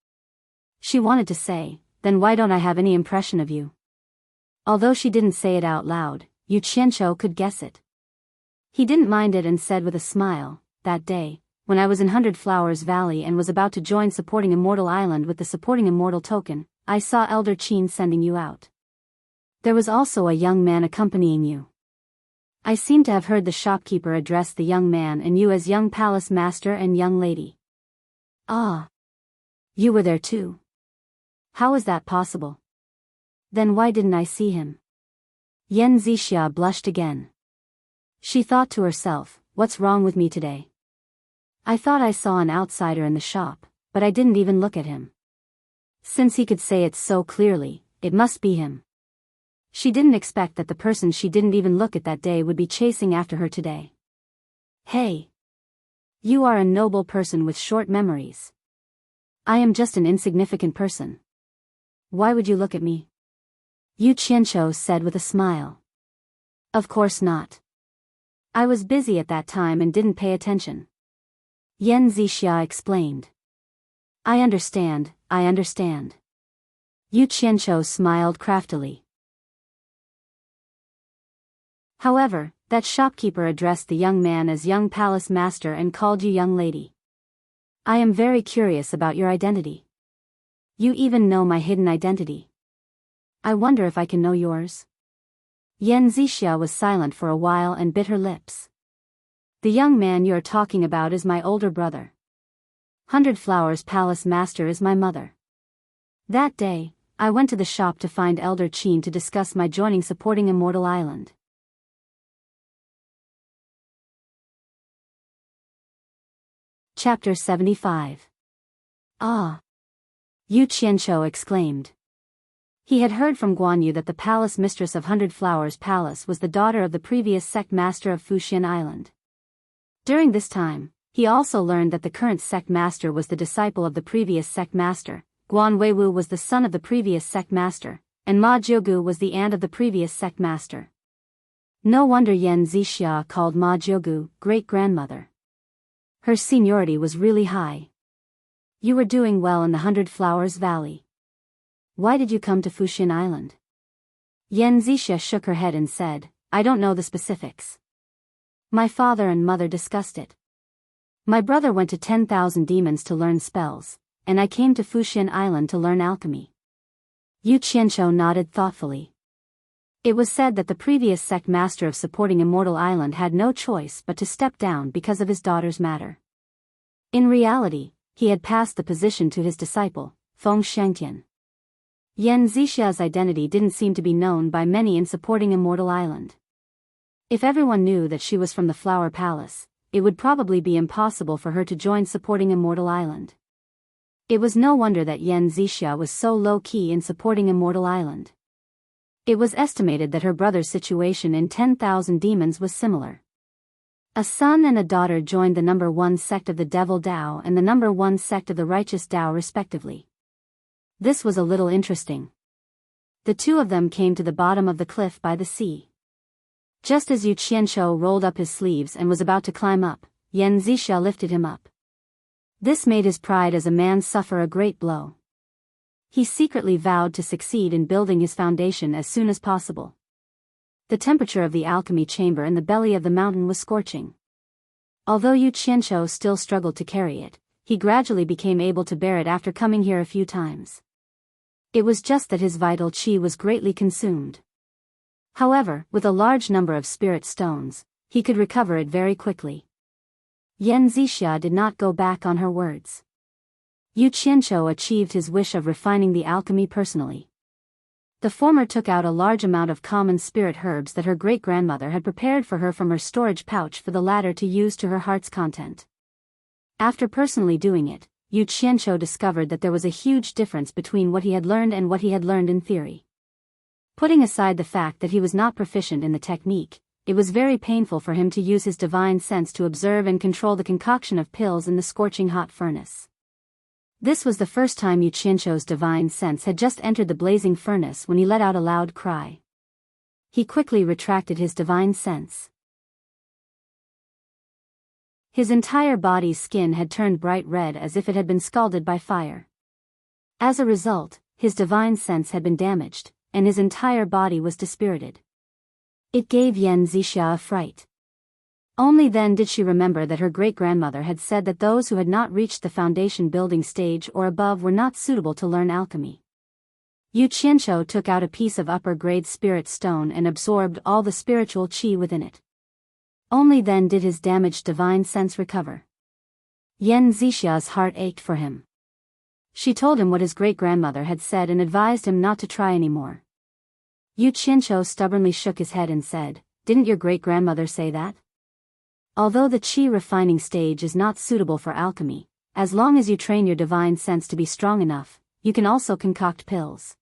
Speaker 1: She wanted to say, "Then why don't I have any impression of you?" Although she didn't say it out loud, Qianqiu could guess it. He didn't mind it and said with a smile, "That day, when I was in 100 Flowers Valley and was about to join supporting Immortal Island with the supporting Immortal token, I saw Elder Qin sending you out. There was also a young man accompanying you. I seem to have heard the shopkeeper address the young man and you as young palace master and young lady." "Ah. You were there too. How is that possible? Then why didn't I see him?" Yan Zixia blushed again. She thought to herself, "What's wrong with me today? I thought I saw an outsider in the shop, but I didn't even look at him. Since he could say it so clearly, it must be him." She didn't expect that the person she didn't even look at that day would be chasing after her today. "Hey. You are a noble person with short memories. I am just an insignificant person. Why would you look at me?" Qianqiu said with a smile. "Of course not. I was busy at that time and didn't pay attention." Yan Zixia explained. I understand. Qianqiu smiled craftily. However, that shopkeeper addressed the young man as young palace master and called you young lady. I am very curious about your identity. You even know my hidden identity. I wonder if I can know yours." Yan Zixia was silent for a while and bit her lips. "The young man you are talking about is my older brother. 100 Flowers Palace Master is my mother. That day, I went to the shop to find Elder Qin to discuss my joining supporting Immortal Island. Chapter 75. "Ah!" Qianqiu exclaimed. He had heard from Guan Yu that the palace mistress of 100 Flowers Palace was the daughter of the previous sect master of Fuxian Island. During this time, he also learned that the current sect master was the disciple of the previous sect master, Guan Weiwu was the son of the previous sect master, and Ma Jiugu was the aunt of the previous sect master. No wonder Yan Zixia called Ma Jiugu great-grandmother. Her seniority was really high. "You were doing well in the 100 Flowers Valley. Why did you come to Fuxian Island?" Yan Zixia shook her head and said, "I don't know the specifics. My father and mother discussed it. My brother went to 10,000 demons to learn spells, and I came to Fuxian Island to learn alchemy." Qianqiu nodded thoughtfully. It was said that the previous sect master of supporting Immortal Island had no choice but to step down because of his daughter's matter. In reality, he had passed the position to his disciple, Feng Shengtian. Yan Zixia's identity didn't seem to be known by many in supporting Immortal Island. If everyone knew that she was from the Flower Palace, it would probably be impossible for her to join supporting Immortal Island. It was no wonder that Yan Zixia was so low-key in supporting Immortal Island. It was estimated that her brother's situation in 10,000 Demons was similar. A son and a daughter joined the number 1 sect of the Devil Dao and the number 1 sect of the Righteous Dao respectively. This was a little interesting. The two of them came to the bottom of the cliff by the sea. Just as Yu Qianshou rolled up his sleeves and was about to climb up, Yan Zixia lifted him up. This made his pride as a man suffer a great blow. He secretly vowed to succeed in building his foundation as soon as possible. The temperature of the alchemy chamber in the belly of the mountain was scorching. Although Yu Qianshou still struggled to carry it, he gradually became able to bear it after coming here a few times. It was just that his vital qi was greatly consumed. However, with a large number of spirit stones, he could recover it very quickly. Yan Zixia did not go back on her words. Yu Qianshou achieved his wish of refining the alchemy personally. The former took out a large amount of common spirit herbs that her great-grandmother had prepared for her from her storage pouch for the latter to use to her heart's content. After personally doing it, Yu Qianshou discovered that there was a huge difference between what he had learned and what he had learned in theory. Putting aside the fact that he was not proficient in the technique, it was very painful for him to use his divine sense to observe and control the concoction of pills in the scorching hot furnace. This was the first time Yu Qianshou's divine sense had just entered the blazing furnace when he let out a loud cry. He quickly retracted his divine sense. His entire body's skin had turned bright red as if it had been scalded by fire. As a result, his divine sense had been damaged, and his entire body was dispirited. It gave Yan Zixia a fright. Only then did she remember that her great-grandmother had said that those who had not reached the foundation building stage or above were not suitable to learn alchemy. Yu Qianshou took out a piece of upper-grade spirit stone and absorbed all the spiritual qi within it. Only then did his damaged divine sense recover. Yan Zixia's heart ached for him. She told him what his great-grandmother had said and advised him not to try anymore. Yu Qianshou stubbornly shook his head and said, "Didn't your great-grandmother say that? Although the qi refining stage is not suitable for alchemy, as long as you train your divine sense to be strong enough, you can also concoct pills.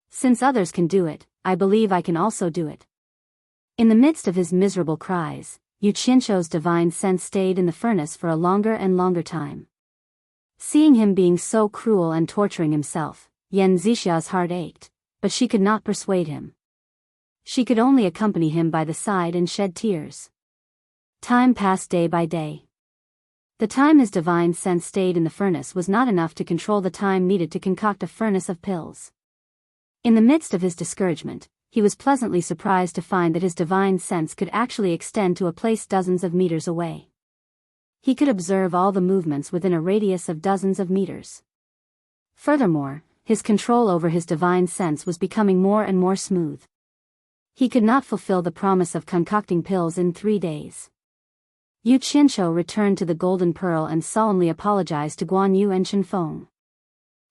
Speaker 1: Since others can do it, I believe I can also do it." In the midst of his miserable cries, Yu Qianshou's divine sense stayed in the furnace for a longer and longer time. Seeing him being so cruel and torturing himself, Yan Zixia's heart ached, but she could not persuade him. She could only accompany him by the side and shed tears. Time passed day by day. The time his divine sense stayed in the furnace was not enough to control the time needed to concoct a furnace of pills. In the midst of his discouragement, he was pleasantly surprised to find that his divine sense could actually extend to a place dozens of meters away. He could observe all the movements within a radius of dozens of meters. Furthermore, his control over his divine sense was becoming more and more smooth. He could not fulfill the promise of concocting pills in 3 days. Yu Qianshou returned to the Golden Pearl and solemnly apologized to Guan Yu and Shen Feng.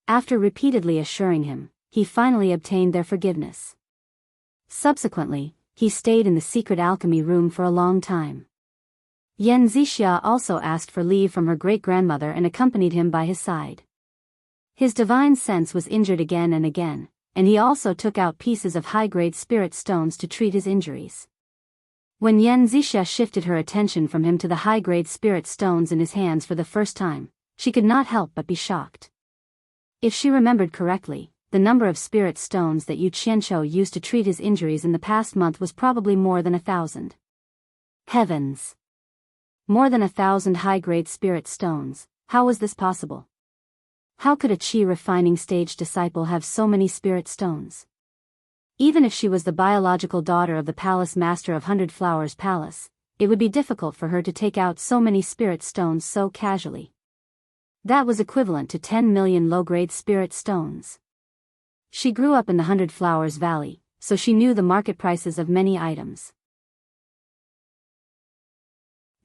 Speaker 1: After repeatedly assuring him, he finally obtained their forgiveness. Subsequently, he stayed in the secret alchemy room for a long time. Yan Zixia also asked for leave from her great-grandmother and accompanied him by his side. His divine sense was injured again and again, and he also took out pieces of high-grade spirit stones to treat his injuries. When Yan Zixia shifted her attention from him to the high-grade spirit stones in his hands for the first time, she could not help but be shocked. If she remembered correctly, the number of spirit stones that Yu Qianshou used to treat his injuries in the past month was probably more than 1,000. Heavens! More than 1,000 high-grade spirit stones, how was this possible? How could a qi refining stage disciple have so many spirit stones? Even if she was the biological daughter of the palace master of 100 Flowers Palace, it would be difficult for her to take out so many spirit stones so casually. That was equivalent to 10 million low-grade spirit stones. She grew up in the 100 Flowers Valley, so she knew the market prices of many items.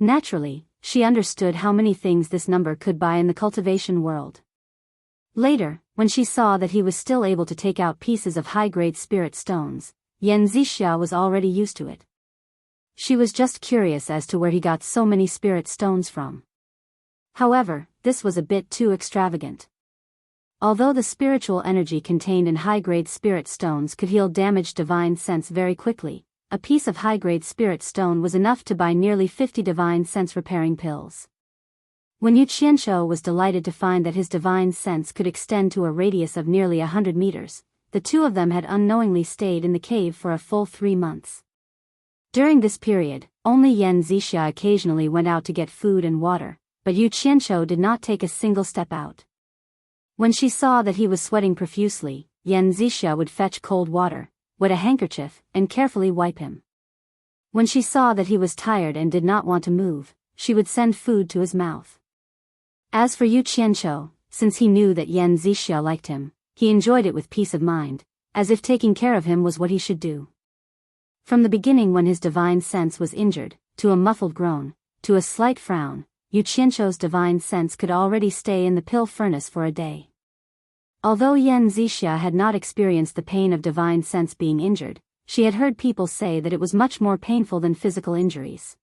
Speaker 1: Naturally, she understood how many things this number could buy in the cultivation world. Later, when she saw that he was still able to take out pieces of high-grade spirit stones, Yan Zixia was already used to it. She was just curious as to where he got so many spirit stones from. However, this was a bit too extravagant. Although the spiritual energy contained in high-grade spirit stones could heal damaged divine sense very quickly, a piece of high-grade spirit stone was enough to buy nearly 50 divine sense repairing pills. When Yu Qianshou was delighted to find that his divine sense could extend to a radius of nearly 100 meters, the two of them had unknowingly stayed in the cave for a full 3 months. During this period, only Yan Zixia occasionally went out to get food and water, but Yu Qianshou did not take a single step out. When she saw that he was sweating profusely, Yan Zixia would fetch cold water, wet a handkerchief, and carefully wipe him. When she saw that he was tired and did not want to move, she would send food to his mouth. As for Yu Qianshou, since he knew that Yan Zixia liked him, he enjoyed it with peace of mind, as if taking care of him was what he should do. From the beginning when his divine sense was injured, to a muffled groan, to a slight frown, Yu Qianshou's divine sense could already stay in the pill furnace for a day. Although Yan Zixia had not experienced the pain of divine sense being injured, she had heard people say that it was much more painful than physical injuries.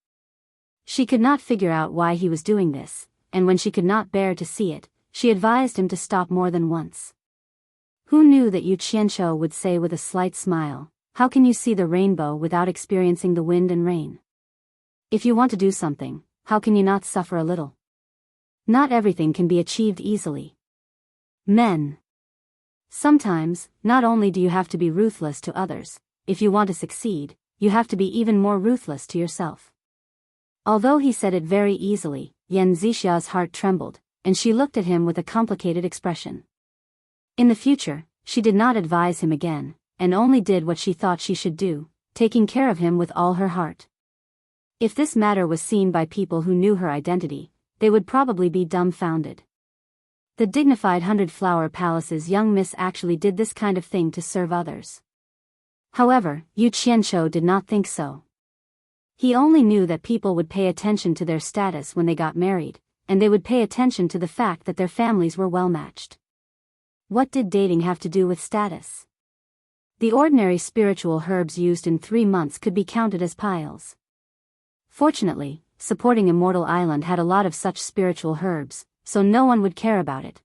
Speaker 1: She could not figure out why he was doing this, and when she could not bear to see it, she advised him to stop more than once. Who knew that Yu Qianshou would say with a slight smile, "How can you see the rainbow without experiencing the wind and rain? If you want to do something, how can you not suffer a little? Not everything can be achieved easily." Men. Sometimes, not only do you have to be ruthless to others, if you want to succeed, you have to be even more ruthless to yourself. Although he said it very easily, Yan Zixia's heart trembled, and she looked at him with a complicated expression. In the future, she did not advise him again, and only did what she thought she should do, taking care of him with all her heart. If this matter was seen by people who knew her identity, they would probably be dumbfounded. The dignified 100-Flower Palace's young miss actually did this kind of thing to serve others. However, Yu Qianshou did not think so. He only knew that people would pay attention to their status when they got married, and they would pay attention to the fact that their families were well matched. What did dating have to do with status? The ordinary spiritual herbs used in 3 months could be counted as piles. Fortunately, supporting Immortal Island had a lot of such spiritual herbs, so no one would care about it.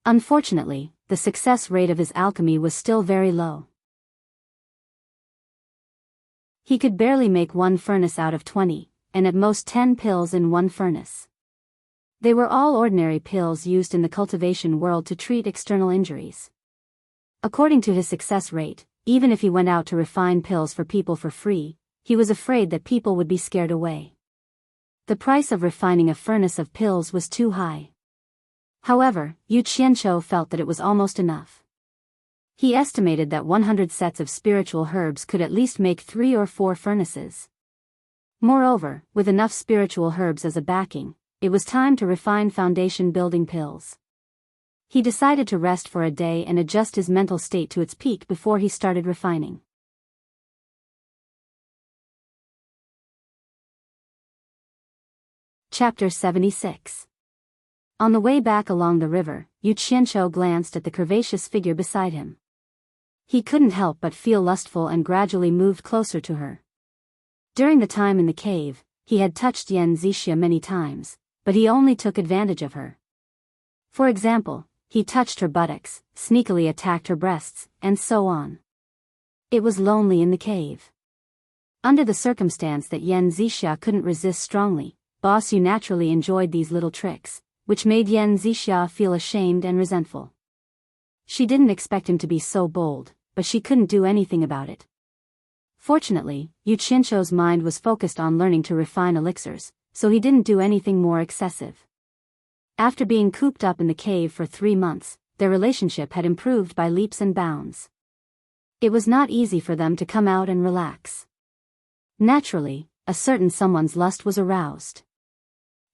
Speaker 1: Unfortunately, the success rate of his alchemy was still very low. He could barely make 1 furnace out of 20, and at most 10 pills in 1 furnace. They were all ordinary pills used in the cultivation world to treat external injuries. According to his success rate, even if he went out to refine pills for people for free, he was afraid that people would be scared away. The price of refining a furnace of pills was too high. However, Yu Qianshou felt that it was almost enough. He estimated that 100 sets of spiritual herbs could at least make 3 or 4 furnaces. Moreover, with enough spiritual herbs as a backing, it was time to refine foundation building pills. He decided to rest for a day and adjust his mental state to its peak before he started refining. Chapter 76. On the way back along the river, Yu Qianshou glanced at the curvaceous figure beside him. He couldn't help but feel lustful and gradually moved closer to her. During the time in the cave, he had touched Yan Zixia many times, but he only took advantage of her. For example, he touched her buttocks, sneakily attacked her breasts, and so on. It was lonely in the cave. Under the circumstance that Yan Zixia couldn't resist strongly, Boss Yu naturally enjoyed these little tricks, which made Yan Zixia feel ashamed and resentful. She didn't expect him to be so bold, but she couldn't do anything about it. Fortunately, Yu Qianshou's mind was focused on learning to refine elixirs, so he didn't do anything more excessive. After being cooped up in the cave for 3 months, their relationship had improved by leaps and bounds. It was not easy for them to come out and relax. Naturally, a certain someone's lust was aroused.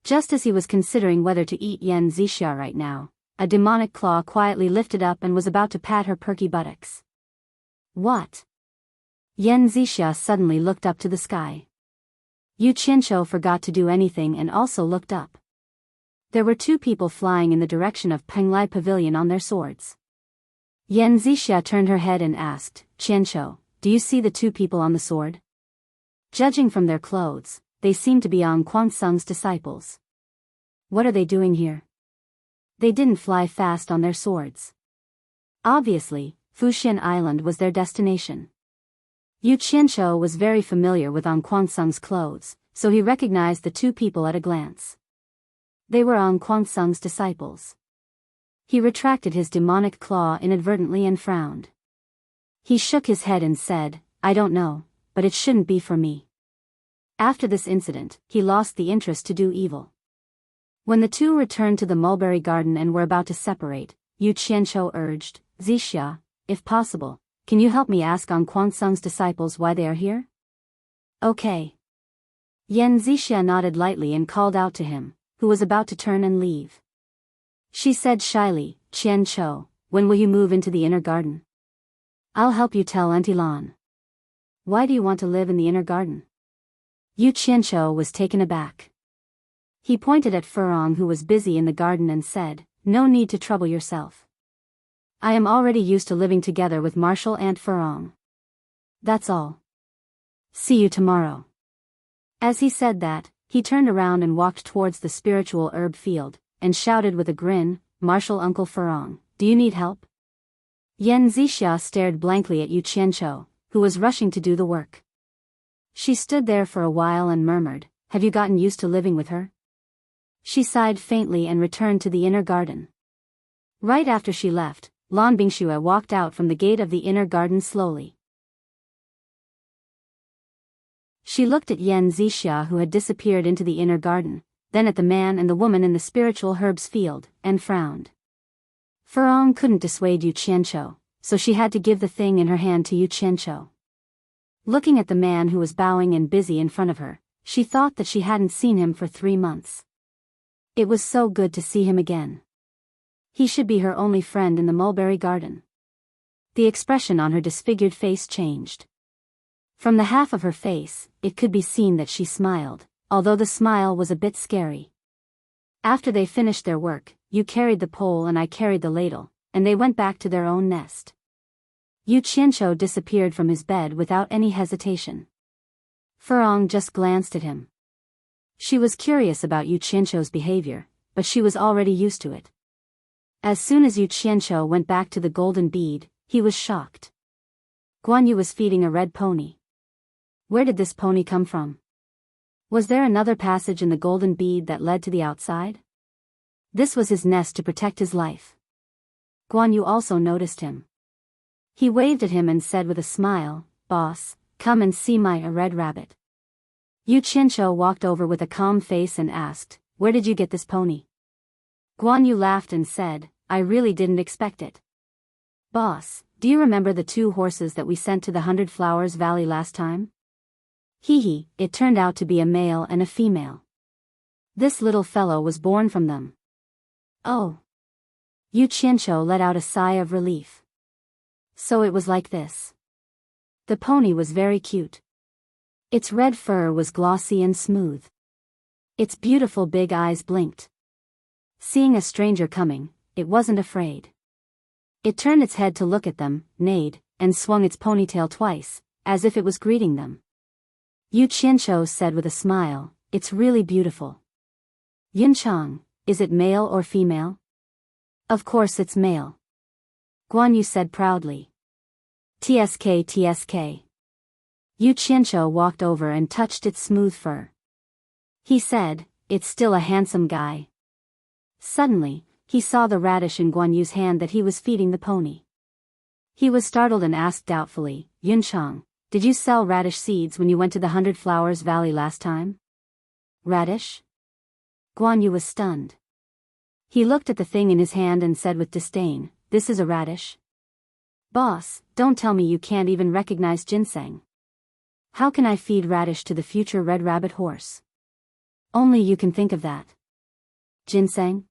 Speaker 1: Just as he was considering whether to eat Yan Zixia right now, a demonic claw quietly lifted up and was about to pat her perky buttocks. What? Yan Zixia suddenly looked up to the sky. Yu Qianshou forgot to do anything and also looked up. There were 2 people flying in the direction of Penglai Pavilion on their swords. Yan Zixia turned her head and asked, Qianshou, do you see the 2 people on the sword? Judging from their clothes, they seem to be An Quansung's disciples. What are they doing here? They didn't fly fast on their swords. Obviously, Fuxian Island was their destination. Yu Qianshou was very familiar with An Quansung's clothes, so he recognized the 2 people at a glance. They were An Quansung's disciples. He retracted his demonic claw inadvertently and frowned. He shook his head and said, I don't know, but it shouldn't be for me. After this incident, he lost the interest to do evil. When the 2 returned to the mulberry garden and were about to separate, Yu Qianshou urged, Zixia, if possible, can you help me ask An Quansung's disciples why they are here? Okay. Yan Zixia nodded lightly and called out to him, who was about to turn and leave. She said shyly, Qianshou, when will you move into the inner garden? I'll help you tell Auntie Lan. Why do you want to live in the inner garden? Yu Qianshou was taken aback. He pointed at Furong who was busy in the garden and said, no need to trouble yourself. I am already used to living together with Martial Aunt Furong. That's all. See you tomorrow. As he said that, he turned around and walked towards the spiritual herb field, and shouted with a grin, Martial Uncle Furong, do you need help? Yan Zixia stared blankly at Yu Qianshou, who was rushing to do the work. She stood there for a while and murmured, have you gotten used to living with her? She sighed faintly and returned to the inner garden. Right after she left, Lan Bingxue walked out from the gate of the inner garden slowly. She looked at Yan Zixia who had disappeared into the inner garden, then at the man and the woman in the spiritual herbs field, and frowned. Furong couldn't dissuade Yu Qianshou, so she had to give the thing in her hand to Yu Qianshou. Looking at the man who was bowing and busy in front of her, she thought that she hadn't seen him for 3 months. It was so good to see him again. He should be her only friend in the mulberry garden. The expression on her disfigured face changed. From the half of her face, it could be seen that she smiled, although the smile was a bit scary. After they finished their work, you carried the pole and I carried the ladle, and they went back to their own nest. Yu Qianshou disappeared from his bed without any hesitation. Furong just glanced at him. She was curious about Yu Qianshou's behavior, but she was already used to it. As soon as Yu Qianshou went back to the golden bead, he was shocked. Guan Yu was feeding a red pony. Where did this pony come from? Was there another passage in the golden bead that led to the outside? This was his nest to protect his life. Guan Yu also noticed him. He waved at him and said with a smile, Boss, come and see my red rabbit. Yu Qianshou walked over with a calm face and asked, where did you get this pony? Guan Yu laughed and said, I really didn't expect it. Boss, do you remember the 2 horses that we sent to the 100 Flowers Valley last time? Hee, it turned out to be a male and a female. This little fellow was born from them. Oh. Yu Qianshou let out a sigh of relief. So it was like this. The pony was very cute. Its red fur was glossy and smooth. Its beautiful big eyes blinked. Seeing a stranger coming, it wasn't afraid. It turned its head to look at them, neighed, and swung its ponytail twice, as if it was greeting them. Yu Qianshou said with a smile, it's really beautiful. Yunchang, is it male or female? Of course it's male. Guan Yu said proudly. TSK TSK. Yu Qianshou walked over and touched its smooth fur. He said, it's still a handsome guy. Suddenly, he saw the radish in Guan Yu's hand that he was feeding the pony. He was startled and asked doubtfully, Yunchang, did you sell radish seeds when you went to the 100 Flowers Valley last time? Radish? Guan Yu was stunned. He looked at the thing in his hand and said with disdain, this is a radish? Boss, don't tell me you can't even recognize ginseng. How can I feed radish to the future red rabbit horse? Only you can think of that. Ginseng?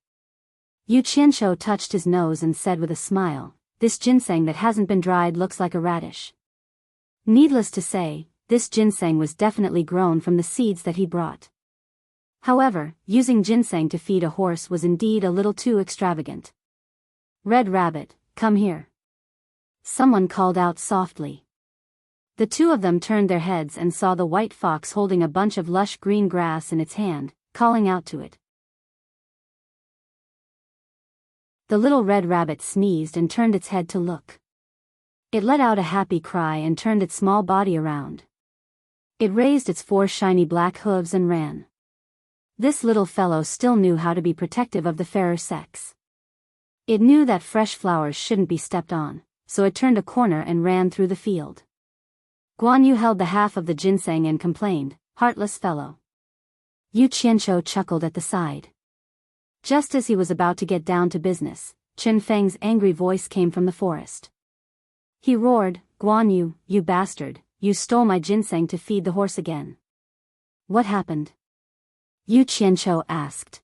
Speaker 1: Yu Qianshou touched his nose and said with a smile, this ginseng that hasn't been dried looks like a radish. Needless to say, this ginseng was definitely grown from the seeds that he brought. However, using ginseng to feed a horse was indeed a little too extravagant. Red Rabbit, come here. Someone called out softly. The two of them turned their heads and saw the white fox holding a bunch of lush green grass in its hand, calling out to it. The little red rabbit sneezed and turned its head to look. It let out a happy cry and turned its small body around. It raised its 4 shiny black hooves and ran. This little fellow still knew how to be protective of the fairer sex. It knew that fresh flowers shouldn't be stepped on, so it turned a corner and ran through the field. Guan Yu held the half of the ginseng and complained, "Heartless fellow." Yu Qianqiu chuckled at the side. Just as he was about to get down to business, Chen Feng's angry voice came from the forest. He roared, "Guan Yu, you bastard, you stole my ginseng to feed the horse again." "What happened?" Yu Qianqiu asked.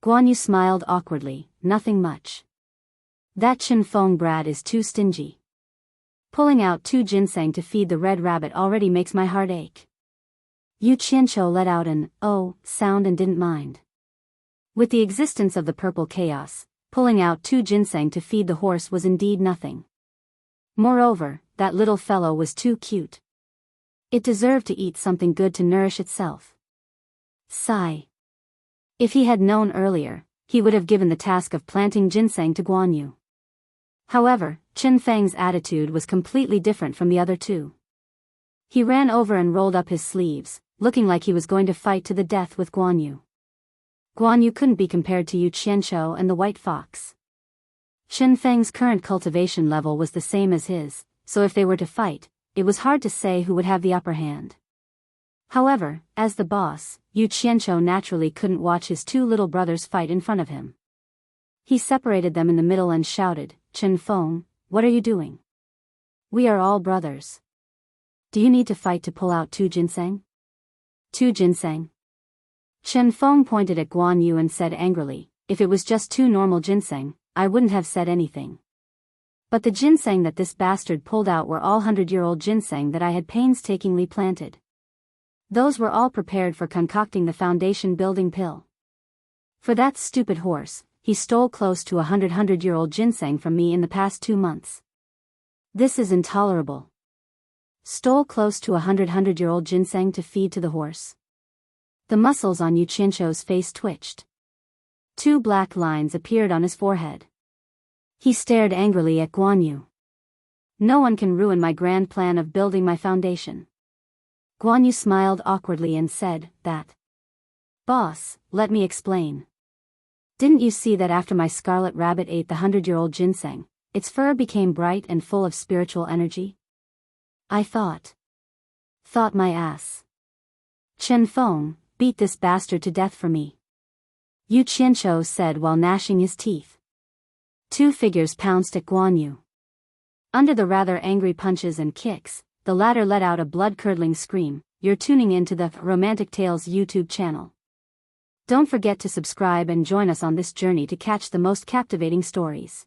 Speaker 1: Guan Yu smiled awkwardly, "Nothing much. That Chen Feng brat is too stingy. Pulling out 2 ginseng to feed the red rabbit already makes my heart ache." Yu Qianqiu let out an "oh" sound and didn't mind. With the existence of the purple chaos, pulling out 2 ginseng to feed the horse was indeed nothing. Moreover, that little fellow was too cute. It deserved to eat something good to nourish itself. Sigh. If he had known earlier, he would have given the task of planting ginseng to Guan Yu. However, Chen Feng's attitude was completely different from the other two. He ran over and rolled up his sleeves, looking like he was going to fight to the death with Guan Yu. Guan Yu couldn't be compared to Yu Qianqiu and the white fox. Chen Feng's current cultivation level was the same as his, so if they were to fight, it was hard to say who would have the upper hand. However, as the boss, Yu Qianqiu naturally couldn't watch his 2 little brothers fight in front of him. He separated them in the middle and shouted, "Chen Feng, what are you doing? We are all brothers. Do you need to fight to pull out 2 ginseng? 2 ginseng?" Chen Feng pointed at Guan Yu and said angrily, "If it was just 2 normal ginseng, I wouldn't have said anything. But the ginseng that this bastard pulled out were all 100-year-old ginseng that I had painstakingly planted. Those were all prepared for concocting the foundation building pill. For that stupid horse, he stole close to 100-year-old ginseng from me in the past 2 months. This is intolerable." Stole close to 100-year-old ginseng to feed to the horse? The muscles on Yu Qianqiu's face twitched. 2 black lines appeared on his forehead. He stared angrily at Guan Yu. "No one can ruin my grand plan of building my foundation." Guan Yu smiled awkwardly and said, "That. Boss, let me explain. Didn't you see that after my scarlet rabbit ate the 100-year-old ginseng, its fur became bright and full of spiritual energy? I thought my ass. Chen Feng, beat this bastard to death for me," Yu Qianqiu said while gnashing his teeth. 2 figures pounced at Guan Yu. Under the rather angry punches and kicks, the latter let out a blood-curdling scream. You're tuning into the Romantic Tales YouTube channel. Don't forget to subscribe and join us on this journey to catch the most captivating stories.